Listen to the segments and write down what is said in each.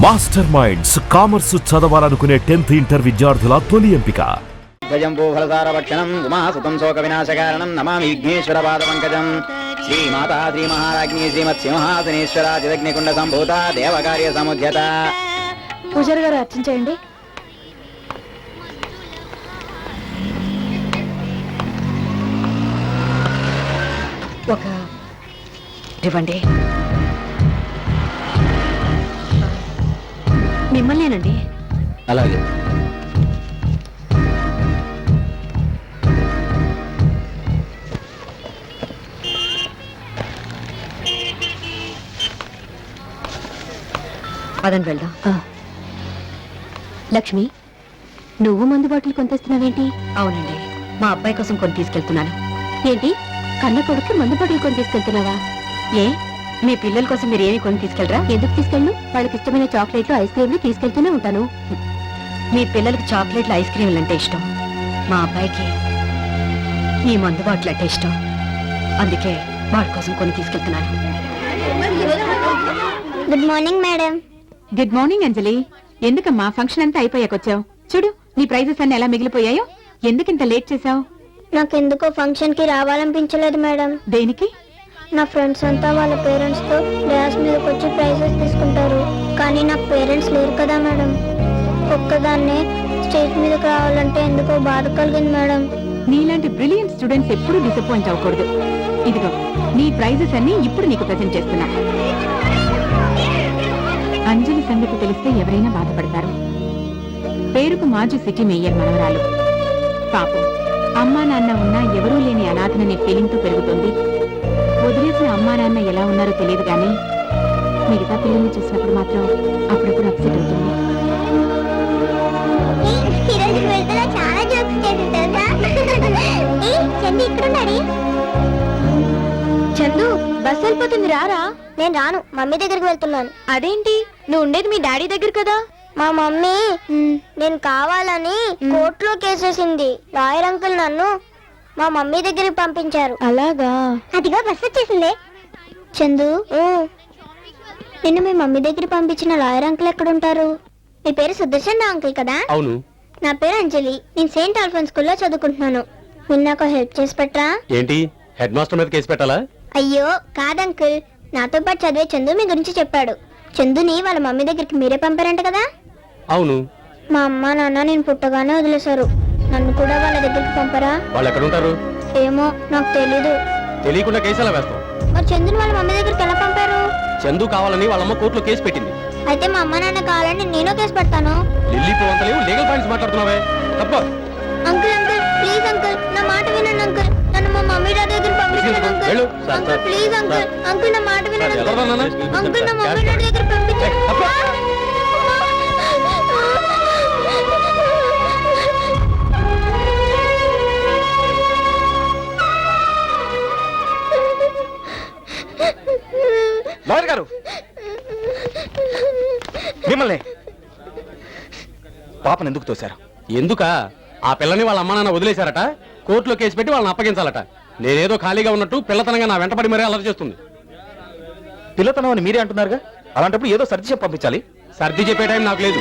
Master minds commerce చదవాలనుకునే 10th inter విద్యార్థుల తొలి ఎంపిక. గజంబూ ఫలసారభక్షణం ఉమాసుతం శోక వినాశకారణం నమామి విఘ్నేశ్వర పాదపంకజం. శ్రీమాతా శ్రీ మహారాజ్ఞి శ్రీమత్సింహాసనేశ్వర చిదగ్నికుండ సంభూత దేవకార్య సముద్యత. పూజారి గారు అర్చించండి. ఒక ఇవ్వండి. మిమ్మల్నేనండి. అలాగే. పదండి వెళ్దాం. లక్ష్మి, నువ్వు మందు బాటిల్ కొనిస్తున్నావేంటి? అవునండి, మా అబ్బాయి కోసం కొని తీసుకెళ్తున్నాను. ఏంటి, కన్న కొడుకు మందు బాటిల్ కొని తీసుకెళ్తున్నావా? ఏ, మీ పిల్లల కోసం మీరు ఏమి కొని తీసుకెళ్ళరా? ఎందుకు తీసుకెళ్ళు? వాళ్ళకి ఇష్టమైన చాక్లెట్లు, ఐస్ క్రీమ్లు తీసుకెళ్తూనే ఉంటాను. మీ పిల్లలకి చాక్లెట్లు, ఐస్ క్రీమ్లు అంటే ఇష్టం. మా అబ్బాయికి ఈ మందు బాటిల్ అంటే ఇష్టం. అందుకే వాళ్ళ కోసం కొని తీసుకెళ్తున్నాను. Good morning madam. Good morning Anjali. ఎందుకమ్మా ఫంక్షన్ అంతా అయిపోయాకొచ్చావు? చూడు, నీ ప్రైజెస్ అన్ని ఎలా మిగిలిపోయాయో. ఎందుకింత లేట్ చేసావు? నాకెందుకో ఫంక్షన్ కి రావాలనిపించలేదు మేడం. దేనికి? నా ఫ్రెండ్స్ అంతా వాళ్ళ పేరెంట్స్ తో డాన్స్ మీదకి వచ్చి ప్రైజెస్ తీసుకుంటారు. కానీ నాకు పేరెంట్స్ లేరు కదా మేడం. ఒక్కదాన్నే స్టేజ్ మీదకి రావాలంటే ఎందుకో బాధ కలిగింది మేడం. నీలాంటి బ్రిలియంట్ స్టూడెంట్స్ ఎప్పుడూ డిసప్పాయింట్ అవ్వకూడదు. ఇదిగో నీ ప్రైజెస్ అన్ని ఇప్పుడు నీకు ప్రెజెంట్ చేస్తున్నా. అంజలి సంగతి తెలిస్తే ఎవరైనా బాధపడతారు. పేరుకు మాజీ సిటీ మేయర్ మనవరాలు. పాపం, అమ్మా నాన్న ఉన్నా ఎవరూ లేని అనాథననే ఫీలింగ్తో పెరుగుతుంది. వదిలేసిన అమ్మా నాన్న ఎలా ఉన్నారో తెలియదు కానీ మిగతా పిల్లల్ని చూసినప్పుడు మాత్రం అప్పుడప్పుడు అప్సెట్ అవుతుంది. చందు, బస్ వెళ్ళిపోతుంది, రారా. నేను రాను, మమ్మీ దగ్గరికి వెళ్తున్నాను. అదేంటి, నువ్వు ఉండేది మీ డాడీ దగ్గర కదా. మా మమ్మీ నేను కావాలని కోర్టులో కేసేసింది. లాయర్ అంకుల్ నన్ను మా మమ్మీ దగ్గరికి పంపించారు. అలాగా? అదిగా బస్ వచ్చేసింది. చందు, నిన్ను మీ మమ్మీ దగ్గర పంపించిన లాయర్ అంకుల్ ఎక్కడుంటారు? మీ పేరు సుదర్శన్ అంకుల్ కదా? అవును. నా పేరు అంజలి. నేను సెయింట్ ఆల్ఫోన్స్ స్కూల్లో చదువుకుంటున్నాను. మీరు నాకు హెల్ప్ చేసి పెట్టరా? ఏంటి, హెడ్ మాస్టర్ మీద కేసు పెట్టాలా? అయ్యో కాదంకుల్, నాతో పాటు చదివే చందు మీ గురించి చెప్పాడు. చందుని వాళ్ళ మమ్మీ దగ్గరికి మీరే పంపారంట కదా? అవును. మా అమ్మ నాన్న నేను పుట్టగానే వదిలేశారు. నన్ను కూడా వాళ్ళ దగ్గరికి పంపరా? వాళ్ళు ఎక్కడ ఉంటారు? ఏమో, నాకు తెలీదు. తెలియకుండా కేసు ఎలా వేస్తాం? మరి చందుని వాళ్ళ మమ్మీ దగ్గరికి ఎలా పంపారు? చందు కావాలని వాళ్ళమ్మ కోర్టులో కేసు పెట్టింది. అయితే మా అమ్మ నాన్న కావాలని నేను కేసు పెడతాను. లిల్లీ పోవంతలేవు, లీగల్ పాయింట్స్ మాట్లాడుతున్నావే. తప్ప. అంకుల్ అంకుల్ ప్లీజ్ అంకుల్, నా మాట వినండి అంకుల్. నన్ను మా మమ్మీ డాడీ దగ్గర పంపించండి uncle. Uncle please uncle, uncle నా మాట వినండి అంకుల్. నా మమ్మీ డాడీ దగ్గర పంపించండి. లాయర్ గారు, మిమ్మల్ని పాపను ఎందుకు తోశారు? ఎందుకా? ఆ పిల్లని వాళ్ళ అమ్మ నాన్న వదిలేశారట. కోర్టులో కేసు పెట్టి వాళ్ళని అప్పగించాలట. నేనేదో ఖాళీగా ఉన్నట్టు పిల్లతనంగా నా వెంటపడి మరీ అలరి చేస్తుంది. పిల్లతనం అని మీరే అంటున్నారుగా, అలాంటప్పుడు ఏదో సర్ది చెప్పి పంపించాలి. సర్ది చెప్పే టైం నాకు లేదు.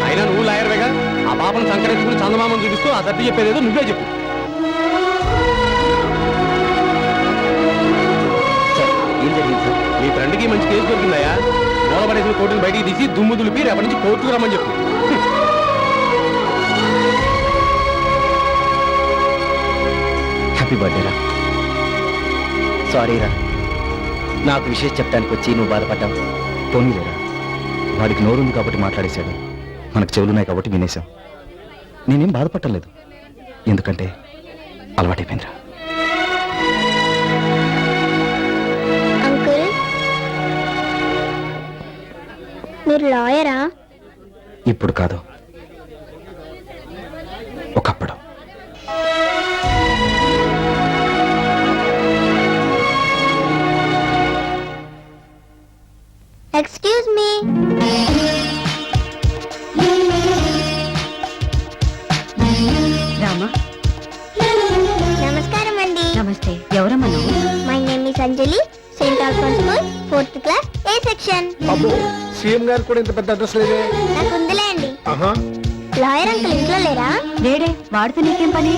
అయినా నువ్వు లాయర్వేగా, ఆ పాపను సంకరించుకుని చందమామను చూపిస్తూ ఆ సర్ది చెప్పేదేదో నువ్వే చెప్పు. మీ ఫ్రెండ్కి మంచి కేసు దొరికిందయా. మూలపడేసిన కోర్టును బయటికి తీసి దుమ్ము దులిపి రేపటి నుంచి కోర్టుకు రమ్మని చెప్పు. హ్యాపీ బర్త్డేరా. సారీ రా, నాకు విషయం చెప్పడానికి వచ్చి నువ్వు బాధపడ్డావు. పోనీలేరా, వాడికి నోరుంది కాబట్టి మాట్లాడేశాడు, మనకు చెవులున్నాయి కాబట్టి వినేశాం. నేనేం బాధపడలేదు, ఎందుకంటే అలవాటైపోయిందిరా. మీరు లాయరా? ఇప్పుడు కాదు, ఒకప్పుడు. Excuse me. రామా. నమస్కారం అండి. నమస్తే. ఎవరమ్మా నువ్వు? My name is Anjali, Saint Alphonse school, 4th class, A section. అబ్బో, సీఎం గారు కూడా ఇంత పెద్ద అడ్రస్ లేదే. నాకు ఉందిలే అండి. ఆహా. లాయర్ అంకుల్ ఇంట్లో లేరా? లేడే, వాడితో నీకేం పని?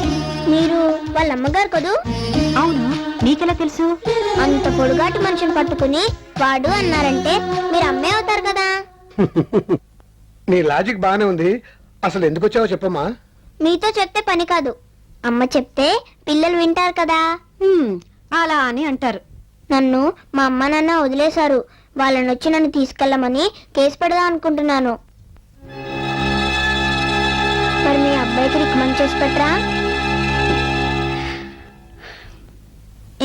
మీరు వాళ్ళ అమ్మగారు కదూ? అవును, నీకెలా తెలుసు? అంత పొడుగాటి మనిషిని పట్టుకుని వాడు అన్నారంటే మీరు అమ్మే అవుతారు కదా. నీ లాజిక్ బానే ఉంది. అసలు ఎందుకు వచ్చావో చెప్పమ్మా. మీతో చెప్తే పని కాదు, అమ్మ చెప్తే పిల్లలు వింటారు కదా. అలా అని అంటారు. నన్ను మా అమ్మ నాన్న వదిలేశారు. వాళ్ళని వచ్చి నన్ను తీసుకెళ్ళమని కేసు పెడదాం అనుకుంటున్నాను. మరి మీ అబ్బాయికి రికమెండ్ చేసి పెట్టరా?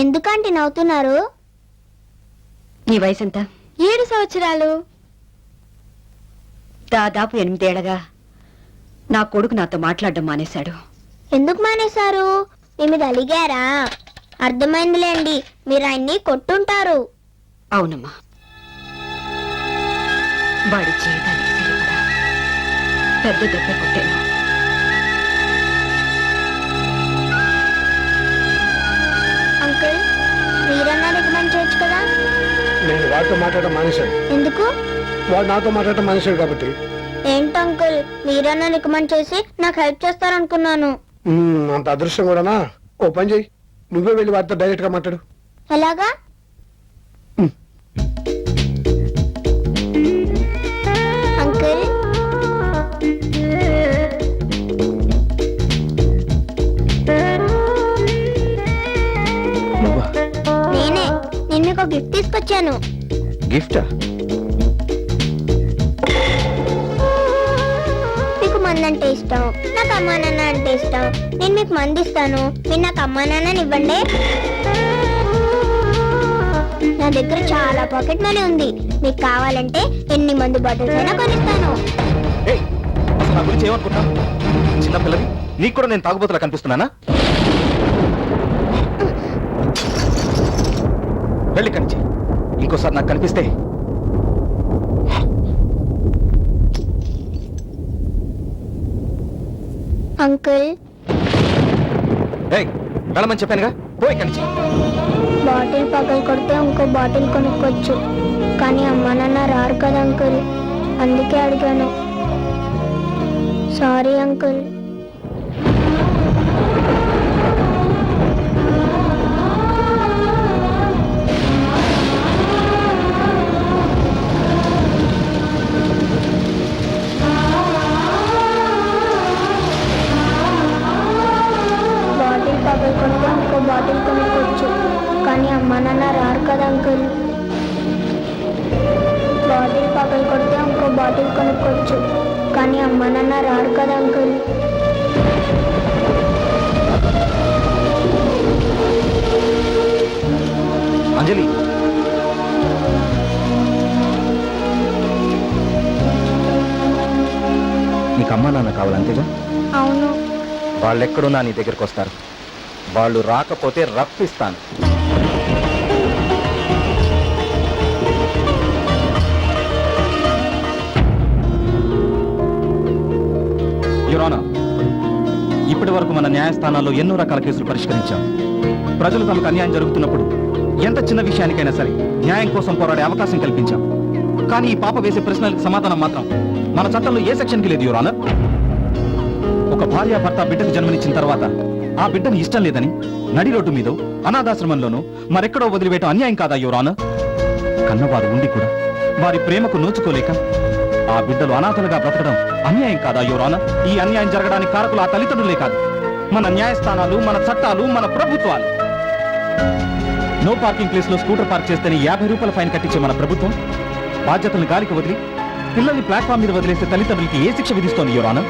ఎందుకంటే నవ్వుతున్నారు? నీ వయసు ఎంత? 7 సంవత్సరాలు. దాదాపు 8 ఏళ్లగా నా కొడుకు నాతో మాట్లాడడం మానేశాడు. ఎందుకు మానేశారు? మీ మీద అలిగారా? అర్థమైందిలేండి, మీరు ఆయన్ని కొట్టుంటారు. అవునమ్మా, వాడి జీవితానికి సరిపడా పెద్ద దెబ్బ కొట్టాను. అంకుల్, మీరన్నా రికమెండ్ చేయొచ్చు కదా. నేను వాడితో మాట్లాడటం మానేశాడు. ఎందుకు? వాడు నాతో మాట్లాడటం మానేశాడు కాబట్టి. ఏంటి అంకుల్, మీరన్నా రికమెండ్ చేసి నాకు హెల్ప్ చేస్తారనుకున్నాను. అంత అదృష్టం కూడానా? ఓ పని చెయ్యి, నువ్వే వెళ్ళి వాడితో డైరెక్ట్ గా మాట్లాడు. ఎలాగా? అంకుల్, నేనే నిన్ను గిఫ్ట్ తీసుకొచ్చాను. గిఫ్టా? మీకు మంది అంటే ఇష్టం, నాకు అమ్మా నాన్న అంటే ఇష్టం. నేను మీకు మంది ఇస్తాను, మీరు నాకు అమ్మా నాన్నని ఇవ్వండి. నా దగ్గర చాలా పాకెట్ మనీ ఉంది. మీకు కావాలంటే ఎన్ని మందు బాటిల్స్ అయినా కొనిస్తాను. నా గురించి ఏమనుకుంటా? చిన్నపిల్లవి, నీకు కూడా నేను తాగుబోతులా కనిపిస్తున్నానా? వెళ్ళి కనిచి ఇంకోసారి నాకు కనిపిస్తే అంకుల్, వెళ్ళమని చెప్పానుగా, పోయి కనిచి. బాటిల్ పగలు కొడితే ఇంకో బాటిల్ కొనుక్కోవచ్చు, కానీ అమ్మా నాన్న రారు కదా అంకుల్, అందుకే అడిగాను. Sorry uncle. బాటిల్ పగలు కొడితే ఇంకో బాటిల్ కొనుక్కోవచ్చు, కానీ అమ్మా నాన్న రారు కదా అంకుల్. బాటిల్ పగలు కొడితే ఇంకో బాటిల్ కొనుక్కోవచ్చు, కానీ అమ్మా నాన్న రారు కదా అంకుల్. అంజలి, నీకు అమ్మా నాన్న కావాలంతేగా? అవును. వాళ్ళెక్కడున్నా నీ దగ్గరికి వస్తారు. వాళ్ళు రాకపోతే రప్పిస్తాను. యువర్ ఆనర్, ఇప్పటి వరకు మన న్యాయస్థానాల్లో ఎన్నో రకాల కేసులు పరిష్కరించాం. ప్రజలు తమకు అన్యాయం జరుగుతున్నప్పుడు ఎంత చిన్న విషయానికైనా సరే న్యాయం కోసం పోరాడే అవకాశం కల్పించాం. కానీ ఈ పాప వేసే ప్రశ్నలకు సమాధానం మాత్రం మన చట్టంలో ఏ సెక్షన్కి లేదు యువర్ ఆనర్. ఒక భార్య భర్త బిడ్డకు జన్మనిచ్చిన తర్వాత ఆ బిడ్డని ఇష్టం లేదని నడి రోడ్డు మీదో అనాథాశ్రమంలోనూ మరెక్కడో వదిలివేయటం అన్యాయం కాదా యువర్ ఆనర్? కన్నవారు ఉండి కూడా వారి ప్రేమకు నోచుకోలేక ఆ బిడ్డలు అనాథలుగా బ్రతకడం అన్యాయం కాదా యువర్ ఆనర్? ఈ అన్యాయం జరగడానికి కారకులు ఆ తల్లిదండ్రులే కాదు, మన న్యాయస్థానాలు, మన చట్టాలు, మన ప్రభుత్వాలు. నో పార్కింగ్ ప్లేస్ లో స్కూటర్ పార్క్ చేస్తేనే 50 రూపాయల ఫైన్ కట్టించే మన ప్రభుత్వం బాధ్యతలను గాలికి వదిలి పిల్లల్ని ప్లాట్ఫామ్ మీద వదిలేసే తల్లిదండ్రులకి ఏ శిక్ష విధిస్తోంది యువర్ ఆనర్?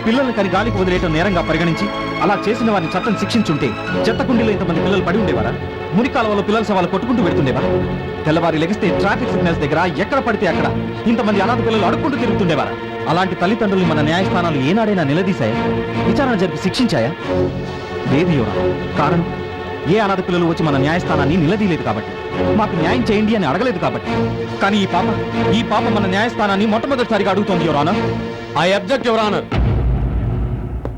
పిల్లల్ని కని గాలికి వదిలేయటం నేరంగా పరిగణించి అలా చేసిన వారిని చట్టం శిక్షించుంటే చెత్తకుండీలో ఇంతమంది పిల్లలు పడి ఉండేవారా? మురికాలంలో పిల్లల సవాలు కొట్టుకుంటూ పెడుతుండేవా? తెల్లవారి లెగిస్తే ట్రాఫిక్ సిగ్నల్స్ దగ్గర ఎక్కడ పడితే అక్కడ ఇంతమంది అనాథ పిల్లలు అడుక్కుంటూ తిరుగుతుండేవారా? అలాంటి తల్లిదండ్రులు మన న్యాయస్థానాలు ఏనాడైనా నిలదీశాయా? విచారణ జరిపి శిక్షించాయా? లేదు యువర్ ఆనర్. కారణం, ఏ అనాథ పిల్లలు వచ్చి మన న్యాయస్థానాన్ని నిలదీయలేదు కాబట్టి, మాకు న్యాయం చేయండి అని అడగలేదు కాబట్టి. కానీ ఈ పాప మన న్యాయస్థానాన్ని మొట్టమొదటిసారిగా అడుగుతోంది your honour. I object your honour.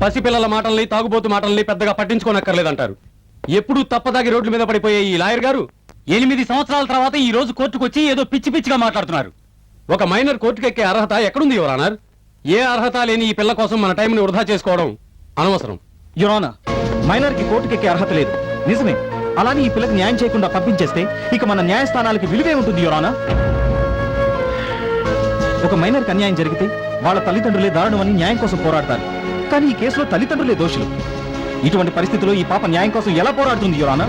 పసిపిల్లల మాటల్ని, తాగుబోతు మాటల్ని పెద్దగా పట్టించుకోనక్కర్లేదంటారు. ఎప్పుడూ తప్పదాగి రోడ్ల మీద పడిపోయే ఈ లాయర్ గారు 8 సంవత్సరాల తర్వాత ఈ రోజు కోర్టుకు వచ్చి ఏదో పిచ్చి పిచ్చిగా మాట్లాడుతున్నారు. ఒక మైనర్ కోర్టుకెక్కే అర్హత ఎక్కడుంది యువర్ ఆనర్? ఏ అర్హత లేని ఈ పిల్ల కోసం మన టైంని వృధా చేసుకోవడం అనవసరం. యువరానా, మైనర్ కి కోర్టుకెక్కే అర్హత లేదు నిజమే. అలాని ఈ పిల్లకి న్యాయం చేయకుండా పంపించేస్తే ఇక మన న్యాయస్థానాలకి విలువే ఉంటుంది యువరానా. ఒక మైనర్కి అన్యాయం జరిగితే వాళ్ళ తల్లిదండ్రులే దారుణమని న్యాయం కోసం పోరాడతారు. కానీ ఈ కేసులో తల్లిదండ్రులే దోషులు. ఇటువంటి పరిస్థితుల్లో ఈ పాప న్యాయం కోసం ఎలా పోరాడుతుంది యువరానా?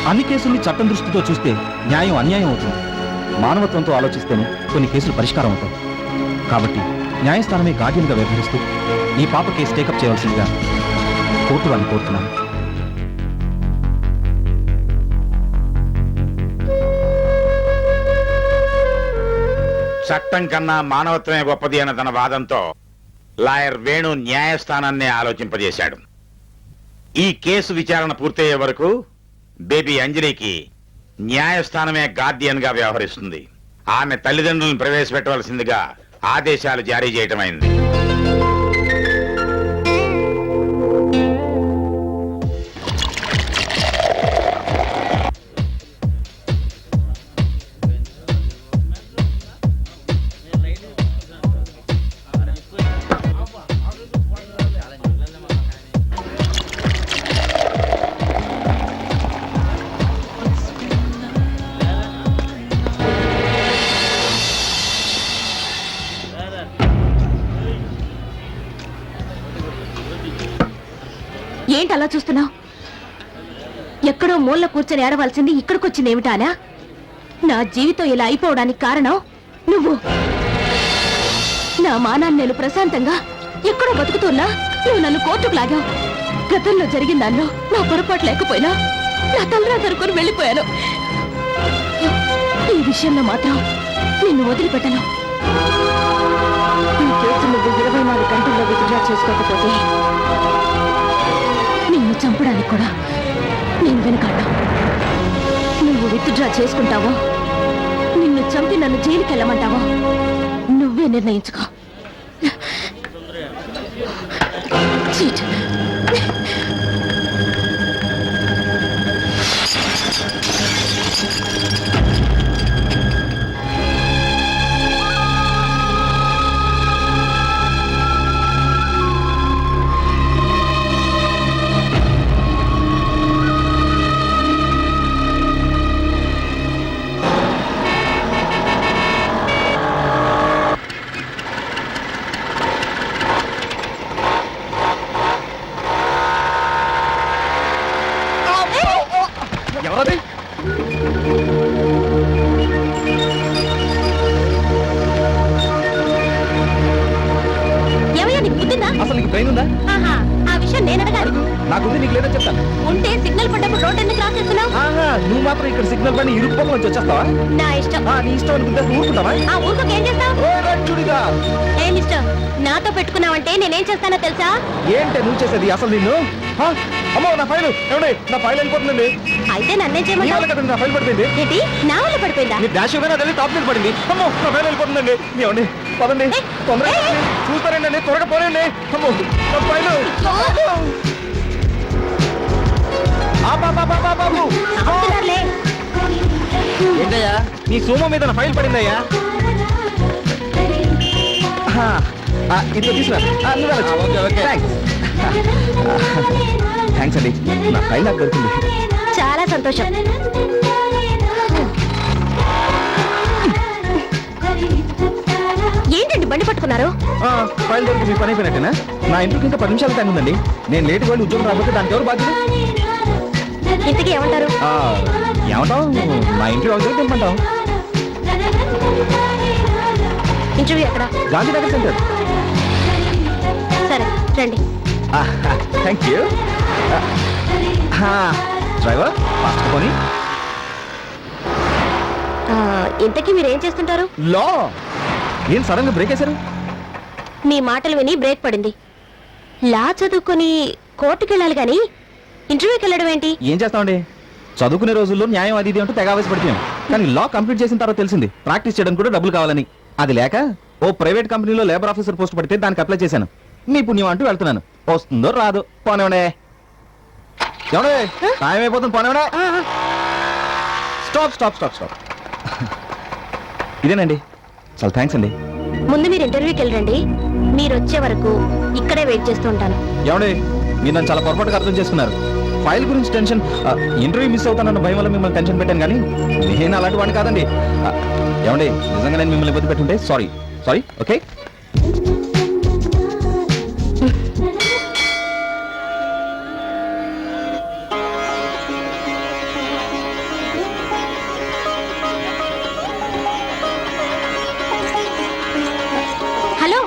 అన్ని కేసుల్ని చట్టం దృష్టితో చూస్తే న్యాయం అన్యాయం అవుతుంది. మానవత్వంతో ఆలోచిస్తేనే కొన్ని కేసులు పరిష్కారం అవుతాయి. కాబట్టి న్యాయస్థానమే గార్డియన్గా వ్యవహరిస్తూ ఈ పాప కేసు టేకప్ చేయవలసిందిగా కోర్టు వారిని కోరుతున్నాను. చట్టం కన్నా మానవత్వమే గొప్పది అన్న తన వాదంతో లాయర్ వేణు న్యాయస్థానాన్ని ఆలోచింపజేశాడు. ఈ కేసు విచారణ పూర్తయ్యే వరకు బేబీ అంజలికి న్యాయస్థానమే గార్డియన్ గా వ్యవహరిస్తుంది. ఆమె తల్లిదండ్రులను ప్రవేశపెట్టవలసిందిగా ఆదేశాలు జారీ చేయటమైంది. ఏంటి అలా చూస్తున్నావు? ఎక్కడో మూల కూర్చొని ఏడవలసింది ఇక్కడికొచ్చింది ఏమిటానా? నా జీవితం ఇలా అయిపోవడానికి కారణం నువ్వు. నా మానాన్ని నేను ప్రశాంతంగా ఎక్కడో బతుకుతున్నా నువ్వు నన్ను కోర్టుకు లాగావు. గతంలో జరిగిన దానిలో నా పొరపాటు లేకపోయినా నా తలరా తరుకొని వెళ్ళిపోయాను. ఈ విషయంలో మాత్రం నిన్ను వదిలిపెట్టను. ఈ కేసు నువ్వు 24 గంటల్లో విత్డ్రా చేసుకోకపోతే నిన్ను చంపడానికి కూడా నేను వెనకాడ్డా. నువ్వు విత్డ్రా చేసుకుంటావో నిన్ను చంపి నన్ను జైలుకి వెళ్ళమంటావో నువ్వే నిర్ణయించుకో. చీట్. ఎవరది? ఏమయ్యా నీకు బుద్ధిందా? అసలు నీకు బ్రెయిన్ ఉందా? ఆహా, ఆ విషయం నేను అడగాలి. నాకుంది, నీకు లేదో చెప్తాను. ఉంటే సిగ్నల్ పడ్డప్పుడు రోడ్ ఎందుకు క్రాస్ చేస్తున్నావు? ఆహా, నువ్వు మాత్రం ఇక్కడ సిగ్నల్ పని ఇరుకు పక్కన వచ్చి వచ్చేస్తావా? నా ఇష్టం. నీ ఇష్టం అనుకుంటే ఊరుకుంటావా? ఆ ఊరుకోక ఏం చేస్తావు? ఓ రచ్చుడిగా! ఏ మిస్టర్, నాతో పెట్టుకున్నావంటే నేనేం చేస్తానో తెలుసా? ఏంటే నువ్వు చేసేది? అసలు నిన్ను అమ్మో, నా ఫైల్ ఏమండి? నా ఫైల్ వెళ్ళిపోతుందండి. అయితే నన్నేం నీ చేయమంటావు? వల్ల కదండి నా ఫైల్ పడిపోయింది. ఏంటి, నా వల్ల పడిపోయిందా? మీ డాష్ ఇవ్వగానే అది టాప్ మీద పడింది. అమ్మో, నా ఫైల్ వెళ్ళిపోతుందండి. ఏమండి, పదండి, తొందరగా చూస్తారండి, త్వరగా పోనండి. అమ్మో, నా ఫైల్. బాబు, ఆపుతున్నారులే. ఏంటయ్యా నీ సోమ మీద నా ఫైల్ పడిందయ్యా. ఇదిగో తీసుకురా. నువ్వు వెళ్ళొచ్చు. థ్యాంక్స్ అండి, నా ఫైల్ నాకు దొరికింది. చాలా సంతోషం. ఏంటండి బండి పట్టుకున్నారు? ఫైల్ దొరికి మీ పని అయిపోయినట్టేనా? నా ఇంటికి ఇంకా 10 నిమిషాలు టైం ఉందండి. నేను లేట్ వెళ్ళి ఉద్యోగం రాకపోతే దానికి ఎవరు బాధ్యత? ఇంతకీ ఏమంటారు? ఏమంటావు? నా ఇంటి వాళ్ళకి తెమ్మంటావు. ఇంటర్వ్యూ ఎక్కడ? గాంధీనగర్ సెంటర్. సరే రండి. Thank you. డ్రైవర్ ఫాస్ట్ కొని. ఇంతకీ మీరేం చేస్తుంటారు? లో ఏం సడన్ గా బ్రేక్ వేశారు? మీ మాటలు విని బ్రేక్ పడింది. లా చదువుకొని కోర్టుకి వెళ్ళాలి గాని ఇంటర్వ్యూకి వెళ్ళడం ఏంటి? ఏం చేస్తామండి, చదువుకునే రోజుల్లో న్యాయం అది ఇది అంటూ తెగ ఆవేశపడిపోయాం. కానీ లా కంప్లీట్ చేసిన తర్వాత తెలిసింది ప్రాక్టీస్ చేయడానికి కూడా డబ్బులు కావాలని. అది లేక ఓ ప్రైవేట్ కంపెనీలో లేబర్ ఆఫీసర్ పోస్ట్ పడితే దానికి అప్లై చేశాను. మీ పుణ్యం అంటూ వెళ్తున్నాను. వస్తుందో రాదు. పోనేవడే టైం అయిపోతుంది. పోనేవడే. Stop stop stop stop. ఇదేనండి. చాలా థ్యాంక్స్ అండి. ముందు మీరు ఇంటర్వ్యూకి వెళ్ళండి, మీరు వచ్చే వరకు ఇక్కడే వెయిట్ చేస్తూ ఉంటాను. ఏమండి, మీరు నన్ను చాలా పొరపాటుగా అర్థం చేసుకున్నారు. ఫైల్ గురించి టెన్షన్, ఇంటర్వ్యూ మిస్ అవుతానన్న భయం వల్ల మిమ్మల్ని టెన్షన్ పెట్టాను, కానీ నేను అలాంటి వాడిని కాదండి. ఏమండి, నిజంగా నేను మిమ్మల్ని ఇబ్బంది పెట్టుంటే సారీ. ఓకే. హలో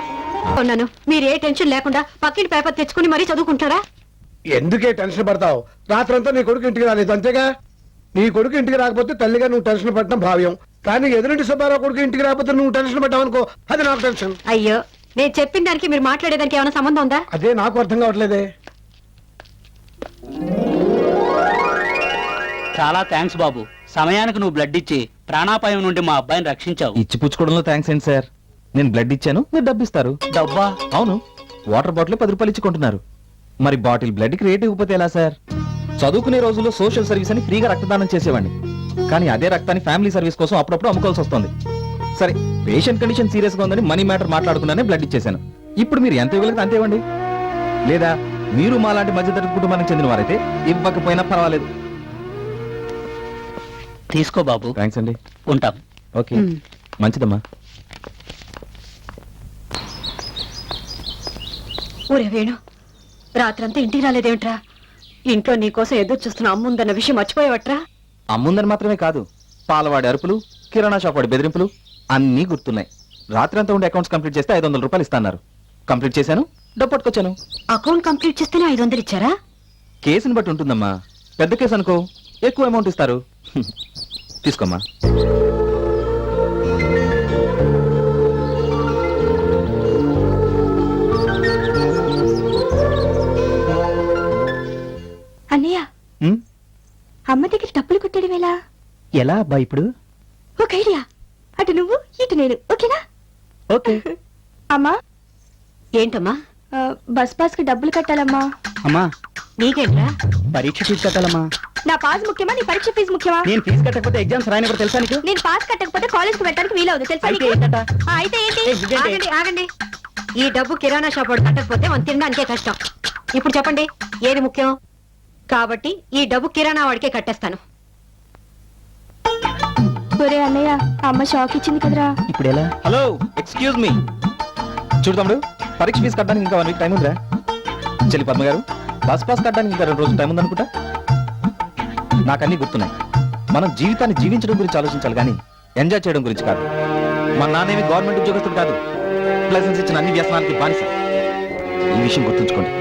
ఉన్నాను. మీరు ఏ టెన్షన్ లేకుండా పక్కింటి పేపర్ తెచ్చుకుని మరీ చదువుకుంటారా? ఎందుకే టెన్షన్ పడతావు? రాత్రంతా నీ కొడుకు ఇంటికి రాలేదు అంతేగా. నీ కొడుకు ఇంటికి రాకపోతే తల్లిగా నువ్వు టెన్షన్ పడటం భావ్యం, కానీ ఎదురింటి సుబ్బారావు కొడుకు ఇంటికి రాకపోతే నువ్వు టెన్షన్ పడ్డావు అనుకో, అది నాకు టెన్షన్. అయ్యో, నేను చెప్పిన దానికి మీరు మాట్లాడేదానికి ఏమైనా సంబంధం ఉందా? అదే నాకు అర్థం కావట్లేదే. చాలా థ్యాంక్స్ బాబు. సమయానికి నువ్వు బ్లడ్ ఇచ్చి ప్రాణాపాయం నుండి మా అబ్బాయిని రక్షించావు. ఇచ్చి పుచ్చుకోవడంలో థ్యాంక్స్ ఏంటి సార్? నేను బ్లడ్ ఇచ్చాను, మీరు డబ్బు ఇస్తారు. డబ్బా? అవును, వాటర్ బాటిల్ 10 రూపాయలు ఇచ్చి కొంటున్నారు. మరి బాటిల్ బ్లడ్ కి రేట్ ఇవ్వకపోతే ఎలా సార్? చదువుకునే రోజుల్లో సోషల్ సర్వీస్ అని ఫ్రీగా రక్తదానం చేసేవాడిని, కానీ అదే రక్తాన్ని ఫ్యామిలీ సర్వీస్ కోసం అప్పుడప్పుడు అమ్ముకోవాల్సి వస్తుంది. సరే, పేషెంట్ కండిషన్ సీరియస్ గా ఉందని మనీ మ్యాటర్ మాట్లాడుకున్నానే బ్లడ్ ఇచ్చేశాను. ఇప్పుడు మీరు ఎంత ఇవ్వగలిగితే అంతే ఇవ్వండి. లేదా మీరు మా లాంటి మధ్యతరగతి కుటుంబానికి చెందిన వారైతే ఇవ్వకపోయినా పర్వాలేదు. తీసుకో బాబు. థ్యాంక్స్ అండి. ఉంటాం. ఓకే, మంచిదమ్మా. ఊరే వేణు, రాత్రంతా ఇంటికి రాలేదేమిట్రా? ఇంట్లో నీకోసం ఎదురు చూస్తున్న అమ్ముందన్న విషయం మర్చిపోయావట్రా? అమ్ముందని మాత్రమే కాదు, పాలవాడి అరుపులు, కిరాణా షాప్ వాడి బెదిరింపులు అన్నీ గుర్తున్నాయి. రాత్రి అంతా ఉండే అకౌంట్స్ కంప్లీట్ చేస్తే 500 రూపాయలు ఇస్తాన్నారు. కంప్లీట్ చేశాను, డబ్బు పట్టుకొచ్చాను. అకౌంట్ కంప్లీట్ చేస్తేనే 500 ఇచ్చారా? కేసుని బట్టి ఉంటుందమ్మా. పెద్ద కేసు అనుకో, ఎక్కువ అమౌంట్ ఇస్తారు. తీసుకోమ్మా. అన్నయ్య, ఉమ్, అమ్మ దగ్గర డబ్బులు కొట్టడం ఎలా? ఎలా అబ్బా ఇప్పుడు? ఒక ఐడియా, అటు నువ్వు ఇటు నేను, ఓకేనా? ఓకే. అమ్మా, ఏంటమ్మా? బస్ పాస్ కి డబ్బులు కట్టాలమ్మా. అమ్మా, నీకేంట్రా? పరీక్ష ఫీజు కట్టాలమ్మా. నా పాస్ ముఖ్యమా, నీ పరీక్ష ఫీజు ముఖ్యమా? నేను ఫీజు కట్టకపోతే ఎగ్జామ్స్ రాయని కూడా తెలుసా నీకు? నేను పాస్ కట్టకపోతే కాలేజ్ కి వెళ్ళడానికి వీలవుతుంది, తెలుసా అయితే నీకు? ఏంటట? అయితే ఏంటి? ఏ, ఇదేంటి? ఆగండి ఆగండి. ఈ డబ్బు కిరాణా షాప్ వాడు కట్టకపోతే మనం తినడానికే కష్టం. ఇప్పుడు చెప్పండి, ఏది ముఖ్యం? కాబట్టి ఈ డబ్బు కిరాణా వాడికే కట్టేస్తాను. ఒరే అన్నయ్య, అమ్మ షాక్ ఇచ్చింది కదరా. ఇప్పుడు ఎలా? Hello, excuse me. చూడు తమ్ముడు, పరీక్ష ఫీజు కట్టడానికి ఇంకా 1 వీక్ టైం ఉందిరా. చెల్లి పద్మ గారు, బస్ పాస్ కట్టడానికి ఇంకా 2 రోజులు టైం ఉందనుకుంటా. నాకన్నీ గుర్తున్నాయి. మనం జీవితాన్ని జీవించడం గురించి ఆలోచించాలి, కానీ ఎంజాయ్ చేయడం గురించి కాదు. మా నాన్నేమి గవర్నమెంట్ ఉద్యోగస్తుడు కాదు, లైసెన్స్ ఇచ్చిన అన్ని వ్యసనానికి బానిస. ఈ విషయం గుర్తుంచుకోండి.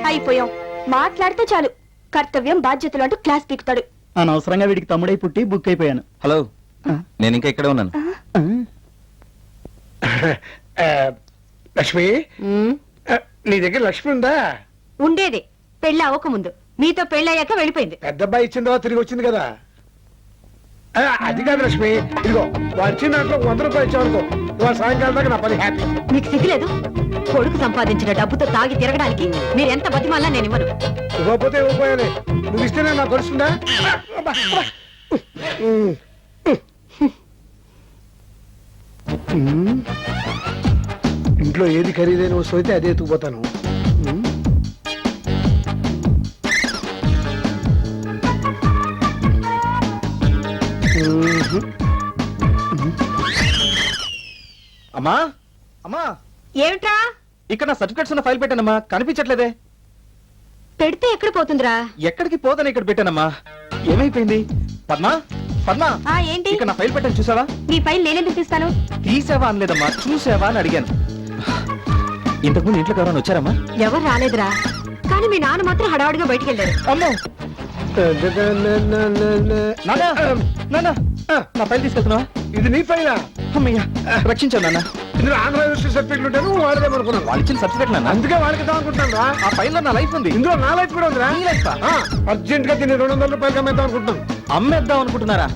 అయిపోయాం. మాట్లాడితే చాలు కర్తవ్యం బాధ్యతలు అంటూ క్లాస్ పీకుతాడు. అనవసరంగా వీడికి తమ్ముడై పుట్టి బుక్ అయిపోయాను. హలో, నేను ఇంకా ఇక్కడే ఉన్నాను. లక్ష్మి, ఉమ్, నీ దగ్గర లక్ష్మి ఉందా? ఉండేది పెళ్లి అవ్వకముందు, మీతో పెళ్లి అయ్యాక వెళ్ళిపోయింది. పెద్ద అబ్బాయి ఇచ్చిన తర్వాత తిరిగి వచ్చింది కదా. అది కాదు లక్ష్మి, ఇదిగో వాడు ఇచ్చిన దాంట్లో 100 రూపాయలు ఇచ్చావనుకో, ఇవాళ సాయంకాలం దాకా నా పని హ్యాపీ. మీకు సిగ్గులేదు? కొడుకు సంపాదించిన డబ్బుతో తాగి తిరగడానికి మీరు ఎంత బతిమాలా నేను ఇవ్వను. ఇవ్వకపోతే ఇవ్వకపోయాలి, నువ్వు ఇస్తేనే నాకు తెలుస్తుందా? ఇంట్లో ఏది ఖరీదైన వస్తువు అయితే అదే ఎత్తుకుపోతాను. అమ్మా, అమ్మా, ఏమిట్రా? ఇక్కడ నా సర్టిఫికెట్స్ ఉన్న ఫైల్ పెట్టానమ్మా, కనిపించట్లేదే. పెడితే ఎక్కడ పోతుందిరా? ఎక్కడికి పోదని ఇక్కడ పెట్టానమ్మా, ఏమైపోయింది? పద్మా, పద్మా, ఏంటి? ఇక్కడ నా ఫైల్ పెట్టాను, చూసావా? నీ ఫైల్ నేనెందుకు తీస్తాను? తీసావా అనలేదమ్మా, చూసావా అని అడిగాను. ఇంతకుముందు ఇంట్లోకి ఎవరైనా వచ్చారమ్మా? ఎవరు రాలేదురా, కానీ మీ నాన్న మాత్రం హడావుడిగా బయటికి వెళ్ళారు. అమ్మో, నాన్నా, నాన్నా, నా ఫైల్ తీసుకెళ్తున్నావా? ఇది నీ ఫైలా? అమ్మయ్యా, రక్షించాను నాన్న. ఇందులో ఆంధ్ర యూనివర్సిటీ సర్టిఫికెట్లు ఉంటాను, వాడదేమనుకున్నాను. వాళ్ళు ఇచ్చిన సర్టిఫికెట్ నాన్న. అందుకే వాళ్ళకి ఇద్దాం అనుకుంటున్నాను రా. ఆ ఫైల్ లో నా లైఫ్ ఉంది. ఇందులో నా లైఫ్ కూడా ఉందిరా. నీ లైఫా? అర్జెంట్ గా దీన్ని 200 రూపాయలకి అమ్మేద్దాం అనుకుంటున్నాను. అమ్మేద్దాం అనుకుంటున్నారా?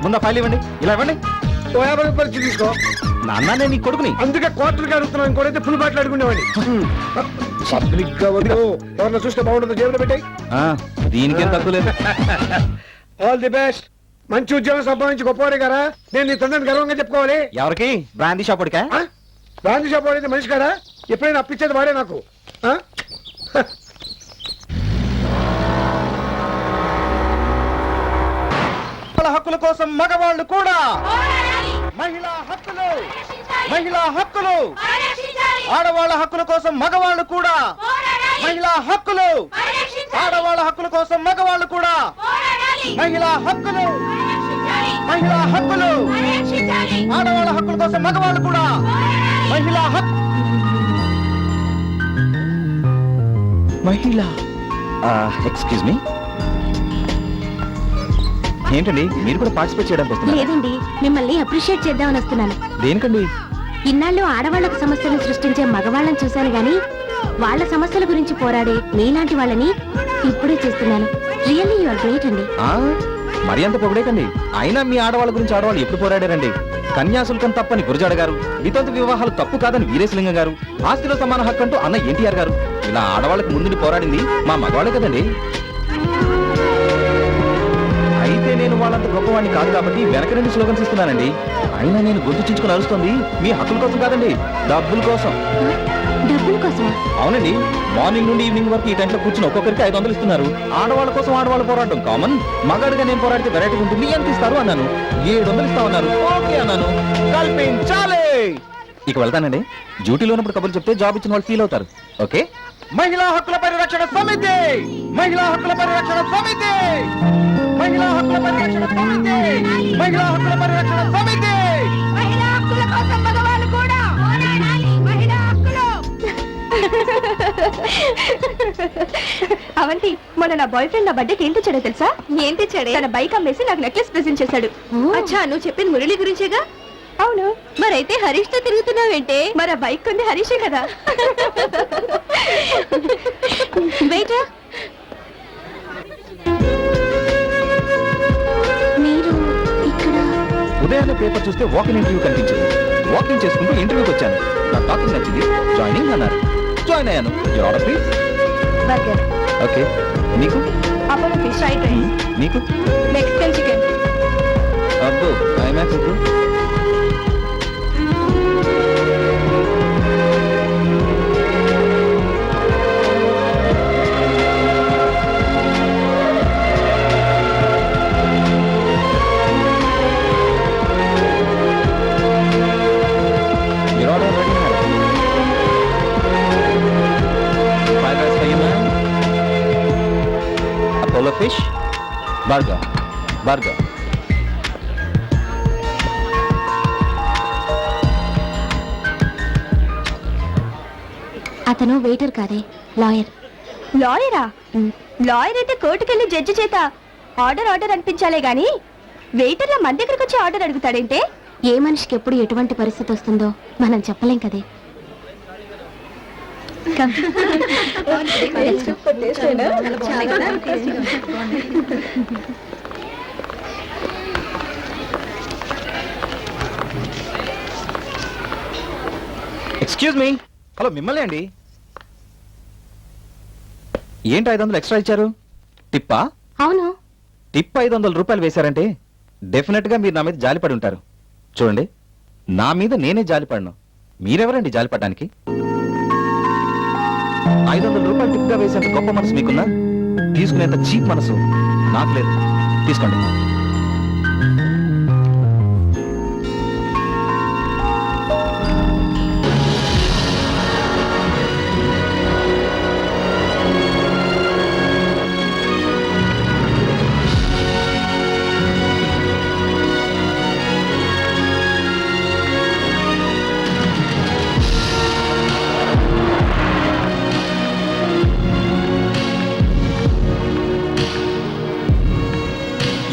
ముందు ఆ ఫైల్ ఇవ్వండి, ఇలా ఇవ్వండి. 50 రూపాయలు ఇచ్చి తీసుకో. నాన్న, నేను నీ కొడుకుని. అందుకే క్వార్టర్కి అడుగుతున్నాను, ఇంకోటైతే ఫుల్ బాటిల్ అడుగునేవాడిని. పబ్లిక్ గా వద్దు, ఎవరన్నా చూస్తే బాగుంటుందో జేబులో పెట్టాయి. దీనికేం తక్కువ లేదు. All the best. మంచి ఉద్యోగం సంపాదించి గొప్పవాడే కదా నేను నీ తండ్రిని గర్వంగా చెప్పుకోవాలి. ఎవరికి బ్రాందీ షాప్ ఉడికా? ఆ? గాంధీ షాప్ వాడైతే మనిషి కదా ఎప్పుడైనా అప్పించేది వాడే నాకు. ఆ? హక్కుల కోసం మగవాళ్ళు కూడా, మహిళా హక్కులు, మహిళా హక్కులు, ఆడవాళ్ళ హక్కుల కోసం మగవాళ్ళు కూడా, మహిళా హక్కులు, ఆడవాళ్ళ హక్కుల కోసం మగవాళ్ళు కూడా, మహిళా హక్కులు, మహిళా హక్కులు, ఆడవాళ్ళ హక్కుల కోసం మగవాళ్ళు కూడా, మహిళా హక్కు. మహిళ ఎక్స్క్యూజ్ మీ, ఏంటండి మీరు కూడా పార్టిసిపేట్ చేయడానికి వస్తున్నారు? లేదండి, మిమ్మల్ని అప్రిషియేట్ చేద్దామని వస్తున్నాను. దేనికండి? ఇన్నాళ్ళు ఆడవాళ్లకు సమస్యలను సృష్టించే మగవాళ్ళని చూశాను గాని వాళ్ళ సమస్యల గురించి పోరాడే మీలాంటి వాళ్ళని ఇప్పుడే చూస్తున్నాను. రియల్లీ యు ఆర్ గ్రేట్ అండి. మరి అంత పొగడేకండి. అయినా మీ ఆడవాళ్ళ గురించి ఆడవాళ్ళు ఎప్పుడు పోరాడారండి? కన్యాశుల్కం తప్పని గురజాడ గారు, వితంతు వివాహాలు తప్పు కాదని వీరేశలింగం గారు, ఆస్తిలో సమాన హక్కు అంటూ అన్న ఎన్టీఆర్ గారు, ఇలా ఆడవాళ్ళకి ముందుని పోరాడింది మా మగవాళ్ళే కదండి. అయితే నేను వాళ్ళంత గొప్పవాడిని కాదు కాబట్టి వెనక నుండి స్లోగన్స్ ఇస్తున్నానండి. అయినా నేను గొంతు చించుకుని అరుస్తుంది మీ హక్కుల కోసం కాదండి, డబ్బుల కోసం. డబ్బుల కోసమా? అవునండి, మార్నింగ్ నుండి ఈవినింగ్ వరకు ఈ టైంలో కూర్చుని ఒక్కొక్కరికి 500 ఇస్తున్నారు. ఆడవాళ్ళ కోసం ఆడవాళ్ళు పోరాటం కామన్, మగాడిగా నేను పోరాడితే వెరైటీ ఉంటుంది, ఎంత ఇస్తారు అన్నాను. 700 ఇస్తామన్నారు. ఓకే అన్నాను. కల్పించాలి. ఇక వెళ్తానండి. డ్యూటీలో ఉన్నప్పుడు కబుర్లు చెప్తే జాబ్ ఇచ్చిన వాళ్ళు ఫీల్ అవుతారు. ఓకే. మహిళా హక్కుల పరిరక్షణ సమితి, మహిళా హక్కుల పరిరక్షణ సమితి, మహిళా హక్కుల పరిరక్షణ సమితి, మహిళా హక్కుల పరిరక్షణ సమితి. మహిళా హక్కుల కోసం మగవాళ్ళు కూడా పోరాడాలి. మహిళా హక్కులు. అవంతి, మొన్న నా బాయ్ ఫ్రెండ్ నా బర్త్డేకి ఏం తెచ్చాడో తెలుసా? ఏం తెచ్చాడే? తన బైక్ అమ్మేసి నాకు నెక్లెస్ ప్రెజెంట్ చేశాడు. అచ్చా, నువ్వు చెప్పింది మురళి గురించేగా? అవును. మరైతే హరీష్ తో తిరుగుతున్నావేంటే? మరి ఆ బైక్ కొంది హరీషే కదా. వెయిట్, మీరు ఇక్కడ? ఉదయాన్నే పేపర్ చూస్తే వాకింగ్ ఇంటర్వ్యూ కనిపించింది. వాకింగ్ చేసుకుంటూ ఇంటర్వ్యూకి వచ్చాను. నా టాకింగ్ నచ్చింది, జాయినింగ్ అన్నారు. జాయిన్ అయ్యాను. Your order please. Burger. Okay. నీకు? Apollo fish fried rice. నీకు? Mexican chicken. అబ్బో, ఐమాక్స్ ఇప్పుడు. Apollo fish, burger, burger. అతను వెయిటర్ కాదే, లాయర్. లాయరా? లాయర్ అయితే కోర్టుకెళ్ళి జడ్జి చేత ఆర్డర్ ఆర్డర్ అనిపించాలే గాని వెయిటర్ల మన దగ్గరకు వచ్చి ఆర్డర్ అడుగుతాడంటే? ఏ మనిషికి ఎప్పుడు ఎటువంటి పరిస్థితి వస్తుందో మనం చెప్పలేం కదే. Excuse me. హలో, మిమ్మల్ని అండి. ఏంటి 500 ఎక్స్ట్రా ఇచ్చారు? టిప్పా? అవును. టిప్ 500 రూపాయలు వేశారంటే డెఫినెట్ గా మీరు నా మీద జాలిపడి ఉంటారు. చూడండి, నా మీద నేనే జాలిపడను. మీరెవరండి జాలిపడడానికి? 500 రూపాయలు టిప్ గా వేసేంత గొప్ప మనసు మీకున్నా, తీసుకునేంత చీప్ మనసు నాకు లేదు. తీసుకోండి.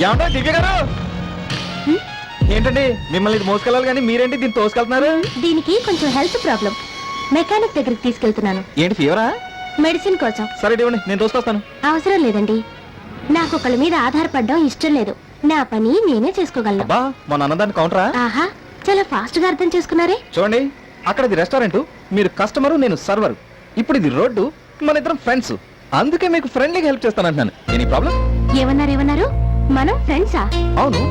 ఏమంటే దివ్య గారు, ఏంటండి మిమ్మల్ని ఇది మోసుకెళ్ళాలి కానీ మీరేంటి దీన్ని తోసుకెళ్తున్నారు? దీనికి కొంచెం హెల్త్ ప్రాబ్లం, మెకానిక్ దగ్గరికి తీసుకెళ్తున్నాను. ఏంటి ఫీవరా? మెడిసిన్ కోసం. సరే ఇవ్వండి, నేను తోసుకొస్తాను. అవసరం లేదండి, నాకు ఒకళ్ళ మీద ఆధారపడడం ఇష్టం లేదు. నా పని నేనే చేసుకోగలను. అబ్బా, మొన్న అన్నదాన్ని కౌంటరా? ఆహా, చాలా ఫాస్ట్ గా అర్థం చేసుకున్నారే. చూడండి, అక్కడ ఇది రెస్టారెంట్, మీరు కస్టమరు, నేను సర్వర్. ఇప్పుడు ఇది రోడ్డు, మన ఇద్దరం ఫ్రెండ్స్. అందుకే మీకు ఫ్రెండ్లీగా హెల్ప్ చేస్తానంటున్నాను. Any problem? ఏమన్నారు? మనం ఫ్రెండ్సా? అవును,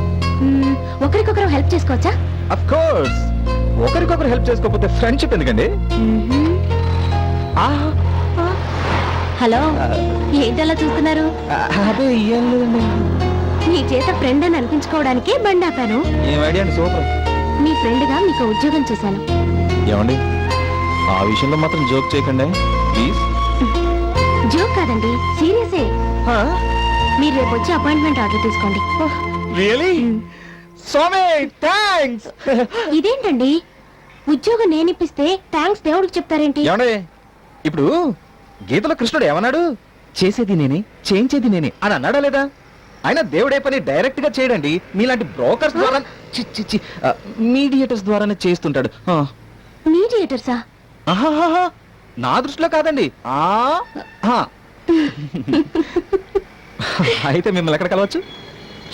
ఒకరికొకరు హెల్ప్ చేసుకోవచ్చా? Of course. ఒకరికొకరు హెల్ప్ చేసుకోకపోతే ఫ్రెండ్షిప్ ఎందుకండి? హలో, ఏంటలా చూస్తున్నారు? అదే ఏం లేదండి. మీ చేత ఫ్రెండ్ అని అనిపించుకోవడానికి బండి ఆపాను. ఏం ఐడియా అండి, సూపర్. మీ ఫ్రెండ్ గా మీకు ఉద్యోగం చేశాను. ఏమండి, ఆ విషయంలో మాత్రం జోక్ చేయకండి ప్లీజ్. జోక్ కాదండి, సీరియసే. మీరు రేపు వచ్చి అపాయింట్మెంట్ ఆర్డర్ తీసుకోండి. రియలీ? స్వామి థ్యాంక్స్. ఇదేంటండి, ఉద్యోగం నేనిప్పిస్తే థ్యాంక్స్ దేవుడికి చెప్తారేంటి? ఏమండి, ఇప్పుడు గీతలో కృష్ణుడు ఏమన్నాడు? చేసేది నేనే, చేయించేది నేనే అని అన్నాడా లేదా? ఆయన దేవుడే పని డైరెక్ట్ గా చేయడండి, మీలాంటి బ్రోకర్స్ ద్వారా, మీడియేటర్స్ ద్వారానే చేస్తుంటాడు. మీడియేటర్సా? ఆహాహాహా, నా దృష్టిలో కాదండి. అయితే మిమ్మల్ని ఎక్కడ కలవచ్చు?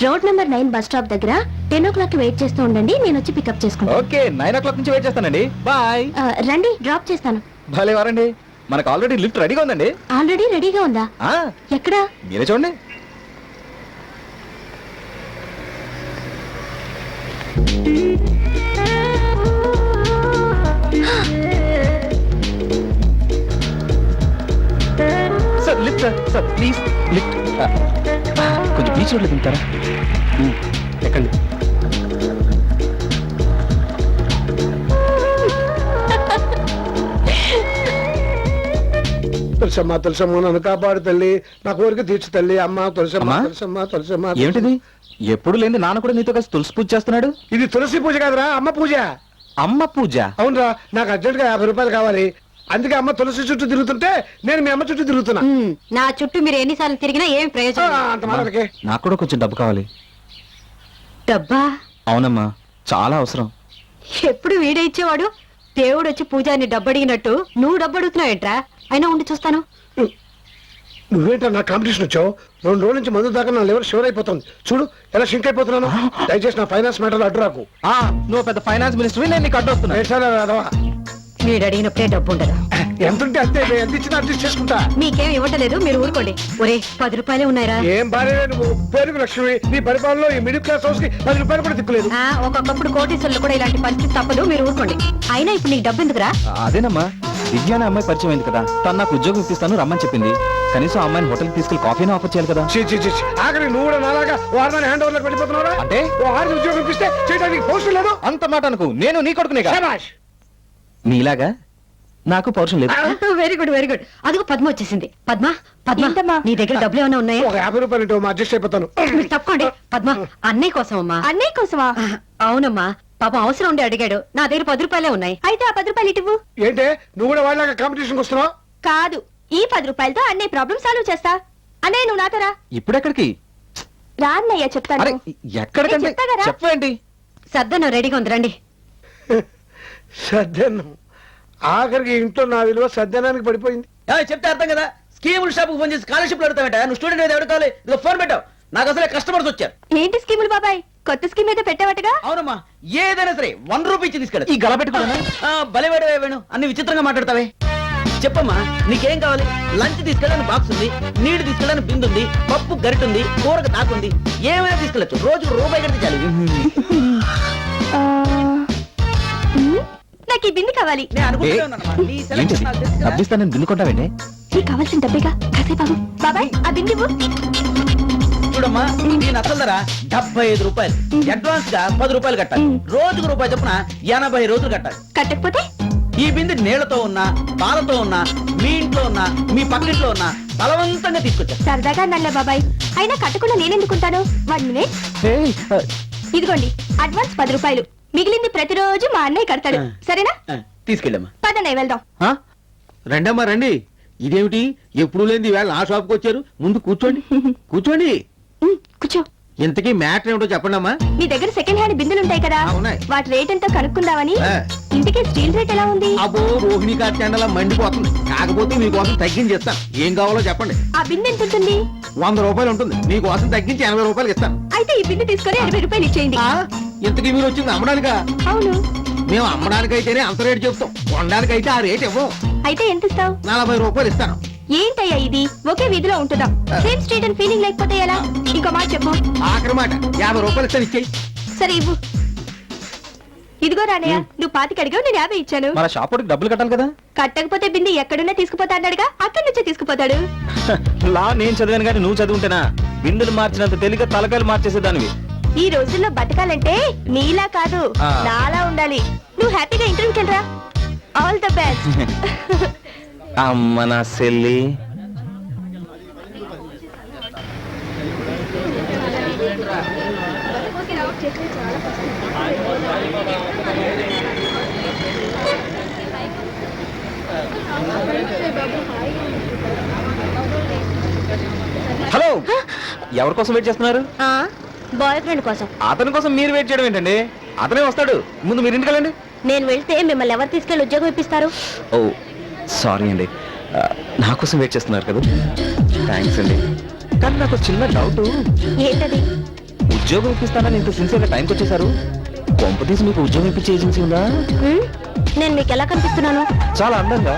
రోడ్ నెంబర్ 9 బస్ స్టాప్ దగ్గర 10 o'clock కి వెయిట్ చేస్తూ ఉండండి, నేను వచ్చి పికప్ చేసుకుంటాను. ఓకే, 9 o'clock నుంచి వెయిట్ చేస్తానండి. బాయ్. రండి, డ్రాప్ చేస్తాను. భలే వారండి, మనకు ఆల్రెడీ లిఫ్ట్ రెడీగా ఉందండి. ఆల్రెడీ రెడీగా ఉందా? ఆ, ఎక్కడా? మీరే చూడండి. Sir lift, sir please lift. కొంచెం బీచ్ రోడ్లో దిగుతారా? ఎక్కండి. తులసమ్మ తులసమ్మ నన్ను కాపాడు తల్లి, నా కోరిక తీర్చు తల్లి. అమ్మ తులసమ్మ అమ్మా? తులసమ్మ తులసమ్మ. ఏమిటిది? ఎప్పుడు లేని నాన్న కూడా నీతో కలిసి తులసి పూజ చేస్తున్నాడు. ఇది తులసి పూజ కాదురా, అమ్మ పూజ. అమ్మ పూజ? అవునరా, నాకు అర్జెంట్ గా 50 రూపాయలు కావాలి. అందుకే అమ్మ తులసి చుట్టూ తిరుగుతుంటే నేను మీ అమ్మ చుట్టూ తిరుగుతున్నా. నా చుట్టూ మీరు ఎన్నిసార్లు తిరిగినా ఏం ప్రయోజనం లేదు. అంత మాటలకే. నాకు కూడా కొంచెం డబ్బు కావాలి. డబ్బా? అవునమ్మా, చాలా అవసరం. ఎప్పుడు వీడే ఇచ్చేవాడు, దేవుడు వచ్చి పూజారిని డబ్బు అడిగినట్టు నువ్వు డబ్బు అడుగుతున్నావు ఏంట్రా? అయినా ఉండి చూస్తాను. నువ్వేంటో నా కాంపిటీషన్ వచ్చావు. 2 రోజుల నుంచి మందు దాకా నా లివర్ షోర్ అయిపోతుంది. చూడు ఎలా షింక్ అయిపోతున్నాను. దయచేసి నా ఫైనాన్స్ మ్యాటర్ అడ్డు రాకు. నువ్వు పెద్ద ఫైనాన్స్ మినిస్టర్, నేను నీకు అడ్డొస్తున్నా. వీడు అడిగినప్పుడే డబ్బు ఉండదు. ఎంత ఉంటే అంతే, ఎంత ఇచ్చినా అడ్జస్ట్ చేసుకుంటా. మీకేం ఇవ్వటలేదు, మీరు ఊరుకోండి. ఒరే 10 రూపాయలే ఉన్నాయిరా. ఏం భార్య నువ్వు, పేరుకు లక్ష్మి. నీ పరిపాలనలో ఈ మిడిల్ క్లాస్ హౌస్ కి 10 రూపాయలు కూడా దిక్కులేదు. ఒక్కొక్కప్పుడు కోటీశ్వరులు కూడా ఇలాంటి పరిస్థితి తప్పదు, మీరు ఊరుకోండి. అయినా ఇప్పుడు నీకు డబ్బు ఎందుకురా? అదేనమ్మా, దివ్య అనే అమ్మాయి పరిచయం అయింది కదా, తను నాకు ఉద్యోగం ఇప్పిస్తాను రమ్మని చెప్పింది. కనీసం ఆ అమ్మాయిని హోటల్కి తీసుకెళ్లి కాఫీని ఆఫర్ చేయాలి కదా. ఆఖరి నువ్వు కూడా నాలాగా వారిని హ్యాండ్ ఓవర్లకు వెళ్ళిపోతున్నారా? అంటే ఓ ఆరు ఉద్యోగం ఇప్పిస్తే చేయడానికి పోస్ట్ లేదు. అంత మాట అనుకు, నేను నీ కొడుకునే కదా. శభాష్. నీలాగా నాకు పౌరుషం లేదు. Very good, very good. అదిగో పద్మ వచ్చేసింది. పద్మ, నీ దగ్గర డబ్బులు ఏమైనా ఉన్నాయా? ఒక 50 రూపాయలు ఇటు అడ్జస్ట్ అయిపోతాను. మీరు తప్పకోండి. పద్మ, అన్నయ్య కోసం అమ్మా. అన్నయ్య కోసమా? అవునమ్మా, పాపం అవసరం ఉండి అడిగాడు. నా దగ్గర 10 రూపాయలే ఉన్నాయి. అయితే ఆ 10 రూపాయలు ఇటువు. ఏంటే నువ్వు కూడా వాళ్ళగా కాంపిటీషన్ వస్తున్నావు? కాదు, ఈ 10 రూపాయలతో అన్నయ్య ప్రాబ్లం సాల్వ్ చేస్తా. అన్నయ్య నువ్వు నాతో రా. ఇప్పుడెక్కడికి? రా అన్నయ్య, చెప్తాను. అరే ఎక్కడికంటే నేను చెప్తా కదా. చెప్పండి. సర్దను రెడీగా ఉంది, రండి. సద్యన్నం. ఆఖరికి ఇంట్లో నా విలువ సద్యనానికి పడిపోయింది. చెప్తే అర్థం కదా. స్కీముల షాప్ ఫోన్ చేసి స్కాలర్షిప్ అడుగుతావేట. నువ్వు స్టూడెంట్ అయితే ఎవరు కావాలి? ఇదిగో ఫోన్ పెట్టావు. నాకు అసలే కస్టమర్స్ వచ్చారు. ఏంటి స్కీములు బాబాయ్? కొత్త స్కీమ్ అయితే పెట్టావటగా? అవునమ్మా, ఏదైనా సరే 1 రూపీ ఇచ్చి తీసుకెళ్ళి. ఈ గల పెట్టుకోవడం బలివాడు వేణు అన్ని విచిత్రంగా మాట్లాడతావే. చెప్పమ్మా, నీకేం కావాలి? లంచ్ తీసుకెళ్ళడానికి బాక్స్ ఉంది, నీళ్లు తీసుకెళ్ళడానికి బిందు ఉంది, పప్పు గరిట ఉంది, కూరకు తాకుంది. ఏమైనా తీసుకెళ్ళచ్చు. రోజుకు రూపాయి కడితే చాలు. నాకు ఈ బింది కావాలి. నేను అనుకుంటూనే ఉన్నానమ్మా. నీ సెలక్షన్ నాకు తెలుసు కదా. డబ్బిస్తా, నేను బిల్లుకుంటావేండి. నీకు కావాల్సిన డబ్బేగా, కాసేపు బాబాయ్ ఆ బింది ఇవ్వు. చూడమ్మా, దీని అసలు ధర 75 రూపాయలు. అడ్వాన్స్ గా 10 రూపాయలు కట్టాలి. రోజుకు రూపాయి చొప్పున 80 రోజులు కట్టాలి. కట్టకపోతే ఈ బిందె నీళ్లతో ఉన్నా, పాలతో ఉన్నా, మీ ఇంట్లో ఉన్నా, మీ పక్కింట్లో ఉన్నా బలవంతంగా తీసుకొచ్చా. సరదాగా నల్లే బాబాయ్. అయినా కట్టకుండా నేనెందుకుంటాను? 1 minute. ఇదిగోండి అడ్వాన్స్ 10 రూపాయలు. మిగిలింది ప్రతిరోజు మా అన్నయ్య కడతాడు. సరేనా? తీసుకెళ్ళమ్మా. పదన్నయ్య వెళ్దాం. రండమ్మా రండి. ఇదేమిటి ఎప్పుడు లేని వేళ నా షాప్కి వచ్చారు? ముందు కూర్చోండి, కూర్చోండి. కూర్చో. ఇంతకీ మ్యాటర్ ఏమిటో చెప్పండి అమ్మా. నీ దగ్గర సెకండ్ హ్యాండ్ బిందులు ఉంటాయి కదా, ఉన్నాయి. వాటి రేట్ ఎంతో కనుక్కుందామని. ఆ. ఇంటికి స్టీల్ రేట్ ఎలా ఉంది? అబ్బో, రోహిణి కార్తెండలా మండిపోతుంది. కాకపోతే మీకోసం తగ్గించి ఇస్తాను. ఏం కావాలో చెప్పండి. ఆ బిందె ఎంత ఉంటుంది? 100 రూపాయలు ఉంటుంది. మీకోసం తగ్గించి 80 రూపాయలు ఇస్తాను. అయితే ఈ బిందె తీసుకొని 80 రూపాయలు ఇచ్చేయండి. ఇంతకీ మీరు వచ్చింది అమ్మడానికా? అవును. మేము అమ్మడానికైతేనే అంత రేటు చెప్తాం, కొనడానికైతే ఆ రేట్ ఇవ్వం. అయితే ఎంత ఇస్తావు? 40 రూపాయలు ఇస్తాను. ఏంటయ్యా ఇది ఒకే వీధిలో ఉంటున్నాం సేమ్ స్ట్రీట్ అని ఫీలింగ్ లేకపోతే ఎలా ఇంకో మాట చెప్పు ఆఖరి మాట 50 రూపాయలు ఇస్తాను ఇచ్చేయి. సరే ఇవ్వు ఇదిగో రానయ్య నువ్వు 25 అడిగావు నేను 50 ఇచ్చాను మన షాపుడికి డబ్బులు కట్టాలి కదా. కట్టకపోతే బింది ఎక్కడున్నా తీసుకుపోతా అన్నాడుగా అక్కడి నుంచే తీసుకుపోతాడు లా నేను చదివాను కానీ నువ్వు చదువుంటేనా బిందులు మార్చినంత తెలియక తలకాయలు మార్చేసేదానివి. ఈ రోజుల్లో బతకాలంటే నీలా కాదు ఆ. నాలా ఉండాలి నువ్వు హ్యాపీగా ఇంటర్వ్యూకి వెళ్ళరా ఆల్ ద బెస్ట్ అమ్మ నా సెల్లి. హలో, ఎవరి కోసం వెయిట్ చేస్తున్నారు? బాయ్ ఫ్రెండ్ కోసం అతని కోసం మీరు వెయిట్ చేయడం ఏంటండి? అతనే వస్తాడు, ముందు మీరు ఇంటికి వెళ్ళండి. నేను వెళ్తే మిమ్మల్ని ఎవరు తీసుకెళ్లి ఉద్యోగం ఇప్పిస్తారు ఓ సారీ అండి, నా కోసం వెయిట్ చేస్తున్నారు కదా. థ్యాంక్స్ అండి, కానీ నాకు చిన్న డౌట్. ఏంటది ఉద్యోగం ఇప్పిస్తానని ఇంత సిన్సియర్గా టైంకి వచ్చేసారు. కొంపతీసి మీకు ఉద్యోగం ఇప్పించే ఏజెన్సీ ఉందా? నేను మీకు ఎలా కనిపిస్తున్నాను చాలా అందంగా.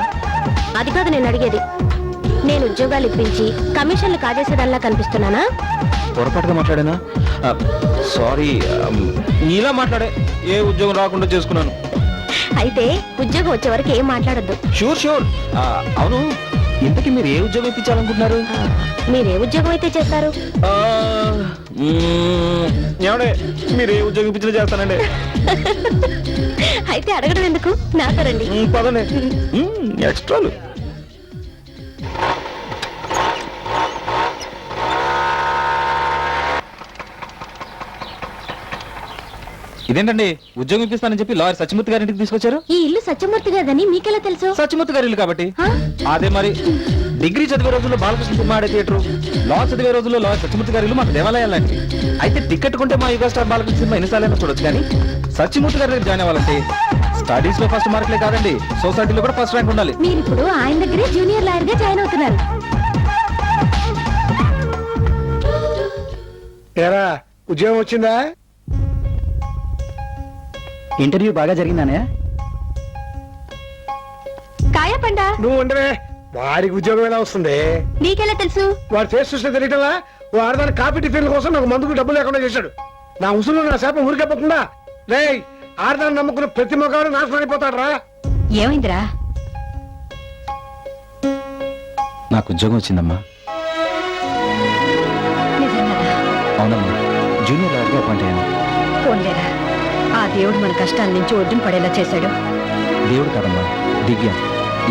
అది కాదు నేను అడిగేది నేను ఉద్యోగాలు ఇప్పించి కమిషన్లు కాజేసేదానిలా కనిపిస్తున్నానా పొరపాటుగా మాట్లాడానా? సారీ, నీలా మాట్లాడే ఏ ఉద్యోగం రాకుండా చేసుకున్నాను. అయితే ఉద్యోగం వచ్చే వరకు ఏం మాట్లాడద్దు షూర్ షూర్. అవును, ఇంతకీ మీరు ఏ ఉద్యోగం ఇప్పించాలనుకుంటున్నారు? మీరే ఉద్యోగం అయితే చేస్తారు ఏమండే, మీరు ఏ ఉద్యోగం ఇప్పించినా చేస్తానండి. అయితే అడగడం ఎందుకు నాతో రండి పదండి, ఎక్స్ట్రాలు. ఇదేంటండి, ఉద్యోగం ఇప్పిస్తానని చెప్పి లాయర్ సత్యమూర్తి గారి ఇంటికి తీసుకొచ్చారు? ఈ ఇల్లు సత్యమూర్తి గారిదని మీకెలా తెలుసు సత్యమూర్తి గారి ఇల్లు కాబట్టి. ఆ? అదే మరి, డిగ్రీ చదివే రోజుల్లో బాలకృష్ణ సినిమా ఆడే థియేటర్, లా చదివే రోజుల్లో లాయర్ సత్యమూర్తి గారి ఇల్లు మాకు దేవాలయాలండి. అయితే టికెట్ కొంటే మా యుగ స్టార్ బాలకృష్ణ సినిమా ఎన్నిసార్లైనా చూడొచ్చు, కానీ సత్యమూర్తి గారి దగ్గర జాయిన్ అవ్వాలంటే స్టడీస్ లో ఫస్ట్ మార్కులే కాదండి, సొసైటీలో కూడా ఫస్ట్ ర్యాంక్ ఉండాలి. మీరు ఇప్పుడు ఆయన దగ్గరే జూనియర్ లాయర్ గా జాయిన్ అవుతున్నారు ఏరా ఉద్యోగం వచ్చిందా? ఇంటర్వ్యూ బాగా జరిగిందానే? కాయా పండా నువ్వు ఉండవే, వాడికి ఉద్యోగం ఎలా వస్తుంది? నీకెలా తెలుసు వాడు ఫేస్ చూస్తే తెలియటంలా వాడదాని కాఫీ టిఫిన్ల కోసం నాకు మందుకు డబ్బులు లేకుండా చేశాడు. నా ఉసులు నా శాపం ఊరికపోతుందా? రే, ఆడదాన్ని నమ్ముకున్న ప్రతి మొగాడు నాశనం అయిపోతాడు రా. ఏమైందిరా నాకు ఉద్యోగం వచ్చిందమ్మా. నిజంగానా అవునమ్మా, జూనియర్ లాయర్గా అపాయింట్ అయ్యాను. పోన్లేరా ఆ దేవుడు మన కష్టాల నుంచి ఒడ్డున పడేలా చేశాడు దేవుడు కాదమ్మా, దివ్య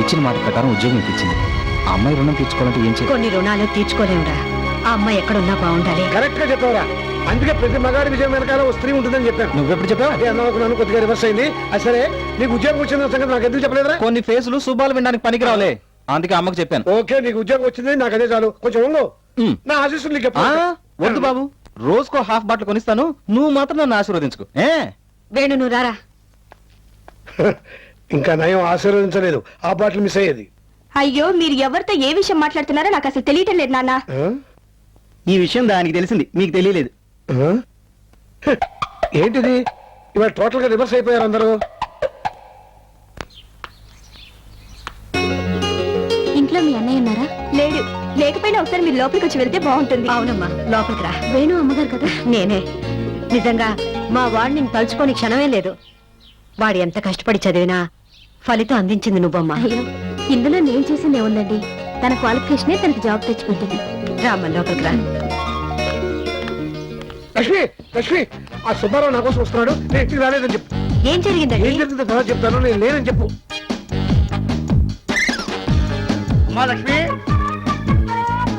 ఇచ్చిన మాట ప్రకారం ఉద్యోగం ఇప్పించింది. ఆ అమ్మాయి రుణం తీర్చుకోవాలంటే ఏం చేయాలి? కొన్ని రుణాలు తీర్చుకోలేమురా ఆ అమ్మాయి ఎక్కడున్నా బాగుండాలి కరెక్ట్ గా చెప్పావురా. అందుకే ప్రతి మగాడి విజయం వెనకాల ఓ స్త్రీ ఉంటుందని చెప్పాను. నువ్వెప్పుడు చెప్పావు? అదే అన్నాను, కొద్దిగా రివర్స్ అయింది. అది సరే, నీకు ఉద్యోగం వచ్చింది సంగతి నాకు ఎందుకు చెప్పలేదురా? కొన్ని ఫేసులు శుభాలు వినడానికి పనికిరావులే, అందుకే అమ్మకు చెప్పాను. ఓకే, నీకు ఉద్యోగం వచ్చింది, నాకు అదే చాలు. కొంచెం ఉండు, నా ఆశీస్సులు నీకు ఆ, వద్దు బాబు, రోజుకో హాఫ్ బాటిల్ కొనిస్తాను, నువ్వు మాత్రం నన్ను ఆశీర్వదించుకో. వేణు నువ్వు రారా ఇంకా నయం ఆశీర్వదించలేదు, ఆ బాటిల్ మిస్ అయ్యేది. అయ్యో మీరు ఎవరితో ఏ విషయం మాట్లాడుతున్నారో నాకు అసలు తెలియటం లేదు నాన్న ఆ? ఈ విషయం దానికి తెలిసింది, మీకు తెలియలేదు. ఆ? ఏంటిది, ఇవాళ టోటల్ గా రివర్స్ అయిపోయారు అందరూ. ఇంట్లో మీ అన్నయ్య ఉన్నారా లేడు లేకపోయినా ఒకసారి మీరు లోపలికి వచ్చి వెళ్తే బాగుంటుంది అవునమ్మా లోపలికి రా వేణు అమ్మగారు కదా నేనే నిజంగా మా వాడిని తలుచుకొని క్షణమే లేదు వాడు ఎంత కష్టపడి చదివినా ఫలితం అందించింది నువ్వమ్మా ఇందులో నేను చేసిందే ఉందండి తన క్వాలిఫికేషనే తనకి జాబ్ తెచ్చిపెట్టింది రామ్మ లోపలికి రా లక్ష్మి, లక్ష్మి, ఆ సుబ్బారావు నా కోసం వస్తున్నాడు, నేను ఇంటికి రాలేదని చెప్పు. ఏం జరిగిందండి ఏం జరిగిందో తర్వాత చెప్తాను, నేను లేనని చెప్పు. అమ్మా లక్ష్మి,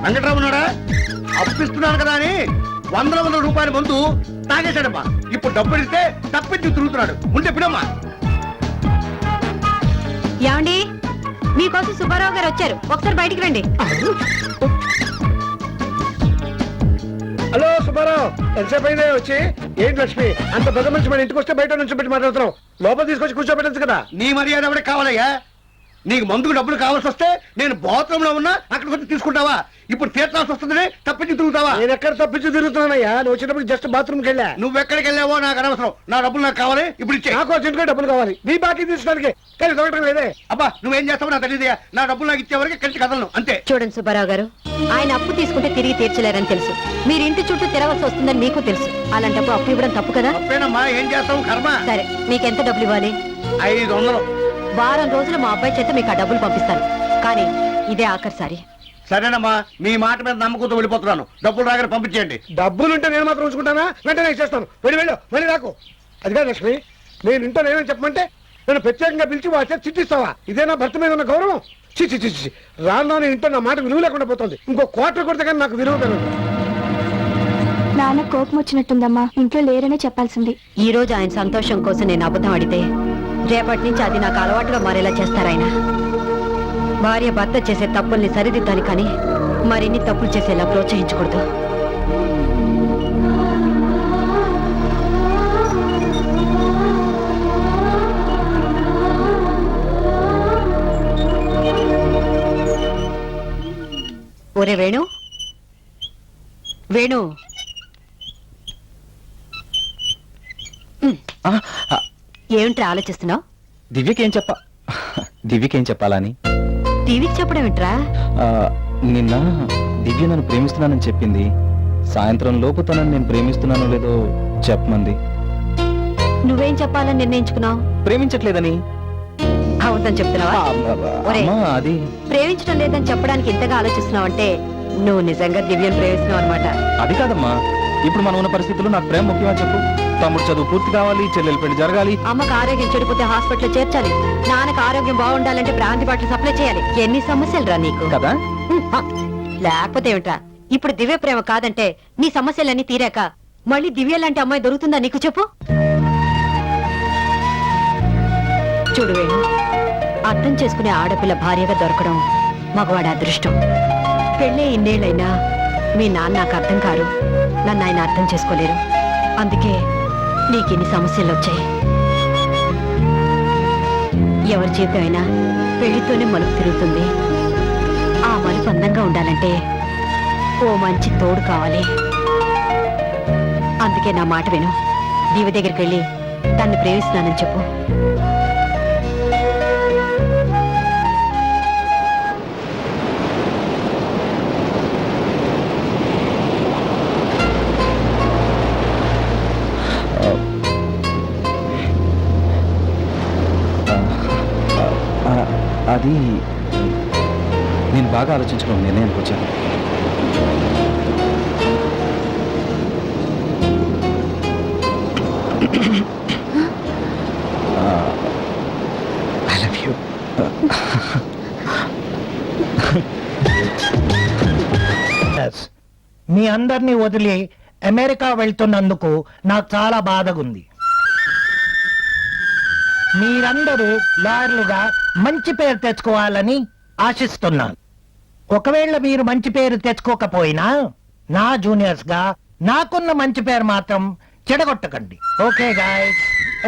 వెంకటరామన్నాడా? అప్పిస్తున్నాను కదా అని వందల రూపాయల మందు తాగేశాడమ్మా. ఇప్పుడు డబ్బులు ఇస్తే తప్పించి తిరుగుతున్నాడు. ఉంటే పిడమ్మా. ఏమండి మీకోసం సుబ్బారావు గారు వచ్చారు ఒకసారి బయటికి రండి హలో సుబ్బారావు, ఎంతసేపు అయినా వచ్చి? ఏంటి లక్ష్మి, అంత పెద్ద మనిషి మన ఇంటికి వస్తే బయట నుంచి పెట్టి మాట్లాడుతున్నావు, లోపల తీసుకొచ్చి కూర్చోబెట్టచ్చు కదా. నీ మర్యాద ఎవరికి కావాలయ్యా? నీకు మందుకు డబ్బులు కావాల్సి వస్తే నేను బాత్రూమ్ లో ఉన్నా అక్కడికి వచ్చి తీసుకుంటావా? ఇప్పుడు తీర్చాల్సి వస్తుందని తప్పించి తిరుగుతావా? నేను ఎక్కడ తప్పించి తిరుగుతున్నానయ్యా, నువ్వు వచ్చినప్పుడు జస్ట్ బాత్రూమ్కి వెళ్ళా. నువ్వెక్కడికి వెళ్ళావో నాకు అనవసరం. నా డబ్బులు నాకు కావాలి, ఇప్పుడు ఇచ్చే. నాకు అర్జెంట్గా డబ్బులు కావాలి, నీ బాకీ తీసుకోవడానికి. కానీ దొరకడం లేదే. అబ్బా నువ్వేం చేస్తావో నాకు తెలియదు. నా డబ్బులు నాకు ఇచ్చే వరకు కలిసి కదలను అంతే. చూడండి సుబ్బారావు గారు, ఆయన అప్పు తీసుకుంటే తిరిగి తీర్చలేరని తెలుసు. మీరు ఇంటి చుట్టూ తిరగవలసి వస్తుందని మీకు తెలుసు. అలాంటప్పుడు అప్పు ఇవ్వడం తప్పు కదా. తప్పేనమ్మా, ఏం చేస్తావు కర్మ. సరే, మీకెంత డబ్బులు ఇవ్వాలి? 500. వారం రోజులు మా అబ్బాయి చేత మీకు ఆ డబ్బులు పంపిస్తాను. కానీ ఇదే ఆఖరిసారి. సరేనమ్మా, మీ మాట మీద నమ్మకంతో వెళ్ళిపోతున్నాను. డబ్బులు రాగానే పంపించేయండి. డబ్బులుంటే నేను మాత్రం ఉంచుకుంటానా? వెంటనే ఇచ్చేస్తాను. వెళ్ళు మళ్ళీ నాకు. అదిగా లక్ష్మి, నేను ఇంట్లో నేనేం చెప్పమంటే నేను ప్రత్యేకంగా పిలిచి వాళ్ళ చేత చిట్టిస్తావా? ఇదే నా భర్త మీద ఉన్న గౌరవం. చిచ్చి రాను ఇంట్లో నా మాట విలువ లేకుండా పోతుంది. ఇంకో క్వార్టర్ కొడితే కానీ నాకు విలువ పెరగదు. నాన్న కోపం వచ్చినట్టుందమ్మా, ఇంట్లో లేరనే చెప్పాల్సింది. ఈ రోజు ఆయన సంతోషం కోసం నేను అబద్ధం ఆడితే రేపటి నుంచి అది నాకు అలవాటుగా మారేలా చేస్తారాయన. భార్య భర్త చేసే తప్పుల్ని సరిదిద్దాలి, కానీ మరిన్ని తప్పులు చేసేలా ప్రోత్సహించకూడదు. ఒరే వేణు, వేణు, ఏమిట్రా ఆలోచిస్తున్నావు? దివ్యకేం చెప్పాలని? టీవీకి చెప్పడం ఏంట్రా? నిన్న దివ్య నన్ను ప్రేమిస్తున్నానని చెప్పింది. సాయంత్రం లోపు తనని నేను ప్రేమిస్తున్నానో లేదో చెప్పమంది. నువ్వేం చెప్పాలని నిర్ణయించుకున్నావు? ప్రేమించట్లేదని. అవుతుందని చెప్తున్నావా? ఒరే, అది ప్రేమించడం లేదని చెప్పడానికి ఇంతగా ఆలోచిస్తున్నావంటే నువ్వు నిజంగా దివ్యను ప్రేమిస్తున్నావు అనమాట. అది కాదమ్మా, ఇప్పుడు మనం ఉన్న పరిస్థితుల్లో నాకు ప్రేమ ముఖ్యమని చెప్పు. తమ్ముడు చదువు పూర్తి కావాలి, చెల్లెలు పెళ్లి జరగాలి, అమ్మకు ఆరోగ్యం చెడిపోతే హాస్పిటల్ చేర్చాలి, నాన్నకు ఆరోగ్యం బాగుండాలంటే ప్రాంతి బాటలు సప్లై చేయాలి. ఎన్ని సమస్యలు రా నీకు కదా. లేకపోతే ఏమిట్రా, ఇప్పుడు దివ్య ప్రేమ కాదంటే నీ సమస్యలన్నీ తీరాక మళ్ళీ దివ్య లాంటి అమ్మాయి దొరుకుతుందా నీకు? చెప్పు. చూడు వేణు, అర్థం చేసుకునే ఆడపిల్ల భార్యగా దొరకడం మగవాడి అదృష్టం. పెళ్ళే ఇన్నేళ్ళైనా మీ నాన్న నాకు అర్థం కారు, నన్ను ఆయన అర్థం చేసుకోలేరు. అందుకే నీకిన్ని సమస్యలు వచ్చాయి. ఎవరి జీవితం అయినా పెళ్లితోనే మలుపు తిరుగుతుంది. ఆ మలుపు అందంగా ఉండాలంటే ఓ మంచి తోడు కావాలి. అందుకే నా మాట విను, దివ్య దగ్గరికి వెళ్ళి తన్ని ప్రేమిస్తున్నానని చెప్పు. అది నేను బాగా ఆలోచించుకున్నాను, నిర్ణయానికి వచ్చాను. I love you. మీ అందరినీ వదిలి అమెరికా వెళ్తున్నందుకు నాకు చాలా బాధగుంది. మీరందరూ లాయర్లుగా మంచి పేరు తెచ్చుకోవాలని ఆశిస్తున్నాను. ఒకవేళ మీరు మంచి పేరు తెచ్చుకోకపోయినా నా జూనియర్స్ గా నాకున్న మంచి పేరు మాత్రం చెడగొట్టకండి. Okay guys,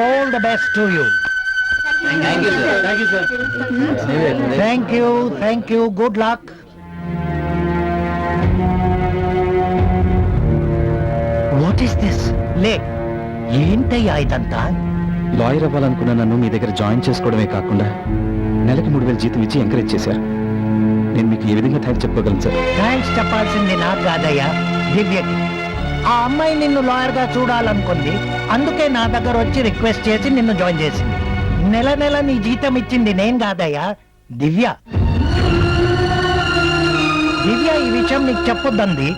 all the best to you. Thank you, good luck. What is this? లే, ఏంటయ్యా ఇదంతా? లాయర్ అవ్వాలనుకున్న నన్ను మీ దగ్గర జాయిన్ చేసుకోవడమే కాకుండా నెలకి 3,000 జీతం ఇచ్చి ఎంకరేజ్ చేశారు. నేను మీకు ఏ విధంగా థ్యాంక్స్ చెప్పుకోగలను సార్? థ్యాంక్స్ చెప్పాల్సింది నాకు కాదయ్యా, దివ్యకి. ఆ అమ్మాయి నిన్ను లాయర్ గా చూడాలనుకుంది, అందుకే నా దగ్గర వచ్చి రిక్వెస్ట్ చేసి నిన్ను జాయిన్ చేసింది. నెల నీ జీతం ఇచ్చింది నేను కాదయ్యా, దివ్య. దివ్య ఈ విషయం నీకు చెప్పొద్దంది,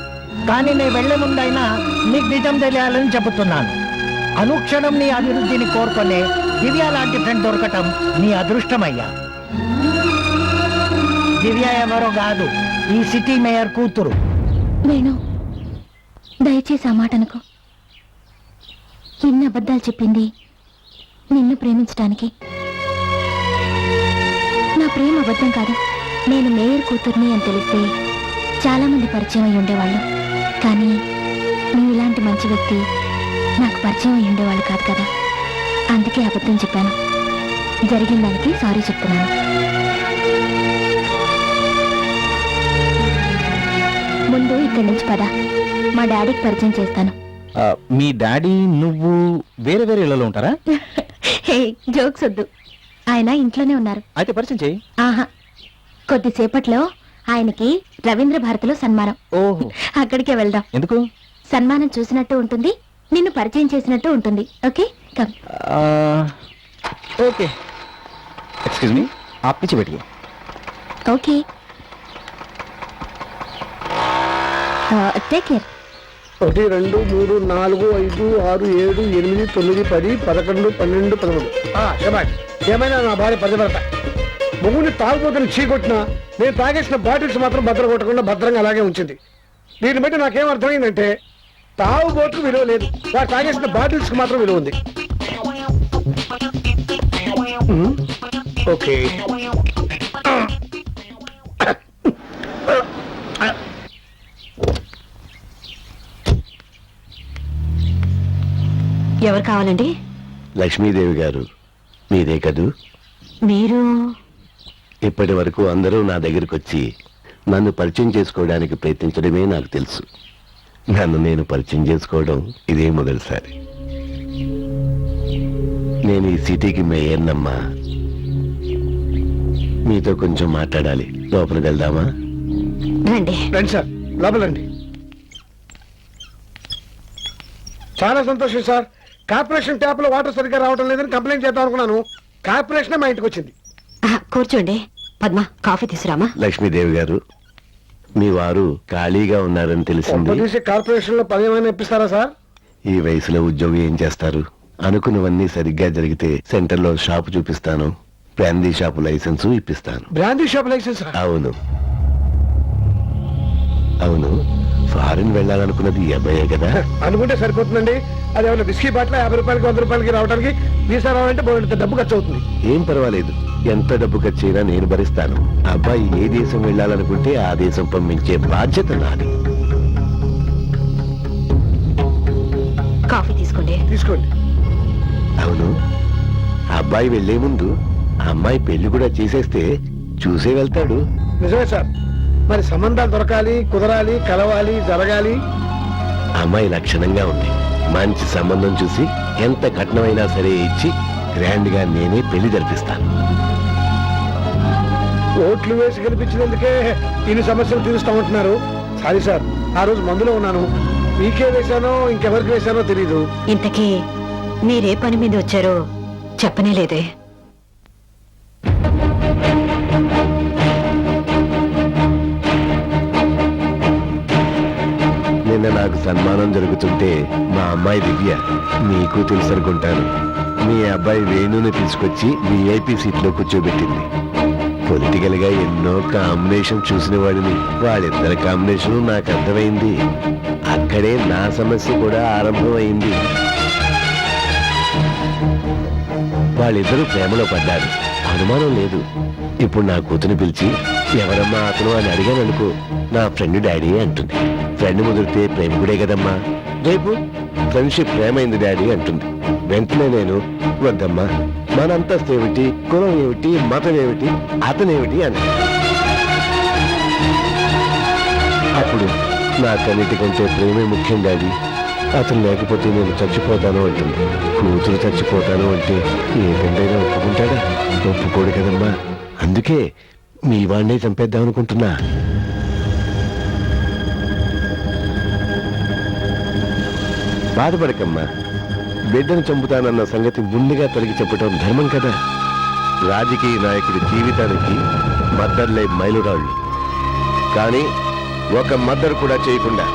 కానీ నేను వెళ్లే ముందైనా నీకు నిజం తెలియాలని చెబుతున్నాను. అనుక్షణం నీ అభివృద్ధిని కోరుకునే దివ్య లాంటి ఫ్రెండ్ దొరకటం నీ అదృష్టమయ్యా. దివ్య ఎవరో కాదు, ఈ సిటీ మేయర్ కూతురు. వేణు, దయచేసి ఆ మాట అనుకో. ఎన్ని అబద్ధాలు చెప్పింది నిన్ను ప్రేమించడానికి. నా ప్రేమ అబద్ధం కాదు. నేను మేయర్ కూతుర్ని అని తెలిస్తే చాలా మంది పరిచయం అయి ఉండేవాళ్ళు, కానీ నువ్వు ఇలాంటి మంచి వ్యక్తి నాకు పరిచయం అయి ఉండేవాళ్ళు కాదు కదా. అందుకే అబద్ధం చెప్పాను. జరిగిన దానికి సారీ చెప్తున్నాను. ముందు ఇక్కడి నుంచి పద, మా డాడీకి పరిచయం చేస్తాను. మీ డాడీ నువ్వు వేరే వేరే ఇళ్లలో ఉంటారా? హే, జోక్స్ వద్దు. ఆయన ఇంట్లోనే ఉన్నారు. అయితే పరిచయం చేయి. ఆహా, కొద్దిసేపట్లో ఆయనకి రవీంద్ర భారతిలో సన్మానం. ఓహో, అక్కడికే వెళ్దాం. ఎందుకు? సన్మానం చూసినట్టు ఉంటుంది, నిన్ను పరిచయం చేసినట్టు ఉంటుంది. Okay, come. Okay. Excuse me, आप पीछे बैठिए. Okay, take care. 1 2 3 4 5 6 7 8 9 10 11 12 13. శబాష్. ఏమైనా నా భార్య పరిధపడతా. మొగుడిని తాగుబోతుని చీకొట్టినా నేను తాగేసిన బాటిల్స్ మాత్రం భద్ర కొట్టకుండా భద్రంగా అలాగే ఉంచింది. దీన్ని బట్టి నాకేం అర్థమైందంటే తాగుబోతుకు విలువ లేదు, వాడు తాగేసిన బాటిల్స్ కి మాత్రం విలువ ఉంది. ఓకే, ఎవరు కావాలండి? లక్ష్మీదేవి గారు మీరే కదూ? మీరు ఇప్పటి వరకు అందరూ నా దగ్గరికి వచ్చి నన్ను పరిచయం చేసుకోవడానికి ప్రయత్నించడమే నాకు తెలుసు. నన్ను నేను పరిచయం చేసుకోవడం ఇదే మొదటిసారి. నేను ఈ సిటీకి మేయర్నమ్మా. మీతో కొంచెం మాట్లాడాలి. లోపలికి వెళ్దామా? రండి. రండి సార్, లోపలండి. చాలా సంతోషం సార్. కార్పొరేషన్ ట్యాప్ లో వాటర్ సరిగ్గా రావడం లేదని కంప్లైంట్ చేద్దాం అనుకున్నాను. కార్పొరేషన్ మా ఇంటికి వచ్చింది. కూర్చోండి. పద్మ, కాఫీ తీసురామా? లక్ష్మీదేవి గారు, మీ వారు ఖాళీగా ఉన్నారని తెలిసింది. కార్పొరేషన్ లో పని ఏమైనా ఇప్పిస్తారా సార్? ఈ వయసులో ఉద్యోగం ఏం చేస్తారు? అనుకున్నవన్నీ సరిగ్గా జరిగితే సెంటర్లో షాపు చూపిస్తాను, బ్రాందీ షాపు లైసెన్సు ఇప్పిస్తాను. Brandy shop license? అవును అవును. ఫారిన్ వెళ్ళాలనుకున్నది ఈ అబ్బాయే కదా? అనుకుంటే సరిపోతుందండి. అది ఏమైనా బిస్కీ బాటిల్ 50 రూపాయలకి 100 రూపాయలకి రావడానికి వీసా రావాలంటే బోలెడంత డబ్బు ఖర్చు అవుతుంది. ఏం పర్వాలేదు, ఎంత డబ్బు ఖర్చైనా నేను భరిస్తాను. అబ్బాయి ఏ దేశం వెళ్ళాలనుకుంటే ఆ దేశం పంపించే బాధ్యత నాది. కాఫీ తీసుకోండి. తీసుకోండి. అవును, ఆ అబ్బాయి వెళ్లే ముందు ఆ అమ్మాయి పెళ్లి కూడా చేసేస్తే చూసే వెళ్తాడు. నిజమే సార్. మరి సంబంధాలు దొరకాలి, కుదరాలి, కలవాలి, జరగాలి. అమ్మాయి లక్షణంగా ఉంది. మంచి సంబంధం చూసి ఎంత కట్నమైనా సరే ఇచ్చి గ్రాండ్ గా నేనే పెళ్లి జరిపిస్తాను. ఓట్లు వేసి కనిపించినందుకే ఇన్ని సమస్యలు తీరుస్తామంటున్నారు. సారీ సార్, ఆ రోజు మందులో ఉన్నాను. మీకే వేశానో ఇంకెవరికి వేశానో తెలీదు. ఇంతకీ మీరే పని మీద వచ్చారో చెప్పనే లేదే. నిన్న నాకు సన్మానం జరుగుతుంటే మా అమ్మాయి దివ్య, మీకు తెలుసనుకుంటాను, మీ అబ్బాయి వేణుని తీసుకొచ్చి విఐపి సీట్లో కూర్చోబెట్టింది. పొలిటికల్ గా ఎన్నో కాంబినేషన్ చూసిన వాడిని. వాళ్ళిద్దరి కాంబినేషన్ నాకు అర్థమైంది. అక్కడే నా సమస్య కూడా ఆరంభమైంది. వాళ్ళిద్దరూ ప్రేమలో పడ్డారు, అనుమానం లేదు. ఇప్పుడు నా కూతురు పిలిచి ఎవరమ్మా అతను అని అడిగాను అనుకో, నా ఫ్రెండ్ డాడీ అంటుంది. ఫ్రెండ్ ముదిరితే ప్రేమికుడే కదమ్మా. రేపు ఫ్రెండ్షిప్ ప్రేమైంది డాడీ అంటుంది. వెంటనే నేను వద్దమ్మా, మన అంతస్తు ఏమిటి, కులం ఏమిటి, మతం ఏమిటి, అతనేమిటి అని. అప్పుడు నాకన్నిటికంటే ప్రేమే ముఖ్యం డాడీ, అతను లేకపోతే నేను చచ్చిపోతాను అంటుంది. కూతురు చచ్చిపోతాను అంటే ఏ తండ్రైనా ఒప్పుకుంటాడా? ఒప్పుకోడు కదమ్మా. అందుకే మీ వాడినే చంపేద్దాం అనుకుంటున్నా. బాధపడకమ్మా, బిడ్డను చంపుతానన్న సంగతి ముందుగా తొలగి చెప్పటం ధర్మం కదా. రాజకీయ నాయకుడి జీవితానికి మద్దర్లే మైలురాళ్ళు. కానీ ఒక మద్దరు కూడా చేయకుండా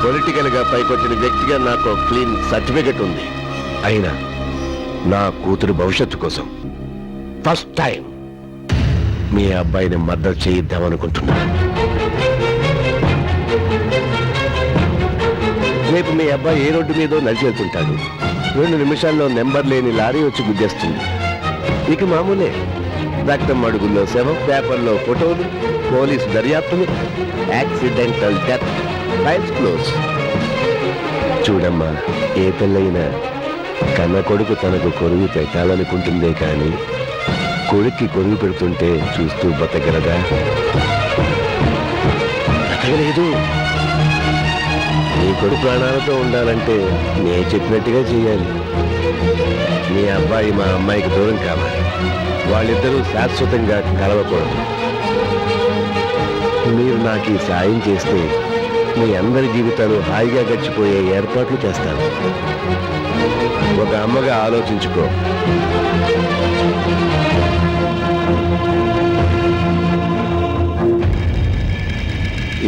పొలిటికల్ గా పైకొచ్చిన వ్యక్తిగా నాకు క్లీన్ సర్టిఫికెట్ ఉంది. అయినా నా కూతురు భవిష్యత్తు కోసం ఫస్ట్ టైం మీ అబ్బాయిని మద్దతు చేయిద్దామనుకుంటున్నా. రేపు మీ అబ్బాయి ఏ రోడ్డు మీదో నడిచి వెళ్తుంటాడు. 2 నిమిషాల్లో నెంబర్ లేని లారీ వచ్చి గుద్దేస్తుంది. ఇక మామూలే. రక్తం అడుగుల్లో శవం, పేపర్లో ఫోటోలు, పోలీసు దర్యాప్తులు, యాక్సిడెంటల్ డెత్, ఫైల్స్ క్లోజ్. చూడమ్మా, ఏ పెళ్ళైనా కన్న కొడుకు తనకు కొరువు పెట్టాలనుకుంటుందే కానీ కొడుక్కి కొరుగు పెడుతుంటే చూస్తూ బతకగలదా? బతకలేదు. నీ కొడుకు ప్రాణాలతో ఉండాలంటే నే చెప్పినట్టుగా చేయాలి. మీ అబ్బాయి మా అమ్మాయికి దూరం కావాలి. వాళ్ళిద్దరూ శాశ్వతంగా కలవకూడదు. మీరు నాకు ఈ సాయం చేస్తే మీ అందరి జీవితాలు హాయిగా గడిచిపోయే ఏర్పాట్లు చేస్తాను. ఒక అమ్మగా ఆలోచించుకో.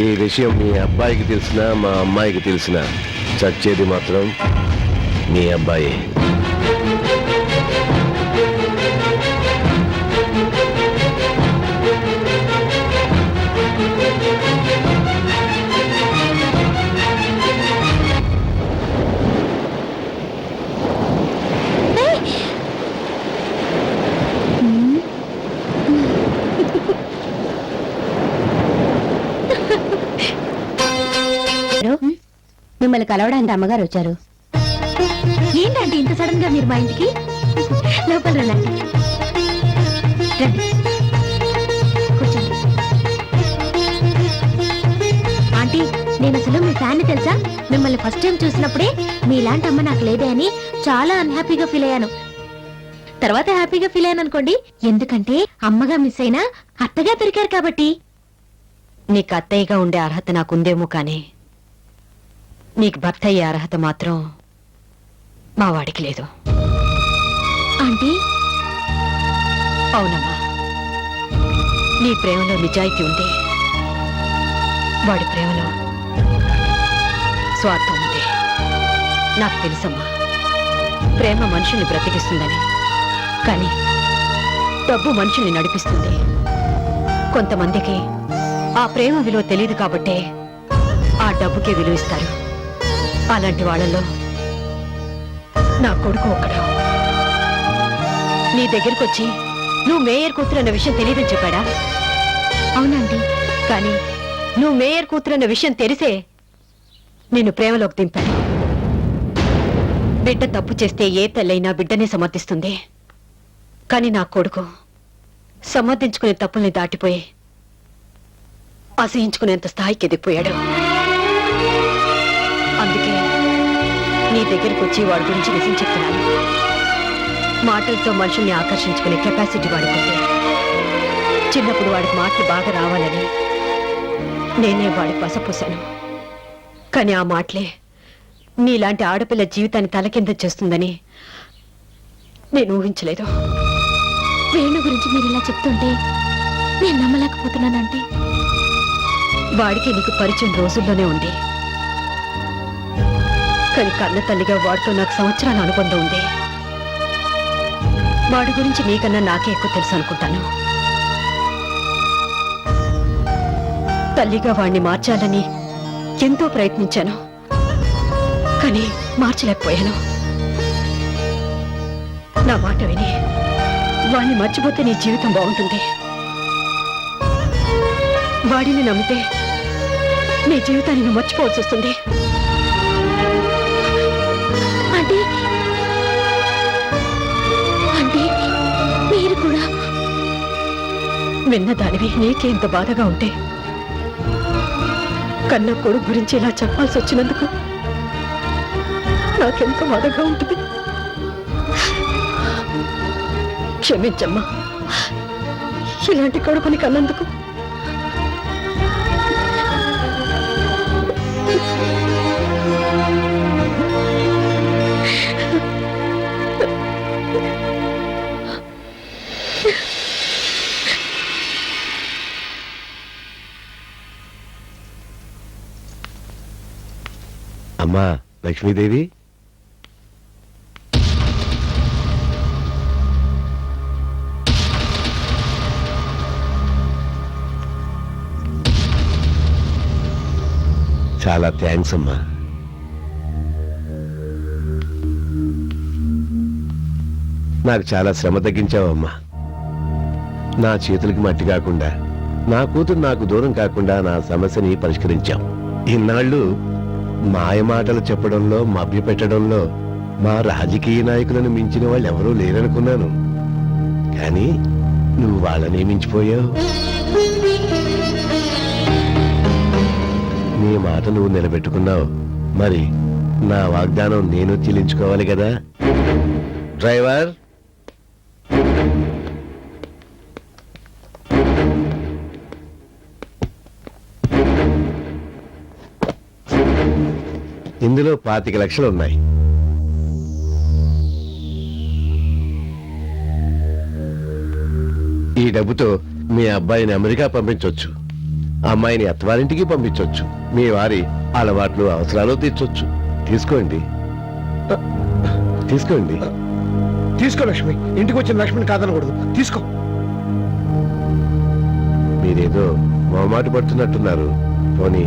ఈ విషయం మీ అబ్బాయికి తెలిసినా మా అమ్మాయికి తెలిసినా చచ్చేది మాత్రం మీ అబ్బాయి. మిమ్మల్ని కలవడానికి అమ్మగారు వచ్చారు. ఏంటంటే ఇంత సడన్ గా మీరు మా ఇంటికి? లోపల రండి. కూర్చోండి. ఆంటీ, నేను అసలు మీ ఫ్యాన్ తెలుసా? మిమ్మల్ని ఫస్ట్ టైం చూసినప్పుడే మీలాంటి అమ్మ నాకు లేదే అని చాలా అన్హ్యాపీగా ఫీల్ అయ్యాను. తర్వాత హ్యాపీగా ఫీల్ అయ్యాను అనుకోండి. ఎందుకంటే అమ్మగా మిస్ అయినా అత్తగా దొరికారు కాబట్టి. నీకు అత్తయ్యగా ఉండే అర్హత నాకుందేమో కానీ నీకు భర్త అయ్యే అర్హత మాత్రం మా వాడికి లేదు. ఆంటీ, అవునమ్మా, నీ ప్రేమలో నిజాయితీ ఉంది, వాడి ప్రేమలో స్వార్థం ఉంది. నాకు తెలుసమ్మా, ప్రేమ మనుషుల్ని బ్రతికిస్తుందని, కానీ డబ్బు మనుషుల్ని నడిపిస్తుంది. కొంతమందికి ఆ ప్రేమ విలువ తెలియదు కాబట్టే ఆ డబ్బుకే విలువ ఇస్తారు. అలాంటి వాళ్ళలో నా కొడుకు ఒకడు. నీ దగ్గరికి వచ్చి నువ్వు మేయర్ కూతురు అన్న విషయం తెలియదని చెప్పాడా? అవునండి. కానీ నువ్వు మేయర్ కూతురు అన్న విషయం తెలిసే నిన్ను ప్రేమలోకి దింపాడు. బిడ్డ తప్పు చేస్తే ఏ తల్లైనా బిడ్డనే సమర్థిస్తుంది. కానీ నా కొడుకు సమర్థించుకునే తప్పుల్ని దాటిపోయి అసహించుకునేంత స్థాయికి ఎదిగిపోయాడు. అందుకే నీ దగ్గరికి వచ్చి వాడి గురించి నిజం చెప్తున్నాను. మాటలతో మనుషుల్ని ఆకర్షించుకునే కెపాసిటీ వాడుకుంది. చిన్నప్పుడు వాడికి మాటలు బాగా రావాలని నేనే వాడికి పసపూసాను. కానీ ఆ మాటలే నీలాంటి ఆడపిల్ల జీవితాన్ని తలకింద చేస్తుందని నేను ఊహించలేదు. వేణు గురించి మీరు ఇలా చెప్తుంటే నేను నమ్మలేకపోతున్నానంటే. వాడికి నీకు పరిచయం రోజుల్లోనే ఉంది. కానీ కన్న తల్లిగా వాడితో నాకు సంవత్సరాల అనుబంధం ఉంది. వాడి గురించి నీకన్నా నాకే ఎక్కువ తెలుసు అనుకుంటాను. తల్లిగా వాడిని మార్చాలని ఎంతో ప్రయత్నించాను, కానీ మార్చలేకపోయాను. నా మాట విని వాడిని మర్చిపోతే నీ జీవితం బాగుంటుంది. వాడిని నమ్మితే నీ జీవితాన్ని నువ్వు మర్చిపోవాల్సి వస్తుంది. ఆంటీ, ఆంటీ, మీరు కూడా విన్నదానివి నీకే ఇంత బాధగా ఉంటే కన్న కొడుకు గురించి ఇలా చెప్పాల్సి వచ్చినందుకు నాకెంత బాధగా ఉంటుంది. క్షమించమ్మా, ఇలాంటి కొడుకుని కన్నందుకు. అమ్మా లక్ష్మీదేవి, చాలా థ్యాంక్స్ అమ్మా. నాకు చాలా శ్రమ తగ్గించావమ్మా. నా చేతులకి మట్టి కాకుండా, నా కూతురు నాకు దూరం కాకుండా నా సమస్యని పరిష్కరించాం. ఇన్నాళ్ళు మాయమాటలు చెప్పడంలో, మభ్యపెట్టడంలో మా రాజకీయ నాయకులను మించిన వాళ్ళు ఎవరూ లేరనుకున్నాను. కానీ నువ్వు వాళ్ళని మించిపోయావు. నీ మాట నువ్వు నిలబెట్టుకున్నావు, మరి నా వాగ్దానం నేను చెల్లించుకోవాలి కదా. డ్రైవర్, ఇందులో 25 లక్షలు ఉన్నాయి. ఈ డబ్బుతో మీ అబ్బాయిని అమెరికా పంపించొచ్చు, అమ్మాయిని అత్తవారింటికి పంపించొచ్చు, మీ వారి అలవాట్లు అవసరాలు తీర్చొచ్చు. తీసుకోండి, తీసుకోండి. తీసుకో లక్ష్మి, ఇంటికి వచ్చిన లక్ష్మిని కాదనకూడదు. తీసుకో. మీరేదో మొహమాట పడుతున్నట్టున్నారు. పోనీ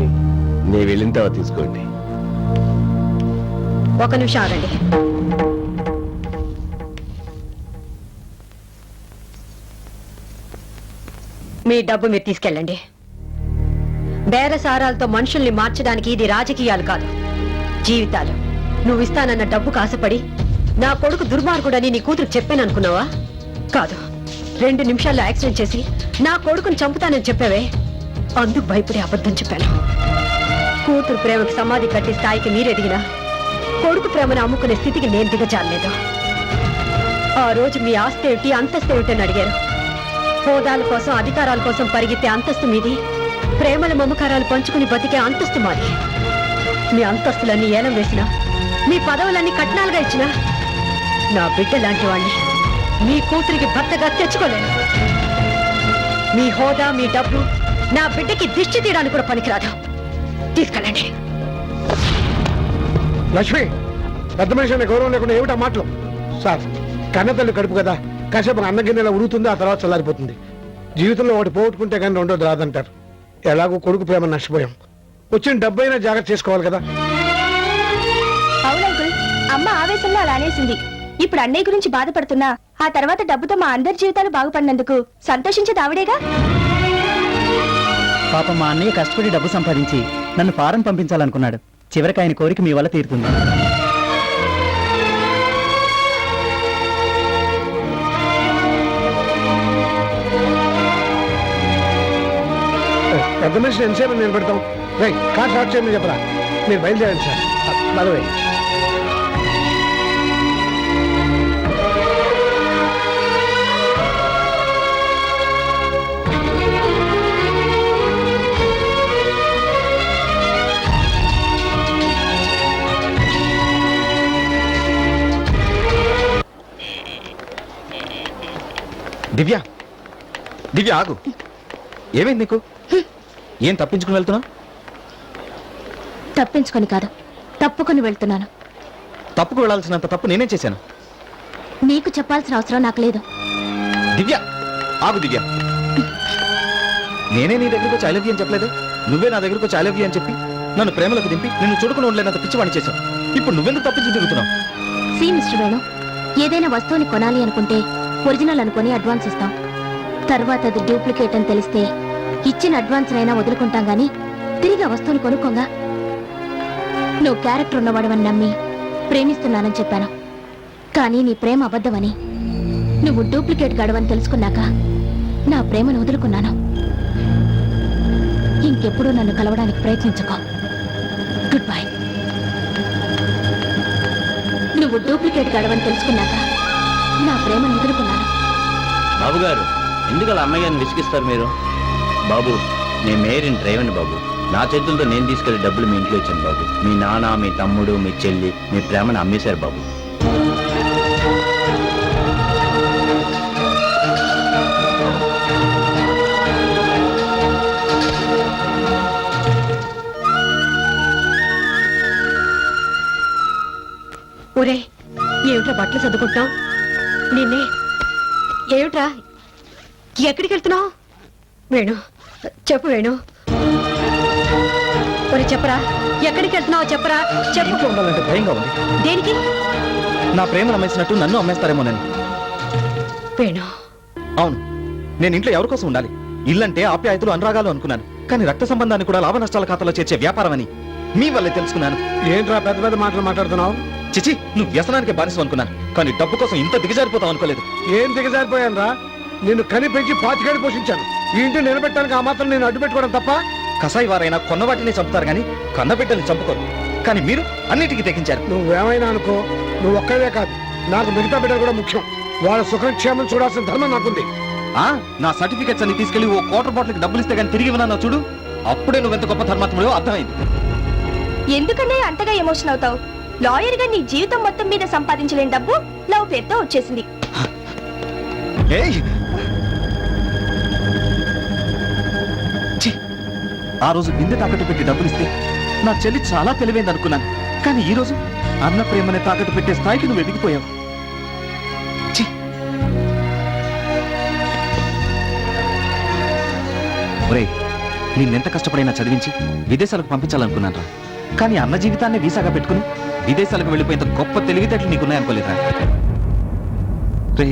నీ వెళ్ళిన తర్వాత తీసుకోండి. ఒక నిమిషం ఆగండి. మీ డబ్బు మీరు తీసుకెళ్ళండి. బేరసారాలతో మనుషుల్ని మార్చడానికి ఇది రాజకీయాలు కాదు, జీవితాలు. నువ్వు ఇస్తానన్న డబ్బుకు ఆశపడి నా కొడుకు దుర్మార్గుడని నీ కూతురు చెప్పాను అనుకున్నావా? కాదు, 2 నిమిషాల్లో యాక్సిడెంట్ చేసి నా కొడుకుని చంపుతానని చెప్పావే, అందుకు భయపడి అబద్ధం చెప్పాను. కూతురు ప్రేమకు సమాధి కట్టి స్థాయికి మీరెదిగినా కొడుకు ప్రేమను అమ్ముకునే స్థితికి నేను దిగజారలేదు. ఆ రోజు మీ ఆస్తి ఏమిటి, అంతస్తు ఏమిటని అడిగారు. హోదాల కోసం, అధికారాల కోసం పరిగెత్తే అంతస్తు మీది, ప్రేమల మమకారాలు పంచుకుని బతికే అంతస్తు మాది. మీ అంతస్తులన్నీ ఏలం వేసినా, మీ పదవులన్నీ కట్నాలుగా ఇచ్చినా, నా బిడ్డ లాంటి వాణ్ణి మీ కూతురికి భర్తగా తెచ్చుకోలేను. మీ హోదా, మీ డబ్బు నా బిడ్డకి దిష్టి తీయడానికి కూడా పనికిరాదు. తీసుకెళ్ళండి. లక్ష్మి, పెద్ద మనిషి అనే గౌరవం లేకుండా ఏమిటా మాటలు? సార్, కన్నతల్లి కడుపు కదా, కాసేపు అన్న గిన్నెలా ఉడుగుతుంది, ఆ తర్వాత చల్లారిపోతుంది. జీవితంలో ఒకటి పోగొట్టుకుంటే కానీ రెండోది రాదంటారు. ఎలాగో కొడుకు ప్రేమ నష్టపోయాం, వచ్చిన డబ్బైనా జాగ్రత్త చేసుకోవాలి కదా. అవునంకుల్, అమ్మ ఆవేశంలో అలా అనేసింది. ఇప్పుడు అన్నయ్య గురించి బాధపడుతున్నా ఆ తర్వాత డబ్బుతో మా అందరి జీవితాలు బాగుపడినందుకు సంతోషించేది ఆవిడేగా. పాపం మా అన్నయ్య కష్టపడి డబ్బు సంపాదించి నన్ను ఫారెన్ పంపించాలనుకున్నాడు. చివరికి ఆయన కోరిక మీ వల్ల తీరుతుంది. పెద్ద మనిషి ఎంతసేపు నిలబెడతాం? రైట్, కార్ స్టార్ట్ చేయమని చెప్పరా. మీరు బయలుదేరండి సార్. బలవే. దివ్య, దివ్య ఆగు. ఏమైంది నీకు? ఏం తప్పించుకుని వెళ్తున్నావు? తప్పించుకొని కాదు, తప్పుకొని వెళ్తున్నాను. తప్పుకు వెళ్ళాల్సినంత తప్పు నేనేం చేశాను? నీకు చెప్పాల్సిన అవసరం నాకు లేదు. దివ్య ఆగు. దివ్య, నేనే నీ దగ్గరకు వచ్చి ఐ లవ్ యూ అని చెప్పలేదు. నువ్వే నా దగ్గరకు వచ్చి ఐ లవ్ యూ అని చెప్పి నన్ను ప్రేమలోకి దింపి నిన్ను చూడుకుని ఉండలేనంత పిచ్చివాణి చేశావు. ఇప్పుడు నువ్వెందుకు తప్పించి తిరుగుతున్నావు? సి మిస్టర్ వేణు, ఏదైనా వస్తువుని కొనాలి అనుకుంటే ఒరిజినల్ అనుకుని అడ్వాన్స్ ఇస్తాం. తర్వాత అది డూప్లికేట్ అని తెలిస్తే ఇచ్చిన అడ్వాన్స్ అయినా వదులుకుంటాం గానీ తిరిగి ఆ వస్తువుని కొనుక్కోగా. నువ్వు క్యారెక్టర్ ఉన్నవాడవని నమ్మి ప్రేమిస్తున్నానని చెప్పాను. కానీ నీ ప్రేమ అబద్ధమని, నువ్వు డూప్లికేట్ గాడవని తెలుసుకున్నాక నా ప్రేమను వదులుకున్నాను. ఇంకెప్పుడు నన్ను కలవడానికి ప్రయత్నించుకో. Good bye. నువ్వు డూప్లికేట్ గాడవని తెలుసుకున్నాక నా ప్రేమను వదులుకున్నాను. బాబు గారు, ఎందుకు అలా అమ్మాయిని విసిగిస్తారు మీరు? బాబు, నేను మేరీని డ్రైవర్ని బాబు. నా చేతులతో నేను తీసుకెళ్లి డబ్బులు మీ ఇంట్లో ఇచ్చాను బాబు. మీ నాన్న, మీ తమ్ముడు, మీ చెల్లి మీ ప్రేమను అమ్మేశారు బాబు. ఒరే, ఏమిట్రా బట్టలు సర్దుకుంటున్నావు? నిన్నే. ఏమిట్రా, ఎక్కడికి వెళ్తున్నావు? వేణు, చెప్పు వేణు. ఒరే చెప్పరా, ఎక్కడికి వెళ్తున్నావు? చెప్పరా, చెప్పు. ఇంట్లో ఉండాలంటే భయంగా ఉంది. దేనికి? నా ప్రేమను అమ్మేసినట్టు నన్ను అమ్మేస్తారేమో నేను. వేణు, అవును, నేను ఇంట్లో ఎవరి కోసం ఉండాలి? ఇల్లంటే ఆప్యాయతలు, అనురాగాలు అనుకున్నాను. కానీ రక్త సంబంధాన్ని కూడా లాభ నష్టాల ఖాతాలో చేర్చే వ్యాపారం అని మీ వల్లే తెలుసుకున్నాను. ఏంట్రా పెద్ద పెద్ద మాటలు మాట్లాడుతున్నావు? చిచి, నువ్వు వ్యసనానికి బానిసం అనుకున్నాను. కానీ డబ్బు కోసం ఇంత దిగజారిపోతావు అనుకోలేదు. ఏం దిగజారిపోయాను రా? నిన్ను కని పెంచి పాతికేడు పోషించాను. ఈ ఇంటిని నిలబెట్టడానికి ఆ మాత్రం నేను అడ్డు పెట్టుకోవడం తప్ప? కసాయి వారైనా కొన్న వాటిని చంపుతారు కానీ కన్న బిడ్డల్ని చంపుకోరు. కానీ మీరు అన్నిటికీ తెగించారు. నువ్వేమైనా అనుకో, నువ్వు ఒక్కడే కాదు, నాకు మిగతా బిడ్డలు కూడా ముఖ్యం. వాళ్ళ సుఖక్షేమం చూడాల్సిన ధర్మం నాకుంది. నా సర్టిఫికెట్స్ అన్ని తీసుకెళ్లి ఓ క్వార్టర్ బాటిల్కి డబ్బులు ఇస్తే కానీ తిరిగి ఇవ్వనన్నా చూడు, అప్పుడే నువ్వెంత గొప్ప ధర్మాత్ముడో అర్థమైంది. ఎందుకనే అంతగా ఎమోషన్ అవుతావు? లాయర్ గా నీ జీవితం మొత్తం మీద సంపాదించలేని డబ్బు లవ్ పేరుతో వచ్చేసింది. ఏయ్! ఛీ! ఆ రోజు బిందె తాకట్టు పెట్టి డబ్బులు ఇస్తే నా చెల్లి చాలా తెలివైంది అనుకున్నాను. కానీ ఈ రోజు అన్న ప్రేమని తాకట్టు పెట్టే స్థాయికి నువ్వు ఎదిగిపోయావు. ఛీ! ఒరేయ్, నిన్నెంత కష్టపడైనా చదివించి విదేశాలకు పంపించాలనుకున్నాను రా. కానీ అన్న జీవితాన్ని వీసాగా పెట్టుకుని విదేశాలకు వెళ్ళిపోయేంత గొప్ప తెలివితేటలు నీకున్నాయనుకోలేదా? రే,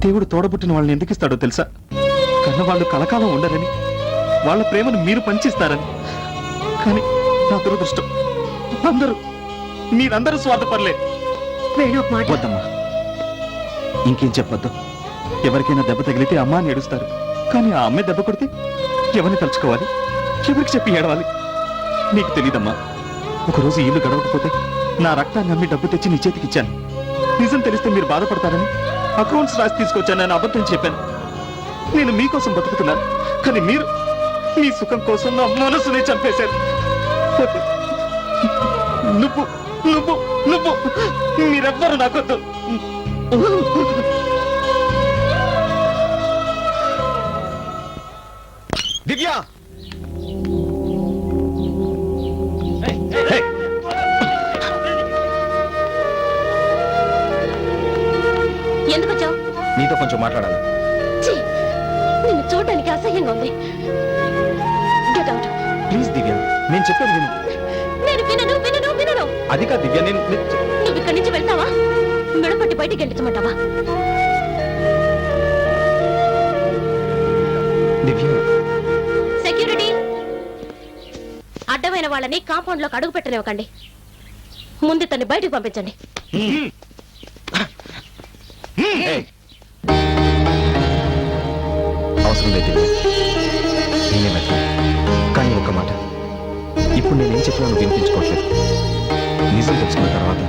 దేవుడు తోడబుట్టిన వాళ్ళని ఎందుకు ఇస్తాడో తెలుసా? కన్న వాళ్ళు కలకాలం ఉండరని, వాళ్ళ ప్రేమను మీరు పంచిస్తారని. కానీ నా దురదృష్టం, మీరందరూ స్వార్థపడలే. వద్దమ్మా, ఇంకేం చెప్పొద్దు. ఎవరికైనా దెబ్బ తగిలితే అమ్మ అని ఏడుస్తారు. కానీ ఆ అమ్మాయి దెబ్బ కొడితే ఎవరిని తలుచుకోవాలి, ఎవరికి చెప్పి ఏడవాలి? నీకు తెలీదమ్మా. ఒకరోజు ఇల్లు గడవకపోతే నా రక్తాన్ని అమ్మి డబ్బు తెచ్చి నీ చేతికిచ్చాను. నిజం తెలిస్తే మీరు బాధపడతారని అకౌంట్స్ రాసి తీసుకొచ్చాను. నేను అబద్ధం చెప్పాను. నేను మీకోసం బతుకుతున్నాను. కానీ మీరు మీ సుఖం కోసం నా మనసునే చంపేశారు. నువ్వు నువ్వు నువ్వు మీరెవ్వరు నాకొద్దు. దివ్య! ఎందుకు వచ్చావు? నీతో కొంచెం మాట్లాడాలి. నిన్ను చూడడానికి అసహ్యంగా ఉంది. Get out. ప్లీజ్ దివ్య, నేను చెప్పేది విను. నేను వినను వినను వినను. అది కాదు దివ్య, నువ్వు ఇక్కడి నుంచి వెళ్తావా? మెడపట్టి బయటికి గెంటించమంటావా? దివ్య, సెక్యూరిటీ, అడ్డమైన వాళ్ళని కాంపౌండ్ లోకి అడుగు పెట్టనివ్వకండి. ముందు తన్ని బయటికి పంపించండి. అవసరం లేదు దివ్య, నేనే వెళ్తాను. కానీ ఒక మాట, ఇప్పుడు నేనేం చెప్పినా నువ్వు వినిపించుకోవట్లేదు. నిజం తెలుసుకున్న తర్వాత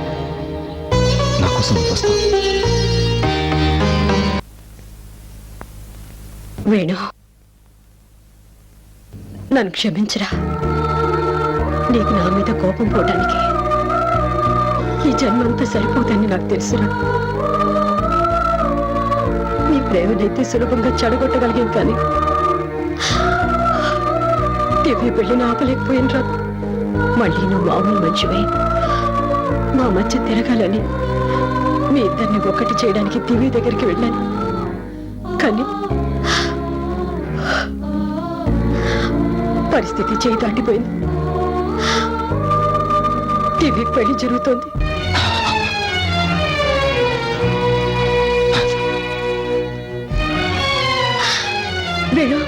నా కోసం నువ్వు వస్తావు. వేణు, నన్ను క్షమించరా. నీకు నా మీద కోపం పోవడానికి ఈ జన్మంతా సరిపోదని నాకు తెలుసురా. నీ ప్రేమనైతే సులభంగా చెడగొట్టగలిగాం, కానీ దివ్య పెళ్లిని ఆపలేకపోయినరా. మళ్ళీ నువ్వు మామూలు మంచివే మా మధ్య తిరగాలని మీ ఇద్దరిని ఒకటి చేయడానికి దివ్య దగ్గరికి వెళ్ళాను. కానీ పరిస్థితి చేయి దాటిపోయింది. దివ్య పెళ్లి జరుగుతోంది. వేణు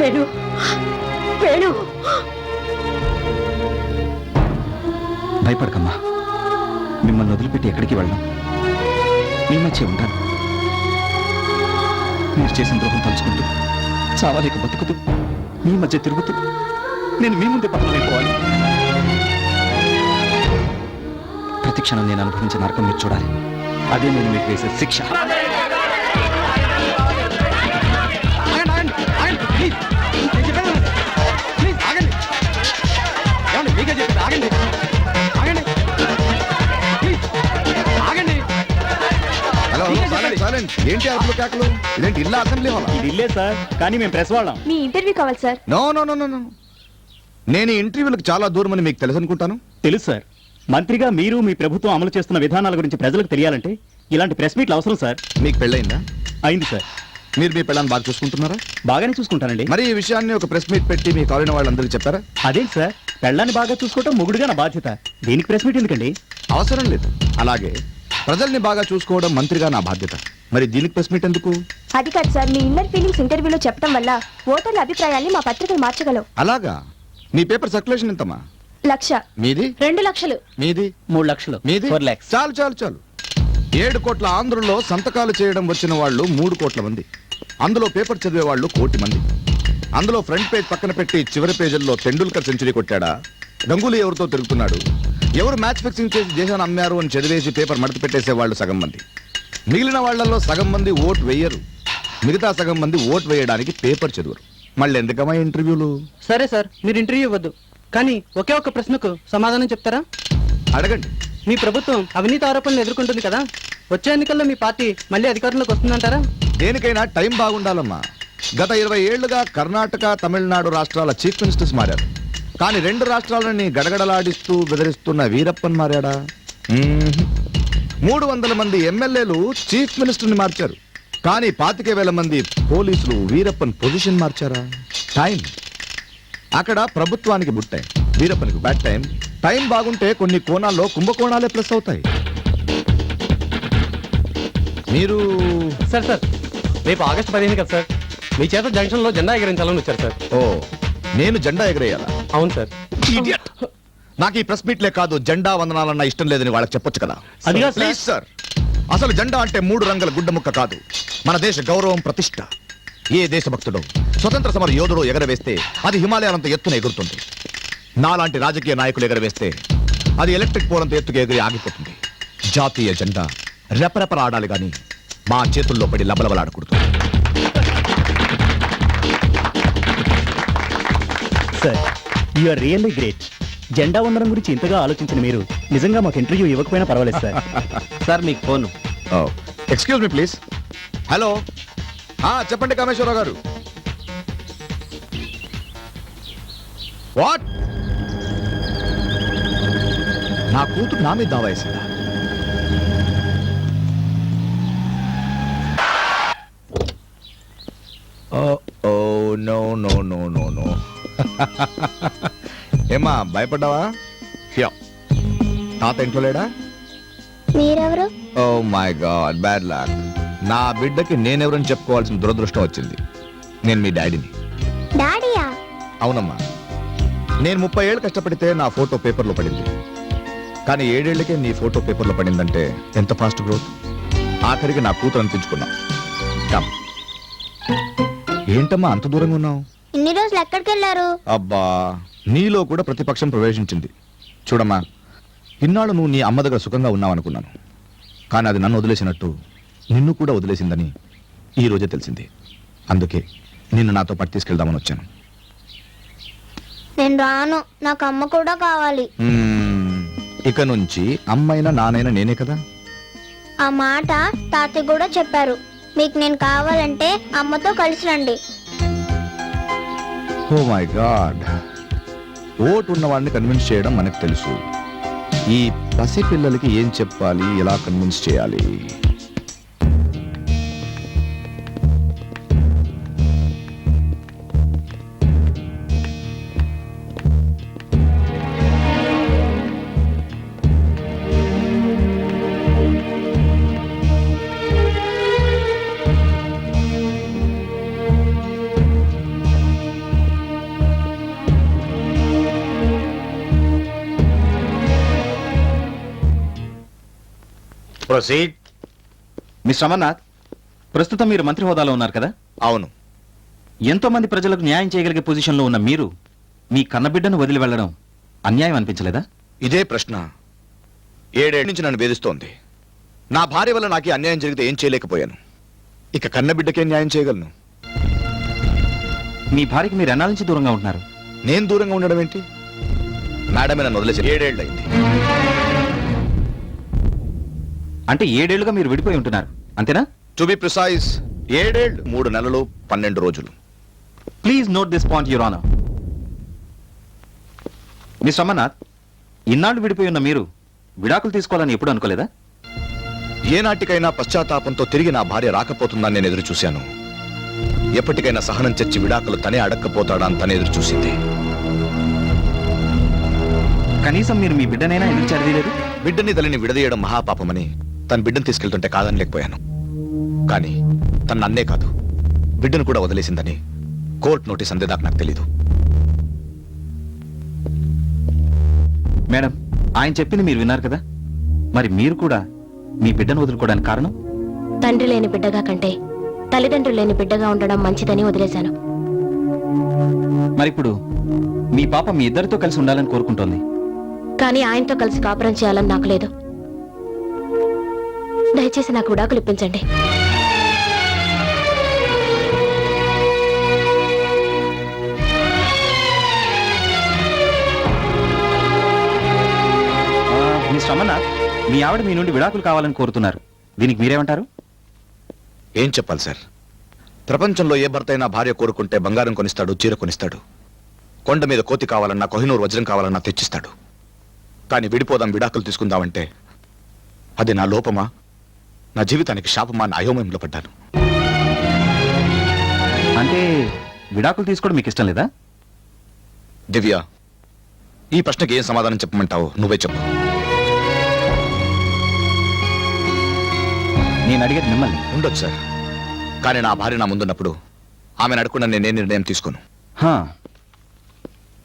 వేణు వేణు, భయపడకమ్మా. మిమ్మల్ని వదిలిపెట్టి ఎక్కడికి వెళ్ళను. మీ మధ్య ఉంటాను. మీరు చేసిన ద్రోహం తలుచుకుంటూ చావలేక బతుకుతూ మీ మధ్య తిరుగుతూ నేను మీ ముందే పతనమైపోవాలి. ప్రతి క్షణం నేను అనుభవించిన నరకం మీరు చూడాలి. అదే నేను మీకు వేసే శిక్ష. ఏంటి అసలు కేకలు? ఇదేంటి ఇల్లు అసెంబ్లీ హాల్? ఇది ఇల్లే సార్, కానీ మేము ప్రెస్ వాళ్ళం. మీ ఇంటర్వ్యూ కావాలి sir. No no no no no, నేను ఈ ఇంటర్వ్యూలకు చాలా దూరం అని మీకు తెలుసు అనుకుంటాను. తెలుసు సార్. మంత్రిగా మీరు మీ ప్రభుత్వం అమలు చేస్తున్న విధానాల గురించి ప్రజలకు తెలియాలంటే ఇలాంటి ప్రెస్ మీట్లు అవసరం సార్. మీకు పెళ్ళయిందా? అయింది సార్. మీరు మీ పెళ్ళాన్ని బాగా చూసుకుంటున్నారా? బాగానే చూసుకుంటానండి. మరి ఈ విషయాన్ని ఒక ప్రెస్ మీట్ పెట్టి మీ కాలిన వాళ్ళందరికీ చెప్పారా? అదేంటి సార్, పెళ్ళాన్ని బాగా చూసుకోవటం మొగుడుగా నా బాధ్యత. దీనికి ప్రెస్ మీట్ ఎందుకండి? అవసరం లేదు. అలాగే ప్రజల్ని బాగా చూసుకోవడం మంత్రిగా నా బాధ్యత. మరి దీనికి ప్రెస్ మీట్ ఎందుకు? అది కాదు సార్, మీ ఇన్నర్ ఫీలింగ్స్ ఇంటర్వ్యూలో చెప్పడం వల్ల ఓటర్ల అభిప్రాయాన్ని మా పత్రికలు మార్చగలవు. అలాగా? మీ పేపర్ సర్క్యులేషన్ ఎంతమ్మా? 1,00,000. మీది? 2 లక్షలు. మీది? 3 లక్షలు. మీది? 4 lakhs. చాలు చాలు చాలు. 7 కోట్ల ఆంధ్రుల్లో సంతకాలు చేయడం వచ్చిన వాళ్ళు 3 కోట్ల మంది. అందులో పేపర్ చదివే వాళ్ళు 1 కోటి మంది. అందులో ఫ్రంట్ పేజ్ పక్కన పెట్టి చివరి పేజీల్లో తెండూల్కర్ సెంచరీ కొట్టాడా, గంగూలీ ఎవరితో తిరుగుతున్నాడు, ఎవరు మ్యాచ్ ఫిక్సింగ్ చేసి దేశాన్ని అమ్మారు అని చదివేసి పేపర్ మడత పెట్టేసే వాళ్ళు సగం మంది. మిగిలిన వాళ్లలో సగం మంది ఓటు వేయరు, మిగతా సగం మంది ఓటు వేయడానికి పేపర్ చదువురు. మళ్ళీ ఎందుకమ్మా ఇంటర్వ్యూలు? సరే సార్, మీరు ఇంటర్వ్యూ ఇవ్వద్దు, కానీ ఒకే ఒక ప్రశ్నకు సమాధానం చెప్తారా? అడగండి. మీ ప్రభుత్వం అవినీతి ఆరోపణలు ఎదుర్కొంటుంది కదా, వచ్చే ఎన్నికల్లో మీ పార్టీ మళ్ళీ అధికారంలోకి వస్తుందంటారా? దేనికైనా టైం బాగుండాలమ్మా. గత 20 ఏళ్లుగా కర్ణాటక, తమిళనాడు రాష్ట్రాల చీఫ్ మినిస్టర్స్ మారారు. కానీ 2 రాష్ట్రాలని గడగడలాడిస్తూ బెదిరిస్తున్న వీరప్పన్ మారాడా? 300 మంది ఎమ్మెల్యేలు చీఫ్ మినిస్టర్ని మార్చారు. కానీ 25,000 మంది పోలీసులు వీరప్పన్ పొజిషన్ మార్చారా? టైం. అక్కడ ప్రభుత్వానికి గుడ్ టైం, వీరప్పనికి బ్యాడ్ టైం. టైం బాగుంటే కొన్ని కోణాల్లో కుంభకోణాలే ప్లస్ అవుతాయి. మీరు సార్ రేపు ఆగస్టు 15 కదా సార్, మీ చేత జంక్షన్ లో జెండా ఎగరించాలని వచ్చారు సార్. ఓ, నేను జెండా ఎగరేయాలా? అవును సార్. Idiot! నాకు ఈ ప్రెస్ మీట్లే కాదు, జెండా వందనాలన్న ఇష్టం లేదని వాళ్ళకి చెప్పొచ్చు కదా. అదిగా సార్. ప్లీజ్ సార్, అసలు జెండా అంటే 3 రంగుల గుడ్డ ముక్క కాదు, మన దేశ గౌరవం, ప్రతిష్ట. ఏ దేశభక్తుడో, స్వతంత్ర సమర యోధుడు ఎగరవేస్తే అది హిమాలయాలంత ఎత్తున ఎగురుతుంది. నాలాంటి రాజకీయ నాయకులు ఎగరవేస్తే అది ఎలక్ట్రిక్ పోలంత ఎత్తుకు ఎగిరి ఆగిపోతుంది. జాతీయ జెండా రెపరెపర ఆడాలి గాని మా చేతుల్లో పడి లబలబలాడకూడదు. Sir, you are really great. జెండా వందనం గురించి ఇంతగా ఆలోచించిన మీరు నిజంగా మాకు ఇంటర్వ్యూ ఇవ్వకపోయినా పర్వాలేదు సార్. సార్ మీకు phone. Excuse me please. Hello, చెప్పండి కామేశ్వరరావు గారు. వాట్? నా కూతురు నా మీద దావా వేసిందా? No no no no no. ఏమా భయపడ్డావా? తాత ఇంట్లో లేడా? మీరెవరు? Oh my God, bad luck. నా బిడ్డకి నేనెవరని చెప్పుకోవాల్సిన దురదృష్టం వచ్చింది. నేను మీ డాడీని. డాడీయా? అవునమ్మా. నేను 30 ఏళ్ళు కష్టపడితే నా ఫోటో పేపర్లో పడింది. కానీ 7 ఏళ్లకే నీ ఫోటో పేపర్లో పడిందంటే ఎంత ఫాస్ట్ గ్రోత్. ఆఖరికి నా కూతురు అనిపించుకున్నా. కమ్. ఏంటమ్మా అంత దూరంగా ఉన్నావు? ఇన్ని రోజులు ఎక్కడికి వెళ్ళారు? అబ్బా, నీలో కూడా ప్రతిపక్షం ప్రవేశించింది. చూడమ్మా, ఇన్నాళ్ళు నువ్వు నీ అమ్మ దగ్గర సుఖంగా ఉన్నావనుకున్నాను. కానీ అది నన్ను వదిలేసినట్టు నిన్ను కూడా వదిలేసిందని ఈ రోజే తెలిసింది. అందుకే నిన్ను నాతో పాటు తీసుకెళ్దామని వచ్చాను. నేను రాను, నాకు అమ్మ కూడా కావాలి. ఇక నుంచి అమ్మైనా నానైనా నేనే కదా. ఆ మాట తాతయ్య కూడా చెప్పారు. మీకు నేను కావాలంటే అమ్మతో కలిసి రండి. ఓ మై గాడ్, ఓటు ఉన్నవాడిని కన్విన్స్ చేయడం మనకు తెలుసు. ఈ పసి పిల్లలకి ఏం చెప్పాలి, ఎలా కన్విన్స్ చేయాలి? ప్రొసీడ్. మిస్టర్ అమర్నాథ్, ప్రస్తుతం మీరు మంత్రి హోదాలో ఉన్నారు కదా? అవును. ఎంతో మంది ప్రజలకు న్యాయం చేయగలిగే పొజిషన్లో ఉన్న మీరు మీ కన్నబిడ్డను వదిలి వెళ్ళడం అన్యాయం అనిపించలేదా? ఇదే ప్రశ్న 7 ఏళ్ల నుంచి నన్ను వేధిస్తోంది. నా భార్య వల్ల నాకు అన్యాయం జరిగితే ఏం చేయలేకపోయాను. ఇక కన్నబిడ్డకే న్యాయం చేయగలను. మీ భార్యకి మీరు ఎన్నాళ్ళ నుంచి దూరంగా ఉంటున్నారు? నేను దూరంగా ఉండడం ఏంటి? మేడమే నన్ను వదిలేసి 7 ఏళ్ళు అయింది. అంటే 7 ఏళ్లుగా మీరు విడిపోయి ఉంటున్నారు, అంతేనా? టు బి ప్రిసైజ్ 7 ఏళ్ళు 3 నెలలు 12 రోజులు. Please note this point your honour. Mister Amarnath, ఇన్నాళ్ళు విడిపోయి ఉన్న మీరు విడాకులు తీసుకోవాలని ఎప్పుడు అనుకోలేదా? ఏనాటికైనా పశ్చాత్తాపంతో తిరిగి నా భార్య రాకపోతుందని నేను ఎదురు చూశాను. ఎప్పటికైనా సహనం చచ్చి విడాకులు తనే అడక్కపోతాడా అని తనే ఎదురు చూసింది. కనీసం మీరు మీ బిడ్డనైనా ఎందుకు చదివలేదు? బిడ్డని తల్లిని విడదీయడం మహాపాపమని తన బిడ్డను తీసుకెళ్తుంటే కాదనలేకపోయాను. కానీ తన నన్నే కాదు, బిడ్డను కూడా వదిలేసిందని కోర్టు నోటీస్ అందేదాకా నాకు తెలీదు. మేడం, ఆయన చెప్పింది మీరు విన్నారు కదా, మరి మీరు కూడా మీ బిడ్డను వదులుకోవడానికి కారణం? తండ్రి లేని బిడ్డగా కంటే తల్లిదండ్రులు లేని బిడ్డగా ఉండడం మంచిదని వదిలేశాను. మరిప్పుడు మీ పాప మీ ఇద్దరితో కలిసి ఉండాలని కోరుకుంటోంది. కానీ ఆయనతో కలిసి కాపురం చేయాలని నాకు లేదు. దయచేసి నాకు విడాకులు ఇప్పించండి. మిస్టర్ అమర్నాథ్, మీ ఆవిడ మీ నుండి విడాకులు కావాలని కోరుతున్నారు. దీనికి మీరేమంటారు? ఏం చెప్పాలి సార్? ప్రపంచంలో ఏ భర్త అయినా భార్య కోరుకుంటే బంగారం కొనిస్తాడు, చీర కొనిస్తాడు, కొండ మీద కోతి కావాలన్నా, కోహినూరు వజ్రం కావాలన్నా తెచ్చిస్తాడు. కానీ విడిపోదాం, విడాకులు తీసుకుందామంటే అది నా లోపమా, నా జీవితానికి శాపమా అని అయోమయంలో పడ్డాను. అంటే విడాకులు తీసుకోవడం మీకు ఇష్టం లేదా? దివ్య, ఈ ప్రశ్నకి ఏం సమాధానం చెప్పమంటావు? నువ్వే చెప్పు. నేను అడిగేది మిమ్మల్ని. ఉండొచ్చు సార్, కానీ నా భార్య నా ముందున్నప్పుడు ఆమెను అడగకుండా నేనే నిర్ణయం తీసుకోను.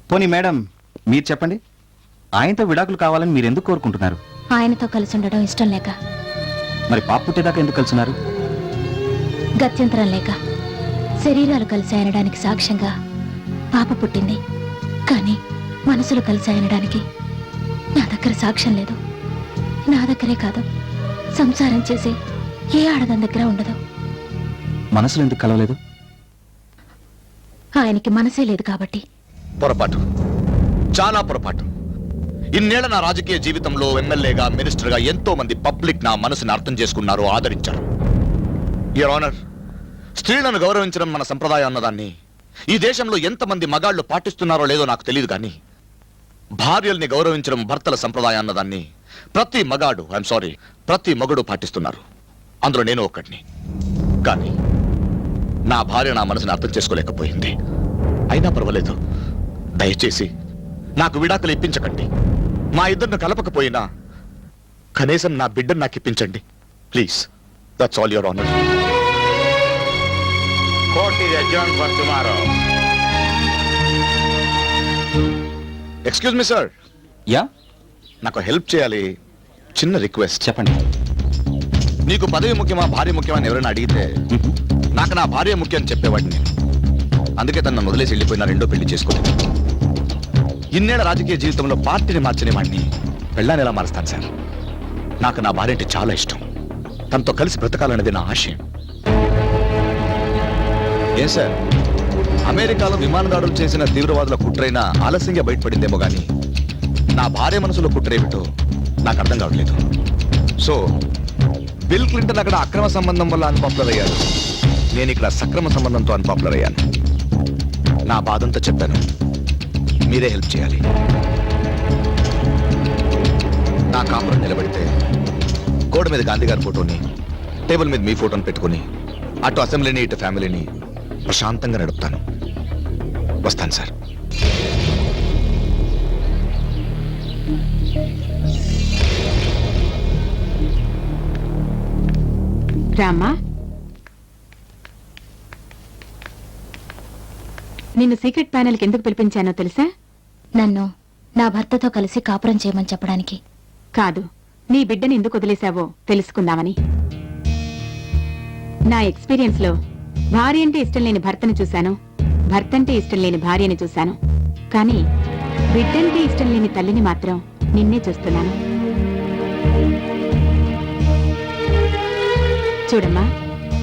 పోనీ మేడం, మీరు చెప్పండి, ఆయనతో విడాకులు కావాలని మీరు ఎందుకు కోరుకుంటున్నారు? ఆయనతో కలిసి ఉండడం ఇష్టం లేక. మరి పాప పుట్టేదాకా ఎందుకు కలుసున్నారు? గత్యంతరం లేక. శరీరాలు కలిసి అనడానికి సాక్ష్యంగా పాప పుట్టింది, కానీ మనసులు కలిసి అనడానికి నా దగ్గర సాక్ష్యం లేదు. నా దగ్గరే కాదు, సంసారం చేసే ఏ ఆడదాని దగ్గర ఉండదు. మనసులు ఎందుకు కలవలేదు? ఆయనకి మనసే లేదు కాబట్టి. పొరపాటు, చాలా పొరపాటు. ఇన్నేళ్ల నా రాజకీయ జీవితంలో ఎమ్మెల్యేగా, మినిస్టర్గా ఎంతో మంది పబ్లిక్ నా మనసుని అర్థం చేసుకున్నారు, ఆదరించారు. యువర్ ఆనర్, స్త్రీలను గౌరవించడం మన సంప్రదాయం అన్నదాన్ని ఈ దేశంలో ఎంతమంది మగాళ్లు పాటిస్తున్నారో లేదో నాకు తెలియదు, కానీ భార్యల్ని గౌరవించడం భర్తల సంప్రదాయం అన్నదాన్ని ప్రతి మగాడు, ఐఎమ్ సారీ, ప్రతి మగుడు పాటిస్తున్నారు. అందులో నేను ఒక్కడిని. కానీ నా భార్య నా మనసుని అర్థం చేసుకోలేకపోయింది. అయినా పర్వాలేదు, దయచేసి నాకు విడాకులు ఇప్పించకండి. మా ఇద్దరిని కలపకపోయినా కనీసం నా బిడ్డను నాకు ఇప్పించండి please. That's all your honour. Court is adjourned for tomorrow. Excuse me sir. Yeah, నాకు హెల్ప్ చేయాలి, చిన్న రిక్వెస్ట్. చెప్పండి. నీకు పదవి ముఖ్యమా, భార్య ముఖ్యమా అని ఎవరైనా అడిగితే నాకు నా భార్య ముఖ్యం అని చెప్పేవాడిని నేను. అందుకే తను నన్ను వదిలేసి వెళ్ళిపోయినా రెండో పెళ్లి చేసుకోలేదు. ఇన్నేళ్ల రాజకీయ జీవితంలో పార్టీని మార్చని వాడిని పెళ్ళాన్ని ఎలా మారుస్తాను సార్? నాకు నా భార్య అంటే చాలా ఇష్టం. తనతో కలిసి బ్రతకాలనేది నా ఆశయం. ఏం సార్, అమెరికాలో విమానదాడులు చేసిన తీవ్రవాదుల కుట్రైనా ఆలస్యంగా బయటపడిందేమో కానీ నా భార్య మనసులో కుట్రేమిటో నాకు అర్థం కావట్లేదు. సో బిల్ క్లింటన్ అక్కడ అక్రమ సంబంధం వల్ల అన్పాపులర్ అయ్యాడు, నేను ఇక్కడ సక్రమ సంబంధంతో అన్పాపులర్ అయ్యాను. నా బాధంతా చెప్పాను, మీరే హెల్ప్ చేయాలి. నా కాపురం నిలబడితే గోడ మీద గాంధీ గారి ఫోటోని, టేబుల్ మీద మీ ఫోటోని పెట్టుకుని అటు అసెంబ్లీని ఇటు ఫ్యామిలీని ప్రశాంతంగా నడుపుతాను. వస్తాను సార్. రామ్మా, నిన్ను సీక్రెట్ ప్యానెల్కి ఎందుకు పిలిపించానో తెలుసా? నన్ను నా భర్తతో కలిసి కాపురం చేయమని చెప్పడానికి కాదు, నీ బిడ్డని ఎందుకు వదిలేశావో తెలుసుకుందామని. నా ఎక్స్పీరియన్స్ లో భార్య అంటే ఇష్టం లేని భర్తను చూశాను, భర్త అంటే ఇష్టం లేని భార్యని చూశాను, కానీ బిడ్డంటే ఇష్టం లేని తల్లిని మాత్రం నిన్నే చూస్తున్నాను. చూడమ్మా,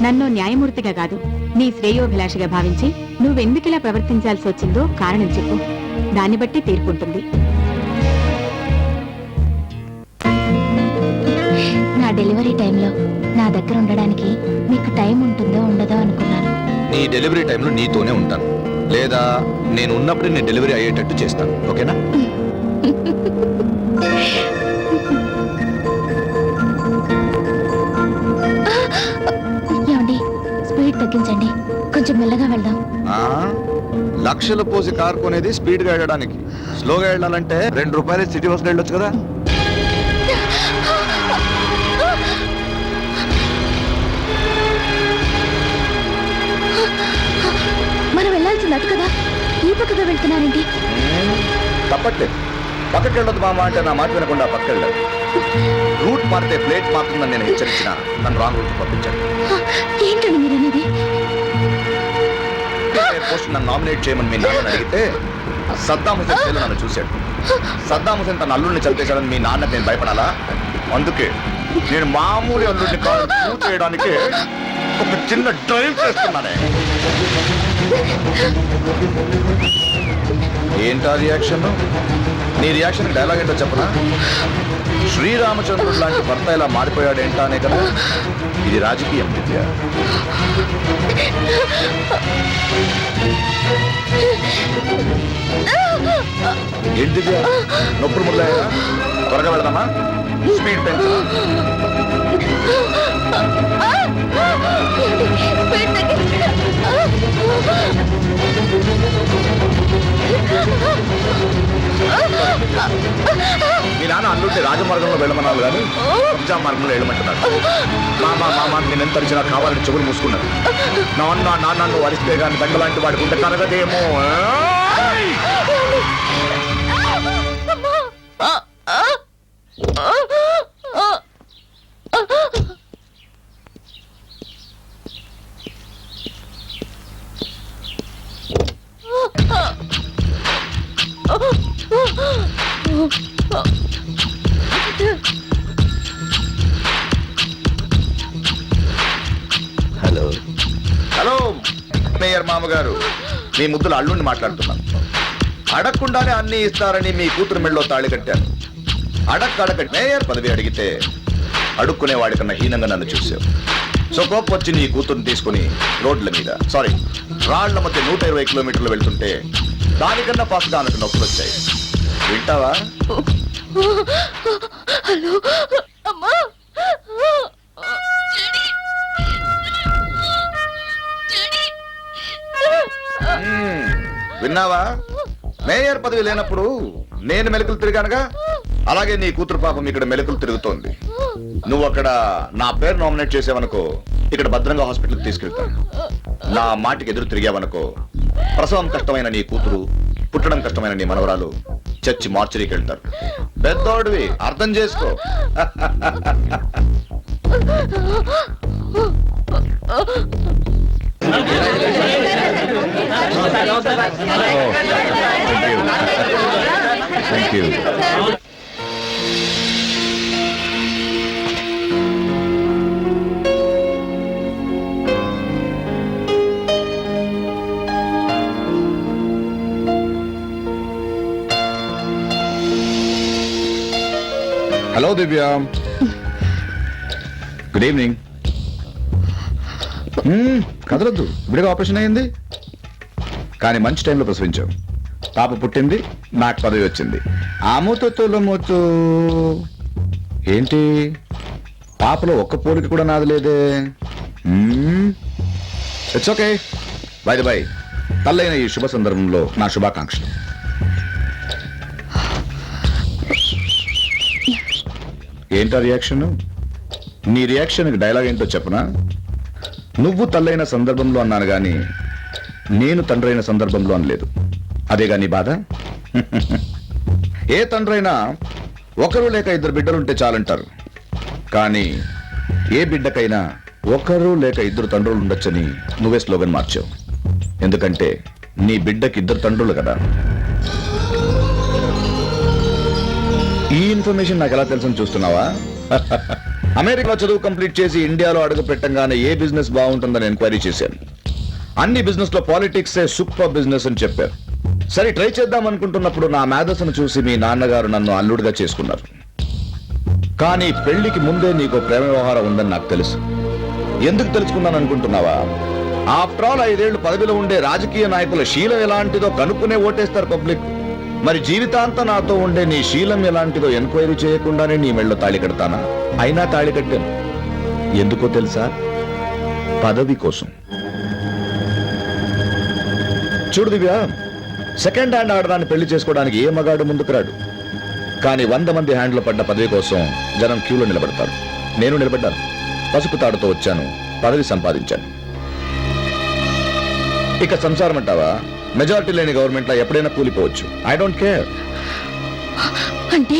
నన్ను న్యాయమూర్తిగా కాదు, నీ శ్రేయోభిలాషిగా భావించి నువ్వెందుకిలా ప్రవర్తించాల్సి వచ్చిందో కారణం చెప్పు. దాన్ని బట్టి తీర్పుంటుంది. నా డెలివరీ టైంలో నా దగ్గర ఉండడానికి మీకు టైం ఉంటుందో ఉండదో అనుకున్నాను. నీ డెలివరీ టైంలో నీతోనే ఉంటాను, లేదా నేను ఉన్నప్పుడే నేను డెలివరీ అయ్యేటట్టు చేస్తాను. ఓకేనా? ఏమండి, స్పీడ్ తగ్గించండి, కొంచెం మెల్లగా వెళ్దాం. లక్షలు పోసి కారు కొనేది స్పీడ్ గా వెళ్ళడానికి. స్లోగా వెళ్ళాలంటే ₹2 సిటీ బస్ వెళ్ళొచ్చు కదా. మనం వెళ్ళాల్సింది అటు కదా, ఈ పక్కగా వెళ్తున్నారేంటి? తప్పట్లేదు, పక్కకెళ్ళొద్దు మామ అంటే నా మాట వినకుండా పక్కకెళ్ళాడు. రూట్ మారితే ప్లేట్ మారుతుందని నేను హెచ్చరించిన నన్ను రాంగ్ రూట్ పంపించాడు. ఏంటండి మీరు అనేది? పోస్ట్ నన్ను నామినేట్ చేయమని మీ నాన్నని అడిగితే సద్దాం హుసేన్ జైలు నన్ను చూశాడు. సద్దాం హుసేన్ తన అల్లుడిని చంపేశాడని మీ నాన్నకి నేను భయపడాలా? అందుకే నేను మామూలు అల్లుడిని కాదు ప్రూవ్ చేయడానికి ఒక చిన్న డ్రైవ్ చేస్తున్నానే. ఏంటా రియాక్షన్? నీ రియాక్షన్ డైలాగ్ ఏంటో చెప్పనా? శ్రీరామచంద్రుడు లాంటి భర్త ఇలా మారిపోయాడేంటా అనే కదా. ఇది రాజకీయం దివ్య. ఏంటి దివ్య నొప్పులు ముళ్ళాయా? త్వరగా వెళదామా? స్పీడ్ పెంచు. మీ నాన్న అల్లుంటే రాజమార్గంలో వెళ్ళమన్నారు కానీ పంజా మార్గంలో వెళ్ళమంటున్నారు. మామ నేనెంత అరిచినా కావాలని చెవులు మూసుకున్నాను. నాన్న వరిస్తే కానీ దండ లాంటి వాడికి ఉంటే కనగదేమో. హలో హలో మేయర్ మామగారు, మీ ముద్దుల అల్లుండి మాట్లాడుతున్నాను. అడగకుండానే అన్ని ఇస్తారని మీ కూతురు మెళ్ళలో తాళి కట్టాను. అడక్క మేయర్ పదవి అడిగితే అడుక్కునే వాడికన్నా హీనంగా నన్ను చూసావు. సో కోపం వచ్చి నీ కూతురుని తీసుకుని రోడ్ల మీద రాళ్ల మధ్య 120 కిలోమీటర్లు వెళ్తుంటే దానికన్నా ఫాస్ట్ గా నాకు నొప్పులు వచ్చాయి. వింటావా? హలో అమ్మా, విన్నావా? మేయర్ పదవి లేనప్పుడు నేను మెలకులు తిరిగానుగా, అలాగే నీ కూతురు పాపం ఇక్కడ మెలకులు తిరుగుతోంది. నువ్వు అక్కడ నా పేరు నామినేట్ చేసావనుకో, ఇక్కడ భద్రంగా హాస్పిటల్కి తీసుకెళ్తాను. నా మాటికి ఎదురు తిరిగావనుకో, ప్రసవం కష్టమైన నీ కూతురు, పుట్టడం కష్టమైన నీ మనవరాలు చచ్చి మార్చరీకి వెళ్తారు. పెద్దోడివి, అర్థం చేసుకో. Thank you. Hello Divya, good evening. కదలొద్దు, ఇప్పుడే ఆపరేషన్ అయింది. కానీ మంచి టైంలో ప్రసవించావు. పాప పుట్టింది, నాకు పదవి వచ్చింది. ఆ మూతొత్తులమూతు ఏంటి? పాపలో ఒక్క పోలిక కూడా నాది లేదే. It's okay. By the by, తల్లైన ఈ శుభ సందర్భంలో నా శుభాకాంక్షలు. ఏంటా రియాక్షన్? నీ రియాక్షన్కి డైలాగ్ ఏంటో చెప్పనా? నువ్వు తల్లైన సందర్భంలో అన్నాను గాని నేను తండ్రైన సందర్భంలో అనలేదు. అదేగా నీ బాధ? ఏ తండ్రైనా ఒకరు లేక ఇద్దరు బిడ్డలుంటే చాలంటారు. కానీ ఏ బిడ్డకైనా ఒకరు లేక ఇద్దరు తండ్రులు ఉండొచ్చని నువ్వే స్లోగన్ మార్చావు. ఎందుకంటే నీ బిడ్డకి ఇద్దరు తండ్రులు కదా. ఈ ఇన్ఫర్మేషన్ నాకు ఎలా తెలుసని చూస్తున్నావా? అమెరికాలో చదువు కంప్లీట్ చేసి ఇండియాలో అడుగు పెట్టంగానే ఏ బిజినెస్ బాగుంటుందని ఎంక్వైరీ చేశాను. అన్ని బిజినెస్ లో పాలిటిక్స్ సూపర్ బిజినెస్ అని చెప్పారు. సరే ట్రై చేద్దాం అనుకుంటున్నప్పుడు నా మేధస్సును చూసి మీ నాన్నగారు నన్ను అల్లుడిగా చేసుకున్నారు. కానీ పెళ్లికి ముందే నీకు ప్రేమ వ్యవహారం ఉందని నాకు తెలుసు. ఎందుకు తెలుసుకున్నాను అనుకుంటున్నావా? ఆఫ్టర్ ఆల్ 5 ఏళ్లు పదవిలో ఉండే రాజకీయ నాయకుల శీలం ఎలాంటిదో కనుక్కునే ఓటేస్తారు పబ్లిక్. మరి జీవితాంతం నాతో ఉండే నీ శీలం ఎలాంటిదో ఎంక్వైరీ చేయకుండానే నీ మెళ్ళో తాళి కడతానా? అయినా తాళి కట్టాను. ఎందుకో తెలుసా? పదవి కోసం. చూడు దివ్య, సెకండ్ హ్యాండ్ ఆడదాన్ని పెళ్లి చేసుకోవడానికి ఏ మగాడు ముందుకు రాడు. కానీ 100 మంది హ్యాండ్లో పడ్డ పదవి కోసం జనం క్యూలో నిలబడతారు. నేను నిలబడ్డాను. పసుపు తాడుతో వచ్చాను, పదవి సంపాదించాను. ఇక సంసారం అంటావా? మెజారిటీ లేని గవర్నమెంట్ లో ఎప్పుడైనా కూలిపోవచ్చు. I don't care. అంటే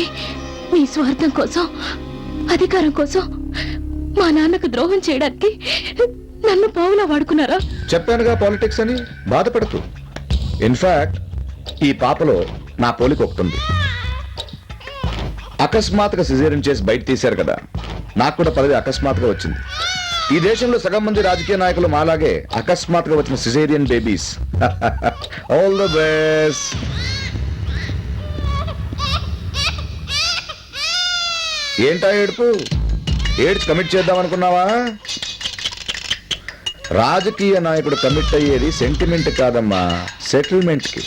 మీ స్వార్థం కోసం, అధికారం కోసం మా నాన్నకు ద్రోహం చేయడానికి నన్ను పావులా వాడుకున్నారా? చెప్పానుగా పాలిటిక్స్ అని, బాధపడుతూ. ఇన్ఫాక్ట్ ఈ పాపలో నా పోలిక ఒకటుంది. అకస్మాత్తుగా సిజేరియన్ చేసి బయట తీశారు కదా, నాకు కూడా పదవి అకస్మాత్తుగా వచ్చింది. ఈ దేశంలో సగం మంది రాజకీయ నాయకులు మాలాగే అకస్మాత్తుగా వచ్చిన caesarean babies. All the best. ఏంటా ఏడుపు? ఏడ్చి కమిట్ చేద్దాం అనుకున్నావా? రాజకీయ నాయకుడు కమిట్ అయ్యేది సెంటిమెంట్ కాదమ్మా, సెటిల్మెంట్ కి.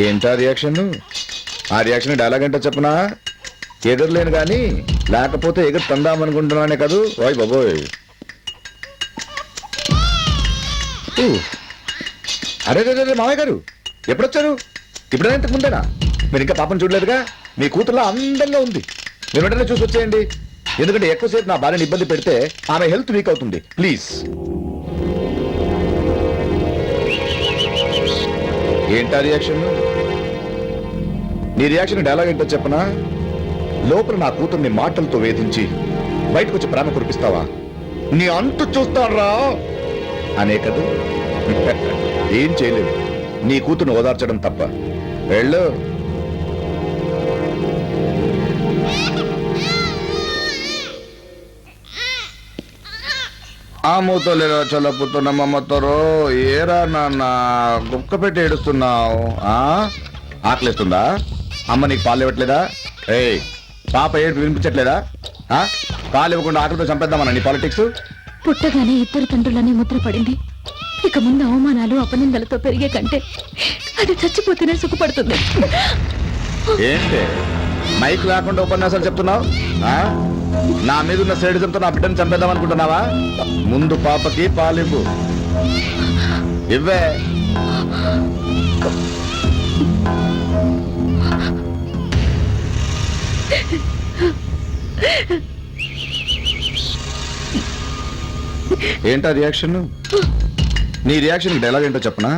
ఏంటా రియాక్షన్? ఆ రియాక్షన్ డైలాగ్ ఏంటో చెప్పనా? ఎగరలేను గాని లేకపోతే ఎగురు తందామనుకుంటున్నానే కదూ. ఓయ్ బాబోయ్. అరే రే మామయ్య గారు ఎప్పుడొచ్చారు? ఇప్పుడైనా ఇంతకు ముందేనా? మీరు ఇంకా పాపం చూడలేదుగా? మీ కూతురులా అందంగా ఉంది. మీరు వెంటనే చూసి వచ్చేయండి. ఎందుకంటే ఎక్కువసేపు నా భార్యని ఇబ్బంది పెడితే ఆమె హెల్త్ వీక్ అవుతుంది. ప్లీజ్. ఏంటా రియాక్షన్? నీ రియాక్షన్ డైలాగ్ ఏంటో చెప్పనా? లోపల నా కూతుర్ని మాటలతో వేధించి బయటకు వచ్చి ప్రేమ కురిపిస్తావా? నీ అంతు చూస్తారా అనే కదా. ఏం చేయలేదు, నీ కూతుర్ని ఓదార్చడం తప్ప. వెళ్ళు. ఆ మూతలేరా చల్లపుతున్న మమ్మతోరో. ఏరా నాన్న గుక్క పెట్టి ఏడుస్తున్నావు? ఆకలిస్తుందా? అమ్మ నీకు పాలు ఇవ్వట్లేదా? ఏయ్ పాప ఏడు వినిపించట్లేదా? పాలు ఇవ్వకుండా ఆకలితో చంపేద్దామన్నా నీ పాలిటిక్స్? పుట్టగానే ఇద్దరు తండ్రులనే ముద్ర పడింది. ఇక ముందు అవమానాలు అపనిందలతో పెరిగే కంటే అది చచ్చిపోతేనే సుఖపడుతుంది. ఏంటి మైక్ లేకుండా ఉపన్యాసాలు చెప్తున్నావు? నా మీద ఉన్న సేడిజంతో నా బిడ్డను చంపేద్దాం అనుకుంటున్నావా? ముందు పాపకి పాలివ్వు. ఇవ్వే. ఏంటా రియాక్షన్? నీ రియాక్షన్ డైలాగ్ ఏంటో చెప్పనా?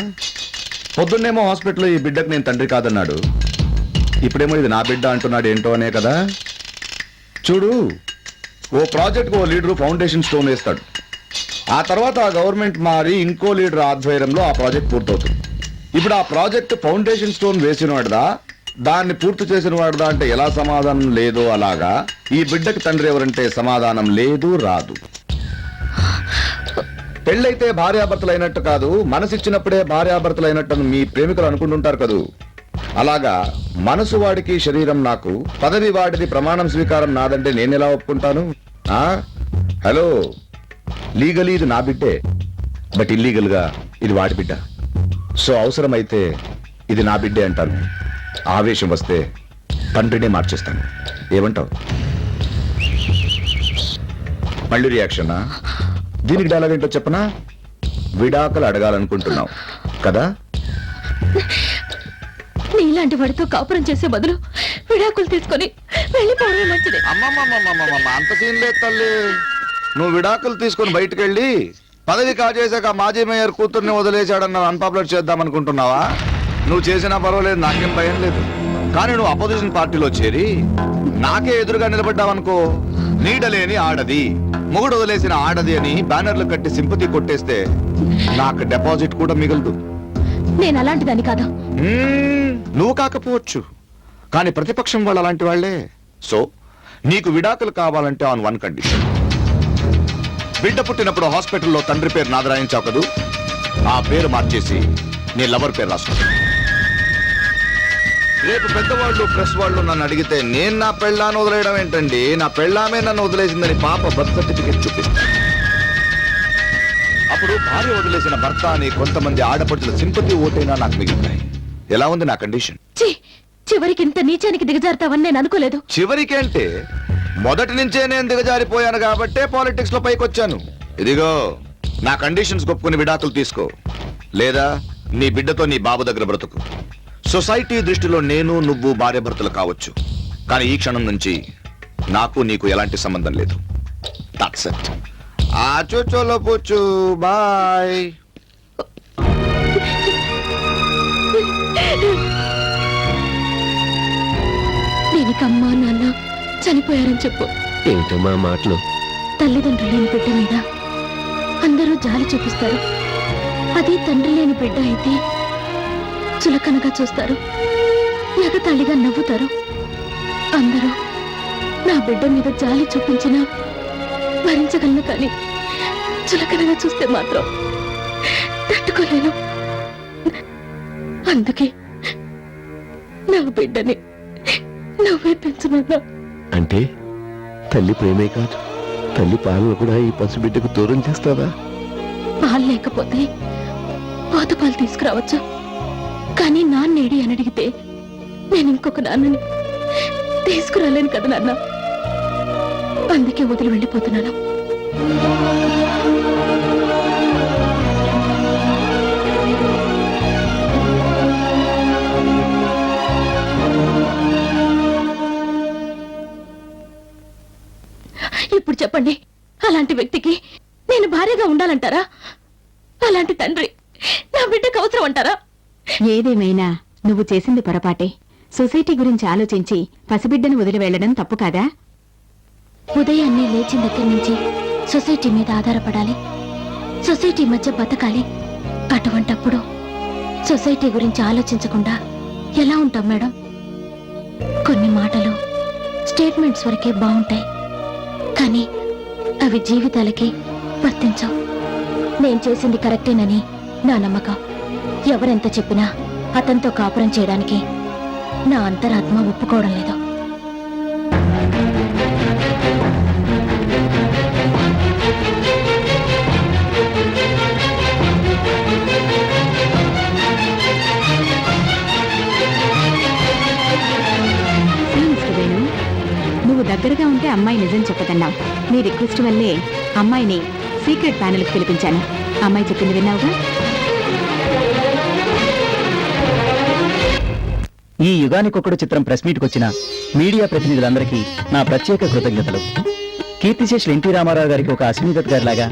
పొద్దున్నేమో హాస్పిటల్లో ఈ బిడ్డకు నేను తండ్రి కాదన్నాడు, ఇప్పుడేమో ఇది నా బిడ్డ అంటున్నాడు. ఏంటో అనే కదా. చూడు, ఓ ప్రాజెక్ట్ ఓ లీడరు ఫౌండేషన్ స్టోన్ వేస్తాడు. ఆ తర్వాత ఆ గవర్నమెంట్ మారి ఇంకో లీడర్ ఆధ్వర్యంలో ఆ ప్రాజెక్ట్ పూర్తవుతుంది. ఇప్పుడు ఆ ప్రాజెక్ట్ ఫౌండేషన్ స్టోన్ వేసిన వాడిదా, దాన్ని పూర్తి చేసిన వాడిదా అంటే ఎలా సమాధానం లేదో అలాగా ఈ బిడ్డకి తండ్రి ఎవరంటే సమాధానం లేదు, రాదు. పెళ్ళైతే భార్యాభర్తలు అయినట్టు కాదు, మనసిచ్చినప్పుడే భార్యాభర్తలు అయినట్టు మీ ప్రేమికులు అనుకుంటుంటారు కదూ. అలాగా మనసు వాడికి శరీరం నాకు, పదవి వాడిది, ప్రమాణం స్వీకారం నాదంటే నేనెలా ఒప్పుకుంటాను? హలో, లీగలీ ఇది నా బిడ్డే, బట్ ఇల్లీగల్ గా ఇది వాడి బిడ్డ. సో అవసరమైతే ఇది నా బిడ్డే అంటాను, ఆవేశం వస్తే తండ్రినే మార్చేస్తాను. ఏమంటావు? మళ్ళీ రియాక్షనా? దీనికి డైలాగ్ ఏంటో చెప్పనా? విడాకులు అడగాలనుకుంటున్నావు కదా? నీలాంటి వాడితో కాపురం చేసే బదులు విడాకులు తీసుకొని వెళ్ళిపోవడమే మంచిది. అమ్మమ్మమ్మమ్మమ్మ, అంత సీన్ లేదు తల్లి. నువ్వు విడాకులు తీసుకొని బయటకు వెళ్ళి పదవి కాజేశాక మాజీ మేయర్ కూతుర్ని వదిలేశాడన్న అన్పాపులర్ చేద్దాం అనుకుంటున్నావా? నువ్వు చేసినా పర్వాలేదు, నాకేం భయం లేదు. కానీ నువ్వు అపోజిషన్ పార్టీలో చేరి నాకే ఎదురుగా నిలబడ్డావనుకో, నీడలేని ఆడది, మొగుడు వదిలేసిన ఆడది అని బ్యానర్లు కట్టి సింపతి కొట్టేస్తే నాకు డిపాజిట్ కూడా మిగలదు. నేను అలాంటి దాన్ని కాదు. నువ్వు కాకపోవచ్చు, కానీ ప్రతిపక్షం వాళ్ళు అలాంటి వాళ్లే. సో నీకు విడాకులు కావాలంటే ఆన్ వన్ కండిషన్. బిడ్డ పుట్టినప్పుడు హాస్పిటల్లో తండ్రి పేరు నాది రాయించావు కదూ, ఆ పేరు మార్చేసి నీ లవర్ పేరు రాసుకో. రేపు పెద్దవాళ్ళు ప్రెస్ వాళ్ళు నన్ను అడిగితే నేను నా పెళ్ళాన్ని వదిలేయడం ఏంటండి, నా పెళ్ళామే నన్ను వదిలేసిందని పాప బర్త్ సర్టిఫికెట్ చూపిస్తాను. అప్పుడు భార్య వదిలేసిన భర్త అని కొంతమంది ఆడపడుచుల సింపతి ఓటైనా నాకు మిగులుతాయి. ఎలా ఉంది నా కండిషన్? చివరికి ఇంత నీచానికి దిగజారుతావని నేను అనుకోలేదు. చివరికి అంటే మొదటి నుంచే నేను దిగజారిపోయాను కాబట్టే పాలిటిక్స్ లో పైకొచ్చాను. ఇదిగో నా కండిషన్స్ ఒప్పుకుని విడాకులు తీసుకో, లేదా నీ బిడ్డతో నీ బాబు దగ్గర బ్రతుకు. సొసైటీ దృష్టిలో నేను నువ్వు భార్య భర్తలు కావచ్చు, కానీ ఈ క్షణం నుంచి నాకు నీకు ఎలాంటి సంబంధం లేదు. That's it. ఆచోచోలో పోచు. బాయ్. దీనికి అమ్మా నాన్న చనిపోయారని చెప్పు. ఏమిటమ్మా మాటలు? తల్లిదండ్రులు లేని బిడ్డ మీద అందరూ జాలి చూపిస్తారు. అది తండ్రి లేని బిడ్డ అయితే చులకనగా చూస్తారు, ఎగతాళిగా నవ్వుతారు. అందరూ నా బిడ్డ మీద జాలి చూపించినా భరించగలను, కానీ చులకనగా చూస్తే మాత్రం తట్టుకోలేను. అందుకే నా బిడ్డని నువ్వే పెంచున్నా. అంటే తల్లి ప్రేమే కాదు, తల్లి పాలన కూడా ఈ పసిబిడ్డకు దూరం చేస్తావా? పాలు లేకపోతే పోత పాలు తీసుకురావచ్చు, కానీ నాన్నేడి అని అడిగితే నేను ఇంకొక నాన్నని తీసుకురాలేను కదా నాన్న. అందుకే వదిలి వెళ్ళిపోతున్నాను. ఇప్పుడు చెప్పండి, అలాంటి వ్యక్తికి నేను భార్యగా ఉండాలంటారా? అలాంటి తండ్రి నా బిడ్డకు అవసరం అంటారా? ఏదేమైనా నువ్వు చేసింది పొరపాటే. సొసైటీ గురించి ఆలోచించి పసిబిడ్డను వదిలి వెళ్లడం తప్పు కాదా? ఉదయాన్నే లేచిన దగ్గర నుంచి సొసైటీ మీద ఆధారపడాలి, సొసైటీ మధ్య బతకాలి. అటువంటప్పుడు సొసైటీ గురించి ఆలోచించకుండా ఎలా ఉంటాం మేడం? కొన్ని మాటలు స్టేట్మెంట్స్ వరకే బాగుంటాయి, కానీ అవి జీవితాలకి వర్తించవు. నేను చేసింది కరెక్టేనని నా నమ్మకం. ఎవరెంత చెప్పినా అతనితో కాపురం చేయడానికి నా అంతరాత్మ ఒప్పుకోవడం లేదు. మిస్టర్ వేణు, నువ్వు దగ్గరగా ఉంటే అమ్మాయి నిజం చెప్పదన్నావు. నీ రిక్వెస్ట్ వల్లే అమ్మాయిని సీక్రెట్ ప్యానెల్కి పిలిపించాను. అమ్మాయి చెప్పింది విన్నావుగా? ఈ యుగానికొకడు చిత్రం ప్రెస్ మీట్కి వచ్చిన మీడియా ప్రతినిధులందరికీ నా ప్రత్యేక కృతజ్ఞతలు. కీర్తిశేషులు ఎన్టీ రామారావు గారికి ఒక అశ్విని దత్ గారిలాగా,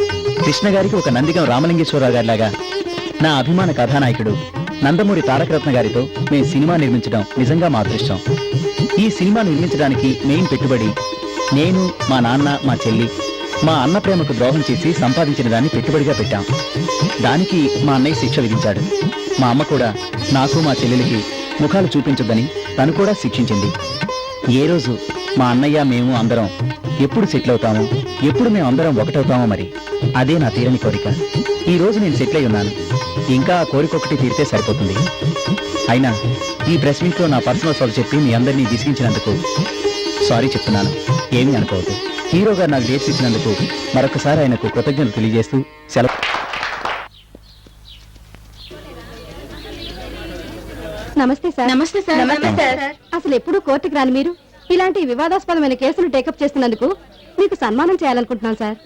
కృష్ణ గారికి ఒక నందిగం రామలింగేశ్వరరావు గారిలాగా నా అభిమాన కథానాయకుడు నందమూరి తారకరత్న గారితో మేము సినిమా నిర్మించడం నిజంగా మా అదృష్టం. ఈ సినిమా నిర్మించడానికి మెయిన్ పెట్టుబడి నేను, మా నాన్న, మా చెల్లి, మా అన్న ప్రేమకు ద్రోహం చేసి సంపాదించిన దాన్ని పెట్టుబడిగా పెట్టాం. దానికి మా అన్నయ్య శిక్ష విధించాడు. మా అమ్మ కూడా నాకు, మా చెల్లెలికి ముఖాలు చూపించొద్దని తను కూడా శిక్షించింది. ఏ రోజు మా అన్నయ్య మేము అందరం ఎప్పుడు సెటిల్ అవుతామో, ఎప్పుడు మేము అందరం ఒకటవుతామో మరి అదే నా తీరని కోరిక. ఈ రోజు నేను సెటిల్ అయి ఉన్నాను. ఇంకా ఆ కోరిక ఒకటి తీరితే సరిపోతుంది. అయినా ఈ ప్రెస్ మీట్లో నా పర్సనల్ సాల్వ్ చెప్పి మీ అందరినీ విసిగించినందుకు సారీ చెప్తున్నాను. ఏమీ అనుకోవద్దు. హీరో గారు నాకు డేట్స్ ఇచ్చినందుకు మరొకసారి ఆయనకు కృతజ్ఞతలు తెలియజేస్తూ సెలవు. నమస్తే సార్. నమస్తే సార్. నమస్తే సార్. అసలు ఎప్పుడు కోర్టుకు రాని మీరు ఇలాంటి వివాదాస్పదమైన కేసులు టేకప్ చేస్తున్నందుకు మీకు సన్మానం చేయాలనుకుంటున్నాను సార్.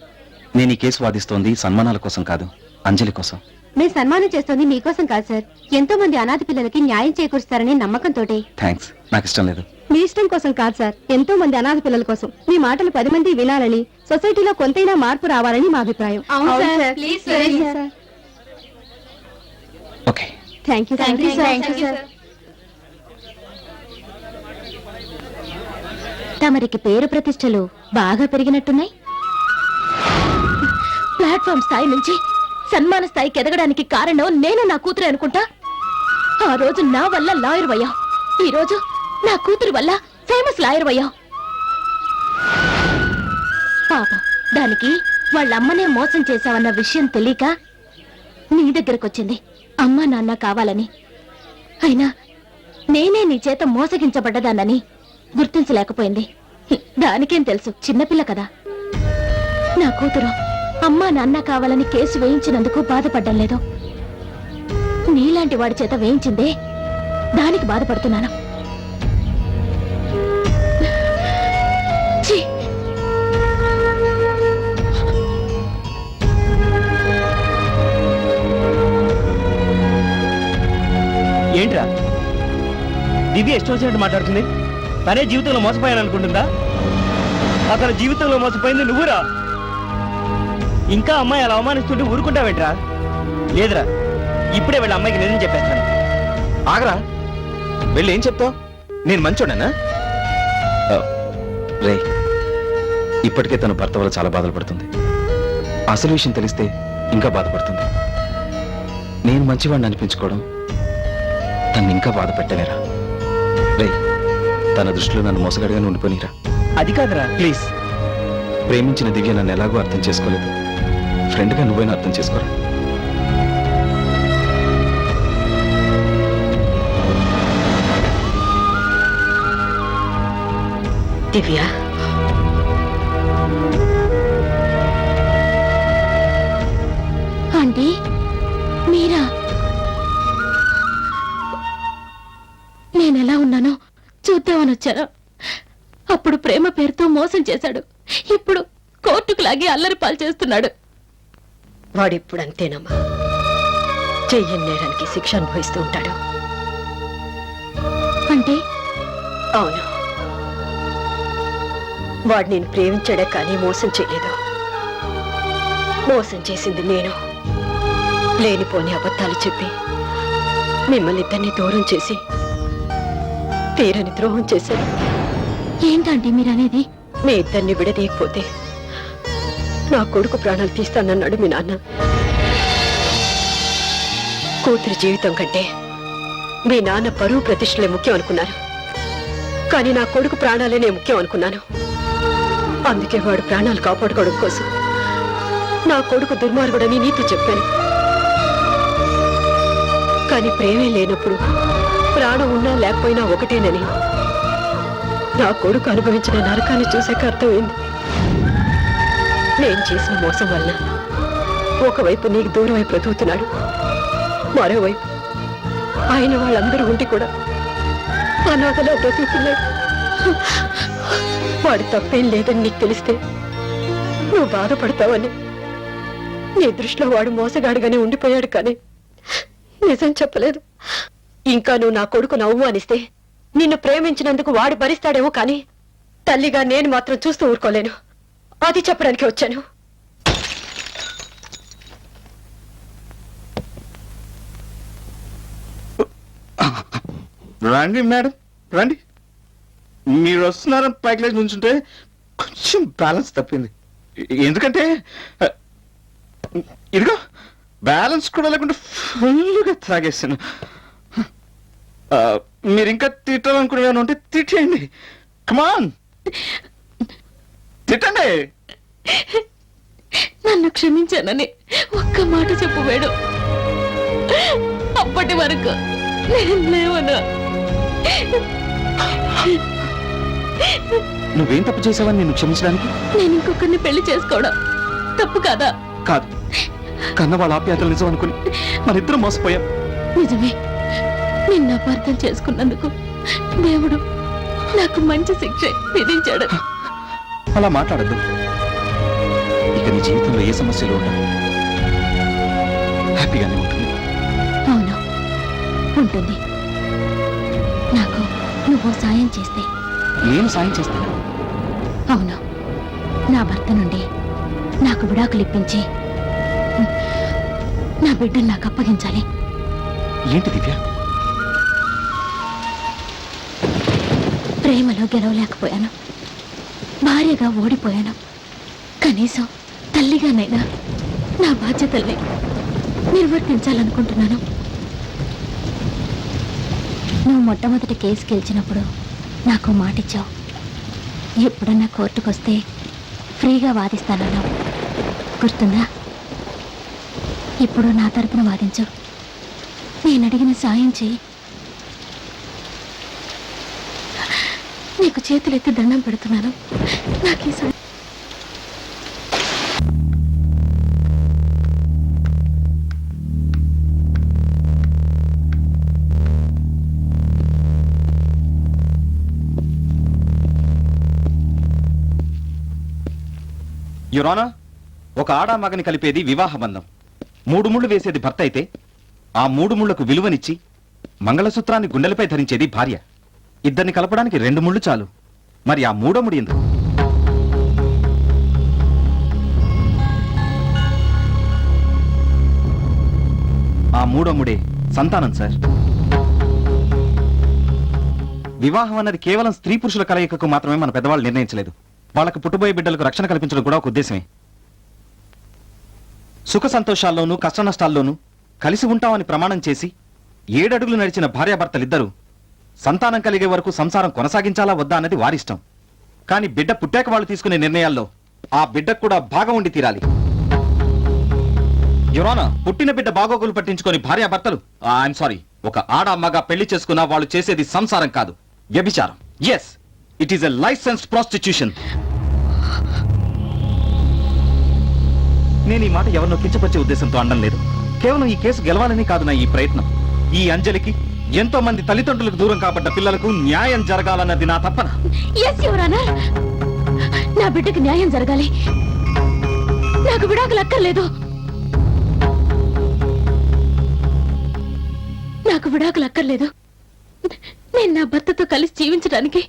నేను ఈ కేసు వాదిస్తోంది సన్మానాల కోసం కాదు, అంజలి కోసం. మేము సన్మానం చేస్తోంది మీకోసం కాదు సార్, ఎంతో మంది అనాథ పిల్లలకి న్యాయం చేకూరుస్తారనే నమ్మకంతో. థ్యాంక్స్, నాకు ఇష్టం లేదు. మీ ఇష్టం కోసం కాదు సార్, ఎంతో మంది అనాథ పిల్లల కోసం. మీ మాటలు 10 మంది వినాలని, సొసైటీలో కొంతైనా మార్పు రావాలని మా అభిప్రాయం. Okay, thank you sir. తమరికి పేరు ప్రతిష్టలు బాగా పెరిగినట్టున్నాయి. ప్లాట్ఫామ్ స్థాయి నుంచి సన్మాన స్థాయికి ఎదగడానికి కారణం నేను నా కూతురే అనుకుంటా. ఆ రోజు నా వల్ల లాయర్ అయ్యావు, ఈ రోజు నా కూతురు వల్ల ఫేమస్ లాయర్ అయ్యావు. పాపం దానికి వాళ్ళమ్మనే మోసం చేశావన్న విషయం తెలియక నీ దగ్గరకొచ్చింది అమ్మా నాన్న కావాలని. అయినా నేనే నీ చేత మోసగించబడ్డదానని గుర్తించలేకపోయింది. దానికేం తెలుసు, చిన్నపిల్ల కదా. నా కూతురు అమ్మా నాన్న కావాలని కేసు వేయించినందుకు బాధపడ్డం లేదు, నీలాంటి వాడి చేత వేయించిందే దానికి బాధపడుతున్నాను. ఛీ! ఏంట్రా దివ్య ఇష్టం వచ్చినట్టు మాట్లాడుతుంది? తనే జీవితంలో మోసపోయాననుకుంటుందా? అతని జీవితంలో మోసపోయింది నువ్వురా. ఇంకా అమ్మాయి అలా అవమానిస్తుంటే ఊరుకుంటావేంట్రా? లేదురా, ఇప్పుడే వీళ్ళ అమ్మాయికి నిజం చెప్పేస్తాను. ఆగరా, వెళ్ళి ఏం చెప్తావు? నేను మంచోడనా? రే, ఇప్పటికే తన భర్త వల్ల చాలా బాధలు పడుతుంది. అసలు విషయం తెలిస్తే ఇంకా బాధపడుతుంది. నేను మంచివాడిని అనిపించుకోవడం తను ఇంకా బాధ పెట్టలేరా? రే, తన దృష్టిలో నన్ను మోసగాడిగానే ఉండిపోయిరా. అది కాదురా. ప్లీజ్, ప్రేమించిన దివ్య నన్ను ఎలాగో అర్థం చేసుకోలేదు. ఫ్రెండ్గా నువ్వైనా అర్థం చేసుకోరా. దివ్య, ఆంటీ మీరా? నేనెలా ఉన్నానో చూద్దామని వచ్చాను. అప్పుడు ప్రేమ పేరుతో మోసం చేశాడు. ఇప్పుడు కోర్టుకు లాగి అల్లరి పాలు చేస్తున్నాడు. వాడిప్పుడు అంతేనమ్మా, చెయ్యని నేరానికి శిక్ష అనుభవిస్తూ ఉంటాడు. అంటే? అవును, వాడు నేను ప్రేమించాడే కానీ మోసం చేయలేదు. మోసం చేసింది నేను. లేనిపోని అబద్ధాలు చెప్పి మిమ్మల్ని ఇద్దరిని దూరం చేసి తీరని ద్రోహం చేశాడు. ఏంటంటే మీరనేది? మీ ఇద్దరిని విడదీయకపోతే నా కొడుకు ప్రాణాలు తీస్తానన్నాడు మీ నాన్న. కూతురి జీవితం కంటే మీ నాన్న పరువు ప్రతిష్టలే ముఖ్యం అనుకున్నారు. కానీ నా కొడుకు ప్రాణాలేనే ముఖ్యం అనుకున్నాను. అందుకే వాడు ప్రాణాలు కాపాడుకోవడం కోసం నా కొడుకు దుర్మార్గుడని నీతో చెప్పాను. కానీ ప్రేమే లేనప్పుడు ప్రాణం ఉన్నా లేకపోయినా ఒకటేనని నా కొడుకు అనుభవించిన నరకాన్ని చూసాక అర్థమైంది. నేను చేసిన మోసం వల్ల ఒకవైపు నీకు దూరమై బ్రతుకుతున్నాడు, మరోవైపు ఆయన వాళ్ళందరూ ఉండి కూడా అనాథలా బ్రతుకుతున్నాడు. వాడు తప్పేం లేదని నీకు తెలిస్తే నువ్వు బాధపడతావని నీ దృష్టిలో వాడు మోసగాడుగానే ఉండిపోయాడు, కానీ నిజం చెప్పలేదు. ఇంకా నువ్వు నా కొడుకును అవమానిస్తే నిన్ను ప్రేమించినందుకు వాడు భరిస్తాడేమో, కానీ తల్లిగా నేను మాత్రం చూస్తూ ఊరుకోలేను. అది చెప్పడానికి వచ్చాను. రండి మేడం, రండి. మీరు వస్తున్నారని పైకి లేచి నుంచుంటే కొంచెం బ్యాలెన్స్ తప్పింది. ఎందుకంటే ఇదిగో బ్యాలెన్స్ కూడా లేకుండా ఫుల్గా తాగేసాను. మీరు ఇంకా తిట్టాలనుకునే ఉంటే తిట్టేయండి. కమాన్, తిట్టండి. నన్ను క్షమించానని ఒక్క మాట చెప్పు వేడు. అప్పటి వరకు నేను లేవను. నువ్వేం తప్పు చేసావని నేను క్షమించడానికి? నేను ఇంకొకరిని పెళ్లి చేసుకోవడం తప్పు కాదా? కాదు, కన్న వాళ్ళ ఆప్యాయతలు నిజం అనుకుని మనిద్దరం మోసపోయాం. నిజమే, నిన్ను అపార్థం చేసుకున్నందుకు దేవుడు నాకు మంచి శిక్ష విధించాడు. అలా మాట్లాడద్దు. ఇక నీ జీవితంలో ఏ సమస్యలు ఉండవు, హ్యాపీగానే ఉంటుంది. అవును, ఉంటుంది. నాకు నువ్వు సాయం చేస్తే. నేను సాయం చేస్తాను. అవును, నా భర్త నుండి నాకు విడాకులు ఇప్పించి నా బిడ్డను నాకు అప్పగించాలి. ఏంటి దివ్య? ప్రేమలో గెలవలేకపోయాను, భార్యగా ఓడిపోయాను. కనీసం తల్లిగానైనా నా బాధ్యతల్ని నిర్వర్తించాలనుకుంటున్నాను. నువ్వు మొట్టమొదటి కేసు గెలిచినప్పుడు నాకు మాటిచ్చావు. ఎప్పుడన్నా కోర్టుకొస్తే ఫ్రీగా వాదిస్తానన్నావు, గుర్తుందా? ఇప్పుడు నా తరపున వాదించు. నేను అడిగిన సాయం చెయ్యి. నీకు చేతులెత్తి దండం పెడుతున్నాను. నాకు ఈ సాయం. యురానా, ఒక ఆడా మగని కలిపేది వివాహ బంధం. 3 ముళ్ళు వేసేది భర్త అయితే ఆ 3 ముళ్లకు విలువనిచ్చి మంగళసూత్రాన్ని గుండెలపై ధరించేది భార్య. ఇద్దరిని కలపడానికి 2 ముళ్ళు చాలు, మరి ఆ 3వ ముడి ఎందుకు? ఆ 3వ ముడే సంతానం సార్. వివాహం అన్నది కేవలం స్త్రీ పురుషుల కలయికకు మాత్రమే మన పెద్దవాళ్ళు నిర్ణయించలేదు. వాళ్ళకు పుట్టబోయే బిడ్డలకు రక్షణ కల్పించడం కూడా ఒక ఉద్దేశమే. సుఖ సంతోషాల్లోనూ కష్ట నష్టాల్లోనూ కలిసి ఉంటామని ప్రమాణం చేసి 7 అడుగులు నడిచిన భార్యాభర్తలిద్దరూ సంతానం కలిగే వరకు సంసారం కొనసాగించాలా వద్దా అన్నది వారిష్టం. కానీ బిడ్డ పుట్టాక వాళ్ళు తీసుకునే నిర్ణయాల్లో ఆ బిడ్డకు కూడా భాగం ఉండి తీరాలి. యువరానా, పుట్టిన బిడ్డ బాగోగులు పట్టించుకొని భార్యాభర్తలు ఐఎమ్ సారీ ఒక ఆడ అమ్మగా పెళ్లి చేసుకున్నా వాళ్ళు చేసేది సంసారం కాదు, వ్యభిచారం. Yes, it is a licensed prostitution. నేను ఈ మాట ఎవరినో కించపరిచే ఉద్దేశంతో అనడం లేదు. కేవలం ఈ కేసు గెలవాలని కాదు నా ఈ ప్రయత్నం. ఈ అంజలికి, ఎంతో మంది తల్లిదండ్రులకు దూరం కాబడ్డ పిల్లలకు న్యాయం జరగాలన్నది నా తప్పన. ఎస్ యువర్ ఆనర్, నా బిడ్డకి న్యాయం జరగాలి. నాకు విడాకులు అక్కర్లేదు. నాకు విడాకులు అక్కర్లేదు. నేను నా భర్తతో కలిసి జీవించడానికి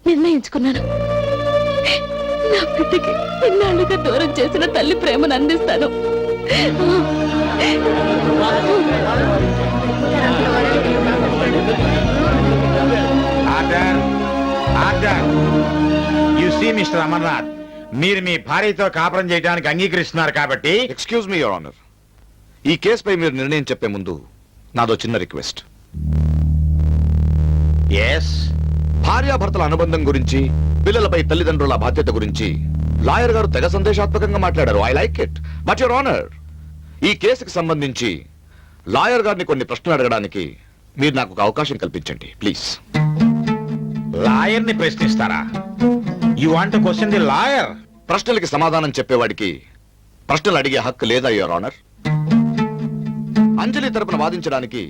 నిర్ణయించుకున్నాను. నా బిడ్డకి ఇన్నాళ్ళుగా దూరం చేసిన తల్లి ప్రేమను అందిస్తాను. Order order you see mister Amarnath, మీరు మీ భార్యతో కాపురం చేయడానికి అంగీకరిస్తున్నారు కాబట్టి. ఎక్స్క్యూజ్ మీ యువర్ ఆనర్, ఈ కేసుపై మీరు నిర్ణయం చెప్పే ముందు నాదో చిన్న రిక్వెస్ట్. ఎస్, భార్యాభర్తల అనుబంధం గురించి, పిల్లలపై తల్లిదండ్రుల బాధ్యత గురించి లాయర్ గారు తెగ సందేశాత్మకంగా మాట్లాడారు. I like it. But your honour, ఈ కేసుకు సంబంధించి లాయర్ గారిని కొన్ని ప్రశ్నలు అడగడానికి మీరు నాకు ఒక అవకాశం కల్పించండి ప్లీజ్. లాయర్ ని ప్రశ్నిస్తారా? You want to question the lawyer? ప్రశ్నలకి సమాధానం చెప్పేవాడికి ప్రశ్నలు అడిగే హక్కు లేదా యువర్ ఆనర్? అంజలి తరపున వాదించడానికి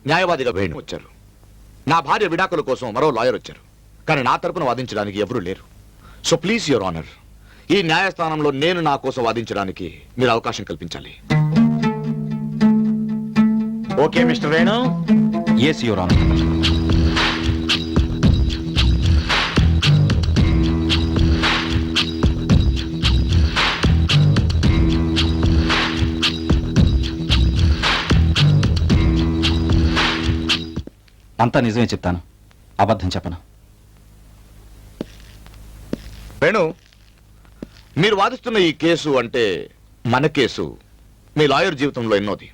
న్యాయవాదిగా వేణు వచ్చారు. నా భార్య విడాకుల కోసం మరో లాయర్ వచ్చారు. కానీ నా తరపున వాదించడానికి ఎవరూ లేరు. సో ప్లీజ్ యువర్ ఆనర్, ఈ న్యాయస్థానంలో నేను నా కోసం వాదించడానికి మీరు అవకాశం కల్పించాలి. Okay mister Venu. Yes your honour. అంతా నిజమే చెప్తాను, అబద్ధం చెప్పను. వేణు, మీరు వాదిస్తున్న ఈ కేసు అంటే మన కేసు మీ లాయర్ జీవితంలో ఎన్నోది?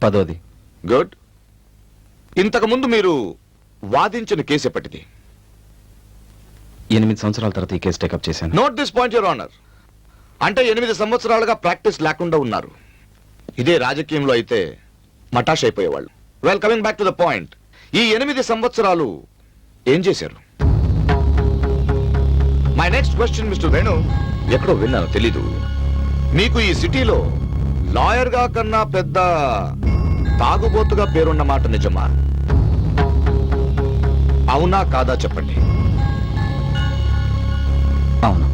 10వ. గుడ్. ఇంతకు ముందు మీరు వాదించిన కేసు ఎప్పటిది? 8 సంవత్సరాల తర్వాత ఈ కేసు టేకప్ చేశాను. Note this point your honour. అంటే 8 సంవత్సరాలుగా ప్రాక్టీస్ లేకుండా ఉన్నారు. ఇదే రాజకీయంలో అయితే మటాష్ అయిపోయేవాళ్ళు. Well, coming back to the point, ఈ 8 సంవత్సరాలు ఏం చేశారు? My next question mister Venu, ఎక్కడో విన్నాను తెలీదు, మీకు ఈ సిటీలో లాయర్ గా కన్నా పెద్ద తాగుబోతుగా పేరున్న మాట నిజమా? అవునా కాదా చెప్పండి. అవును.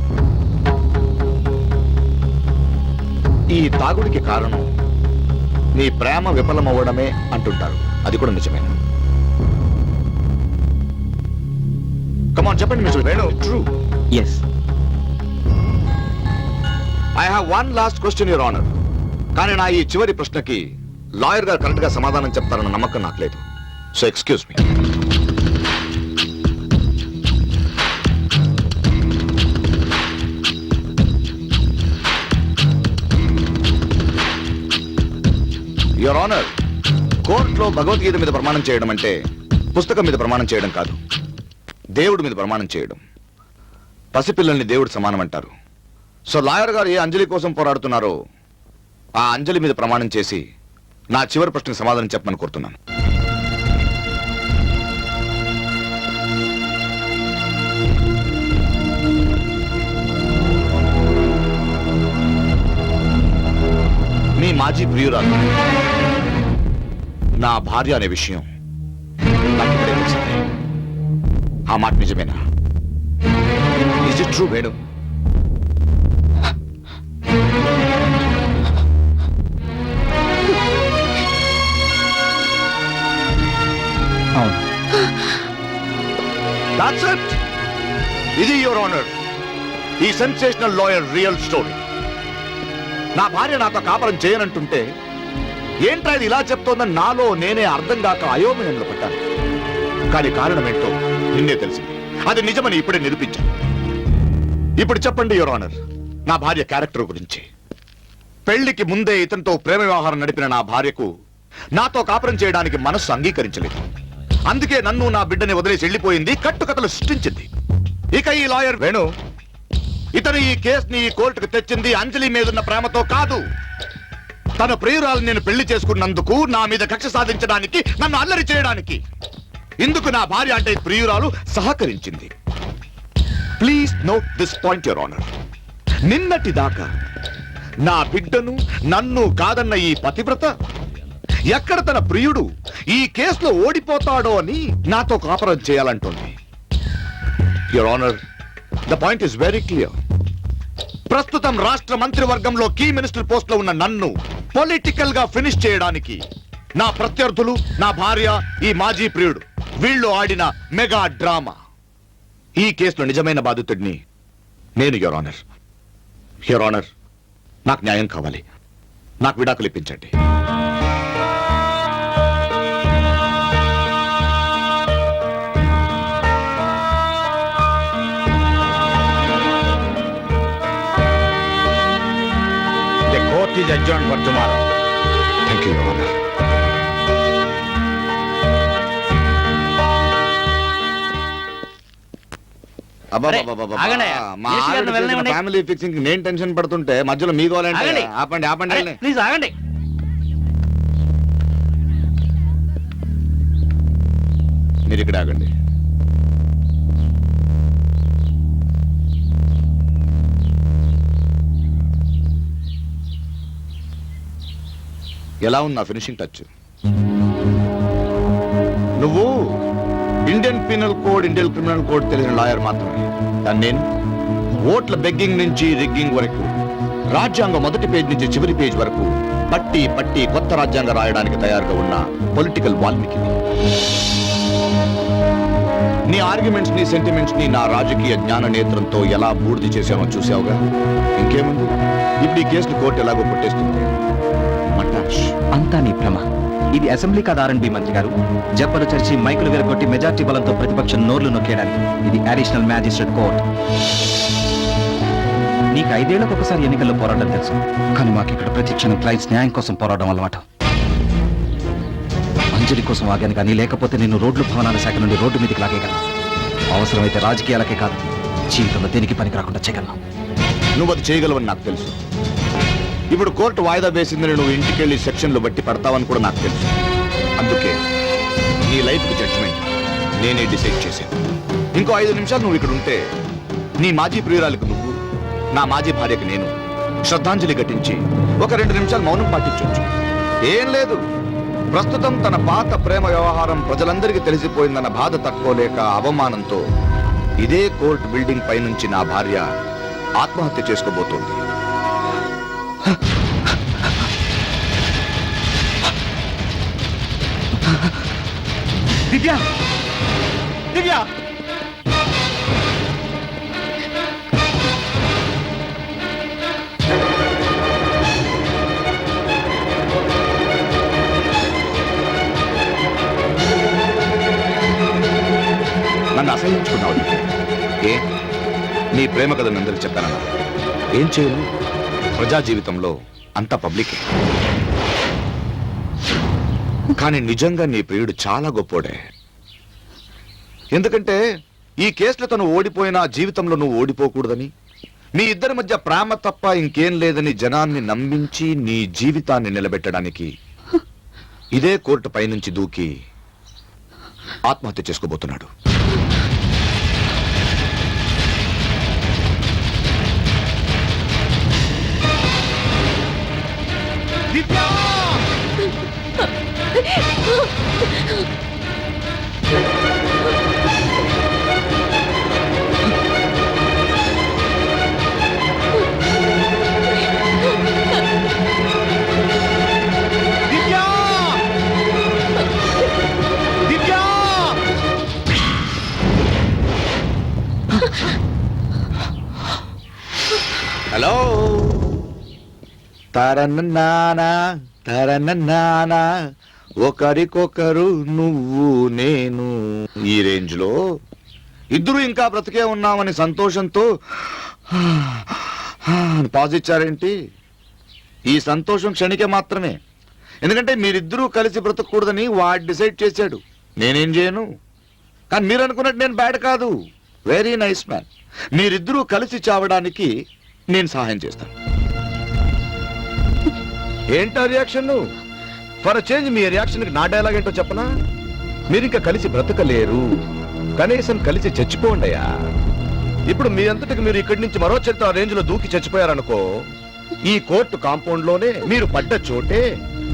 ఈ తాగుడికి కారణం నీ ప్రేమ విఫలమవ్వడమే అంటుంటారు. అది కూడా నిజమే. కమాన్ చెప్పండి mister Venu. True. Yes. I have one last question your honour. కానీ నా ఈ చివరి ప్రశ్నకి లాయర్ గారు కరెక్ట్ గా సమాధానం చెప్తారన్న నమ్మకం నాకు లేదు. So excuse me. Your honour, కోర్టులో భగవద్గీత మీద ప్రమాణం చేయడం అంటే పుస్తకం మీద ప్రమాణం చేయడం కాదు, దేవుడి మీద ప్రమాణం చేయడం. పసిపిల్లల్ని దేవుడు సమానం అంటారు. సో లాయర్ గారు ఏ అంజలి కోసం పోరాడుతున్నారో ఆ అంజలి మీద ప్రమాణం చేసి నా చివరి ప్రశ్నకు సమాధానం చెప్పమని కోరుతున్నాను. మీ మాజీ ప్రియురాలు నా భార్య అనే విషయం నాకు ఇప్పుడే తెలిసింది. ఆ మాట నిజమేనా? Is it true Venu? అవును. That's it. ఇది యువర్ ఆనర్ ఈ సెన్సేషనల్ లాయర్ రియల్ స్టోరీ. నా భార్య నాతో కాపురం చేయనంటుంటే ఏంట్రా ఇది ఇలా చెప్తోందని నాలో నేనే అర్థం కాక అయోమయంలో పడ్డాను. కానీ కారణం ఏంటో నిన్నే తెలిసింది. అది నిజమని ఇప్పుడే నిరూపించాను. ఇప్పుడు చెప్పండి యువర్ ఆనర్, నా భార్య క్యారెక్టర్ గురించి. పెళ్లికి ముందే ఇతనితో ప్రేమ వ్యవహారం నడిపిన నా భార్యకు నాతో కాపురం చేయడానికి మనస్సు అంగీకరించలేదు. అందుకే నన్ను నా బిడ్డని వదిలేసి వెళ్ళిపోయింది, కట్టుకథలు సృష్టించింది. ఇక ఈ లాయర్ వేణు, ఇతను ఈ కేసుని ఈ కోర్టుకు తెచ్చింది అంజలి మీదున్న ప్రేమతో కాదు. తన ప్రియురాలు నేను పెళ్లి చేసుకున్నందుకు నా మీద కక్ష సాధించడానికి, నన్ను అల్లరి చేయడానికి. ఇందుకు నా భార్య అంటే ప్రియురాలు సహకరించింది. Please note this point your honour. నిన్నటి దాకా నా బిడ్డను నన్ను కాదన్న ఈ పతివ్రత ఎక్కడ తన ప్రియుడు ఈ కేసులో ఓడిపోతాడో అని నాతో కాపురం చేయాలంటోంది. Your honour, the point is very clear. ప్రస్తుతం రాష్ట్ర మంత్రివర్గంలో కీ మినిస్టర్ పోస్ట్ లో ఉన్న నన్ను పొలిటికల్ గా ఫినిష్ చేయడానికి నా ప్రత్యర్థులు, నా భార్య, ఈ మాజీ ప్రియుడు వీళ్ళు ఆడిన మెగా డ్రామా. ఈ కేసులో నిజమైన బాధితుడిని నేను యువర్ ఆనర్. యువర్ ఆనర్, నాకు న్యాయం కావాలి. నాకు విడాకులు ఇప్పించండి. The court is adjourned for tomorrow. Thank you your honour. ఆగండి. మినిస్టర్ గారిని వెళ్ళనివ్వండి. ఫ్యామిలీ ఫిక్సింగ్ నేను టెన్షన్ పడుతుంటే మధ్యలో మీ గోలంటే ఆగండి. ఆపండి ఆపండి వెళ్ళండి. ప్లీజ్ ఆగండి. మీరు ఇక్కడ ఆగండి. ఎలా ఉంది నా ఫినిషింగ్ టచ్? నువ్వు Indian penal code, Indian criminal code తెలిసిన లాయర్ మాత్రమే. కానీ నేను ఓట్ల బెగ్గింగ్ నుంచి రిగ్గింగ్ వరకు, రాజ్యాంగం మొదటి పేజ్ నుంచి చివరి పేజ్ వరకు పట్టి పట్టి కొత్త రాజ్యాంగం రాయడానికి తయారుగా ఉన్న పొలిటికల్ వాల్మీకిని. నీ ఆర్గ్యుమెంట్స్ ని, సెంటిమెంట్స్ ని నా రాజకీయ జ్ఞాన నేత్రంతో ఎలా బూర్ది చేసామో చూసావుగా. ఇంకేముంది, ఇప్పుడు ఈ కేసులు కోర్టు ఎలాగో కొట్టేస్తుంది. మటాష్. అంతా నీ భ్రమ. ఇది అసెంబ్లీ కాదు ఆర్ఎండ్బి మంత్రి గారు. జబ్బలు చరిచి మైకులు విరగొట్టి మెజార్టీ బలంతో ప్రతిపక్షం నోర్లు నొక్కేయడానికి ఇది అడిషనల్ మ్యాజిస్ట్రేట్ కోర్ట్. నీకు 5 ఏళ్లకు ఒకసారి ఎన్నికల్లో పోరాటం తెలుసు, కానీ మాకు ఇక్కడ ప్రతి క్షణం క్లైంట్స్ న్యాయం కోసం పోరాటం అన్నమాట. అంజలి కోసం ఆగాను, కానీ లేకపోతే నేను రోడ్లు భవనాల శాఖ నుండి రోడ్డు మీదకి లాగేయగలను. అవసరమైతే రాజకీయాలకే కాదు, జీవితంలో దేనికి పనికి రాకుండా చేయగలను. నువ్వు అది చేయగలవని నాకు తెలుసు. ఇప్పుడు కోర్టు వాయిదా వేసిందని నువ్వు ఇంటికెళ్ళి సెక్షన్లు బట్టి పడతావని కూడా నాకు తెలుసు. అందుకే నీ లైఫ్ జడ్జిమెంట్ నేనే డిసైడ్ చేశాను. ఇంకో 5 నిమిషాలు నువ్వు ఇక్కడ ఉంటే నీ మాజీ ప్రియురాలకు నువ్వు, నా మాజీ భార్యకు నేను శ్రద్ధాంజలి ఘటించి ఒక 2 నిమిషాలు మౌనం పాటించవచ్చు. ఏం లేదు, ప్రస్తుతం తన పాత ప్రేమ వ్యవహారం ప్రజలందరికీ తెలిసిపోయిందన్న బాధ తట్టుకోలేక అవమానంతో ఇదే కోర్టు బిల్డింగ్ పైనుంచి నా భార్య ఆత్మహత్య చేసుకోబోతోంది. దివ్య, దివ్య, నన్ను అసహించుకున్నావు. ఏ నీ ప్రేమ కథ అందరికి చెప్పానన్నా? ఏం చేయను, ప్రజా జీవితంలో అంతా పబ్లికే. కానీ నిజంగా నీ ప్రియుడు చాలా గొప్పోడే. ఎందుకంటే ఈ కేసులో తను ఓడిపోయినా జీవితంలో నువ్వు ఓడిపోకూడదని, మీ ఇద్దరి మధ్య ప్రేమ తప్ప ఇంకేం లేదని జనాన్ని నమ్మించి నీ జీవితాన్ని నిలబెట్టడానికి ఇదే కోర్టు పైనుంచి దూకి ఆత్మహత్య చేసుకోబోతున్నాడు. హలో, తరనన్నానా తరనన్నానా, ఒకరికొకరు నువ్వు నేను, ఈ రేంజ్ లో ఇద్దరు ఇంకా బ్రతికే ఉన్నామని సంతోషంతో పాజ్ ఇచ్చారేంటి? ఈ సంతోషం క్షణికే మాత్రమే. ఎందుకంటే మీరిద్దరూ కలిసి బ్రతకూడదని వాడు డిసైడ్ చేశాడు. నేనేం చేయను. కానీ మీరు అనుకున్నట్టు నేను బ్యాడ్ కాదు. Very nice man. మీరిద్దరూ కలిసి చావడానికి నేను సహాయం చేస్తాను. ఏంటో reaction? For change me reaction నా డైలాగ్ ఏంటో చెప్పనా? మీరు ఇంకా కలిసి బ్రతకలేరు, కనీసం కలిసి చచ్చిపోండియా. ఇప్పుడు మీ అంతటికి మీరు ఇక్కడి నుంచి మరో చరిత్ర రేంజ్ లో దూకి చచ్చిపోయారనుకో, ఈ కోర్టు కాంపౌండ్ లోనే మీరు పడ్డ చోటే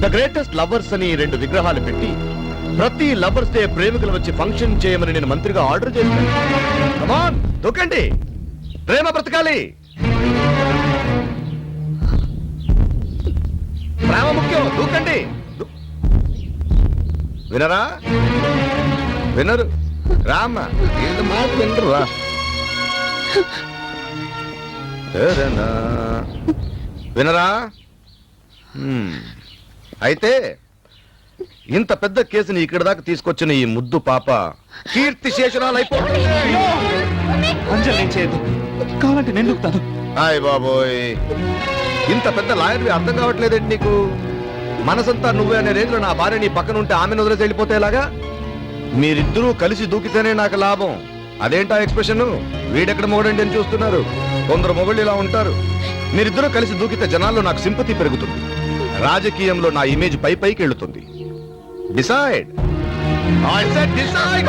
ద గ్రేటెస్ట్ లవర్స్ అని 2 విగ్రహాలు పెట్టి ప్రతి లవర్స్ డే ప్రేమికులు వచ్చి ఫంక్షన్ చేయమని నేను మంత్రిగా ఆర్డర్ చేశాను. కమాన్ దూకండి, ప్రేమ బ్రతకాలి. ప్రేమ ముఖ్యం, దూకండి. వినరా? వినరు రామ, వీళ్ళ మాట వినరు. రా వినరా? అయితే ఇంత పెద్ద కేసుని ఇక్కడ దాకా తీసుకొచ్చిన ఈ ముద్దు పాప కీర్తి శేషరాలు అయిపోతుంది. అంజలి నేను చేయదు, కావాలంటే నేను దూకుతాను. హాయ్ బాబోయ్, ఇంత పెద్ద లాయర్వి అర్థం కావట్లేదండి నీకు? మనసంతా నువ్వే అనే రేంజ్లో నా భార్య నీ పక్కన ఉంటే ఆమెను వదిలేసి వెళ్ళిపోతే ఎలాగా? మీరిద్దరూ కలిసి దూకితేనే నాకు లాభం. అదేంటా ఎక్స్ప్రెషన్? వీడెక్కడ మొగడండి అని చూస్తున్నారు. కొందరు మొగుళ్ళు ఇలా ఉంటారు. మీరిద్దరూ కలిసి దూకితే జనాల్లో నాకు సింపతి పెరుగుతుంది, రాజకీయంలో నా ఇమేజ్ పైకి వెళుతుంది. Decide. I said decide.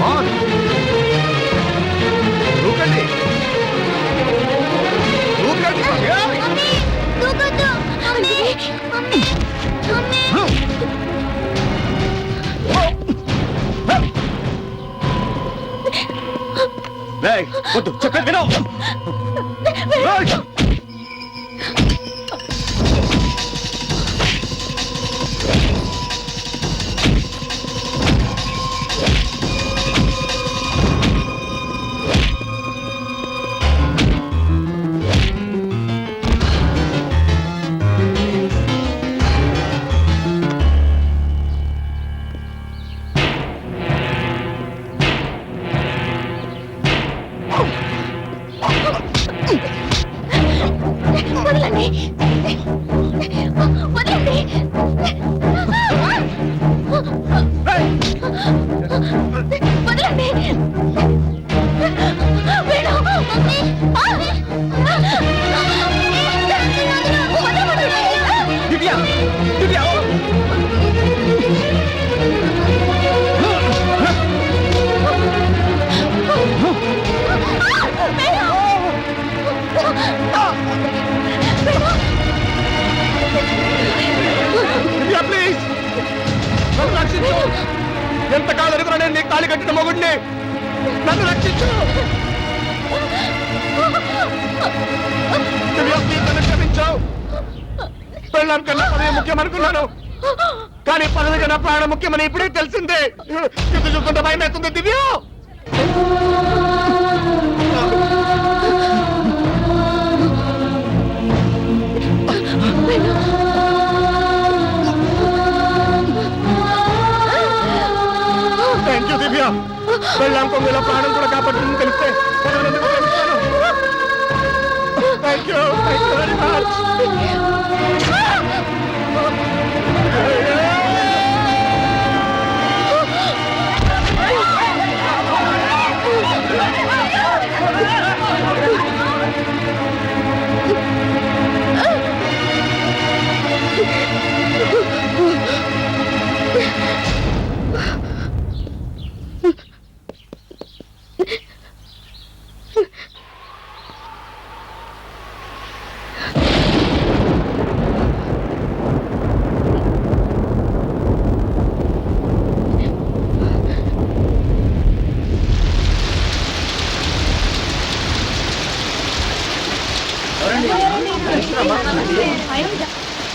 On. దూకండి. దూకండి. మమ్మీ దూకొద్దు. మమ్మీ మమ్మీ రేయ్, వద్దు, చెప్పేది విను. రేయ్. వదలండి. వదలండి. వదలండి. వేణు, మమ్మీ. దివ్య, దివ్య. దివ్య, ప్లీజ్ నన్ను రక్షించు. ఎంతకాలం కూడా నేను నీకు తాళి కట్టిన మొగుడిని. నన్ను రక్షించు. దివ్య, ప్లీజ్ నన్ను క్షమించావు. పెళ్ళాం కన్నా పదవి ముఖ్యం అనుకున్నాను, కానీ పదవి కన్నా ప్రాణం ముఖ్యమని ఇప్పుడే తెలిసిందే. ఇది చూస్తుంటే భయం అవుతుంది. Divya, thank you Divya. పెళ్ళాం కొంగల ప్రాణం కూడా కాపాడుతుందని తెలిస్తే పదవిని ఎందుకు ప్రేమిస్తాను. Thank you very much.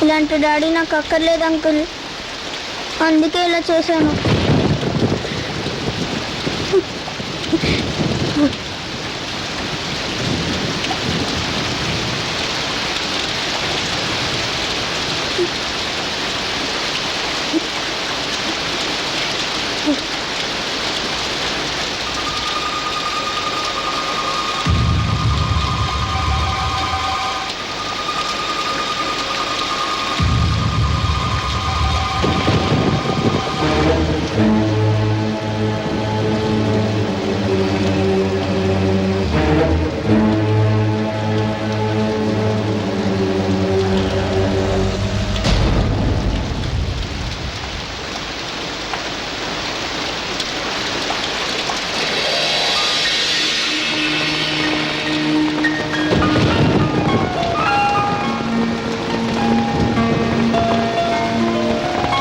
ఇలాంటి డాడీ నాకు అక్కర్లేదు అంకుల్, అందుకే ఇలా చేశాను.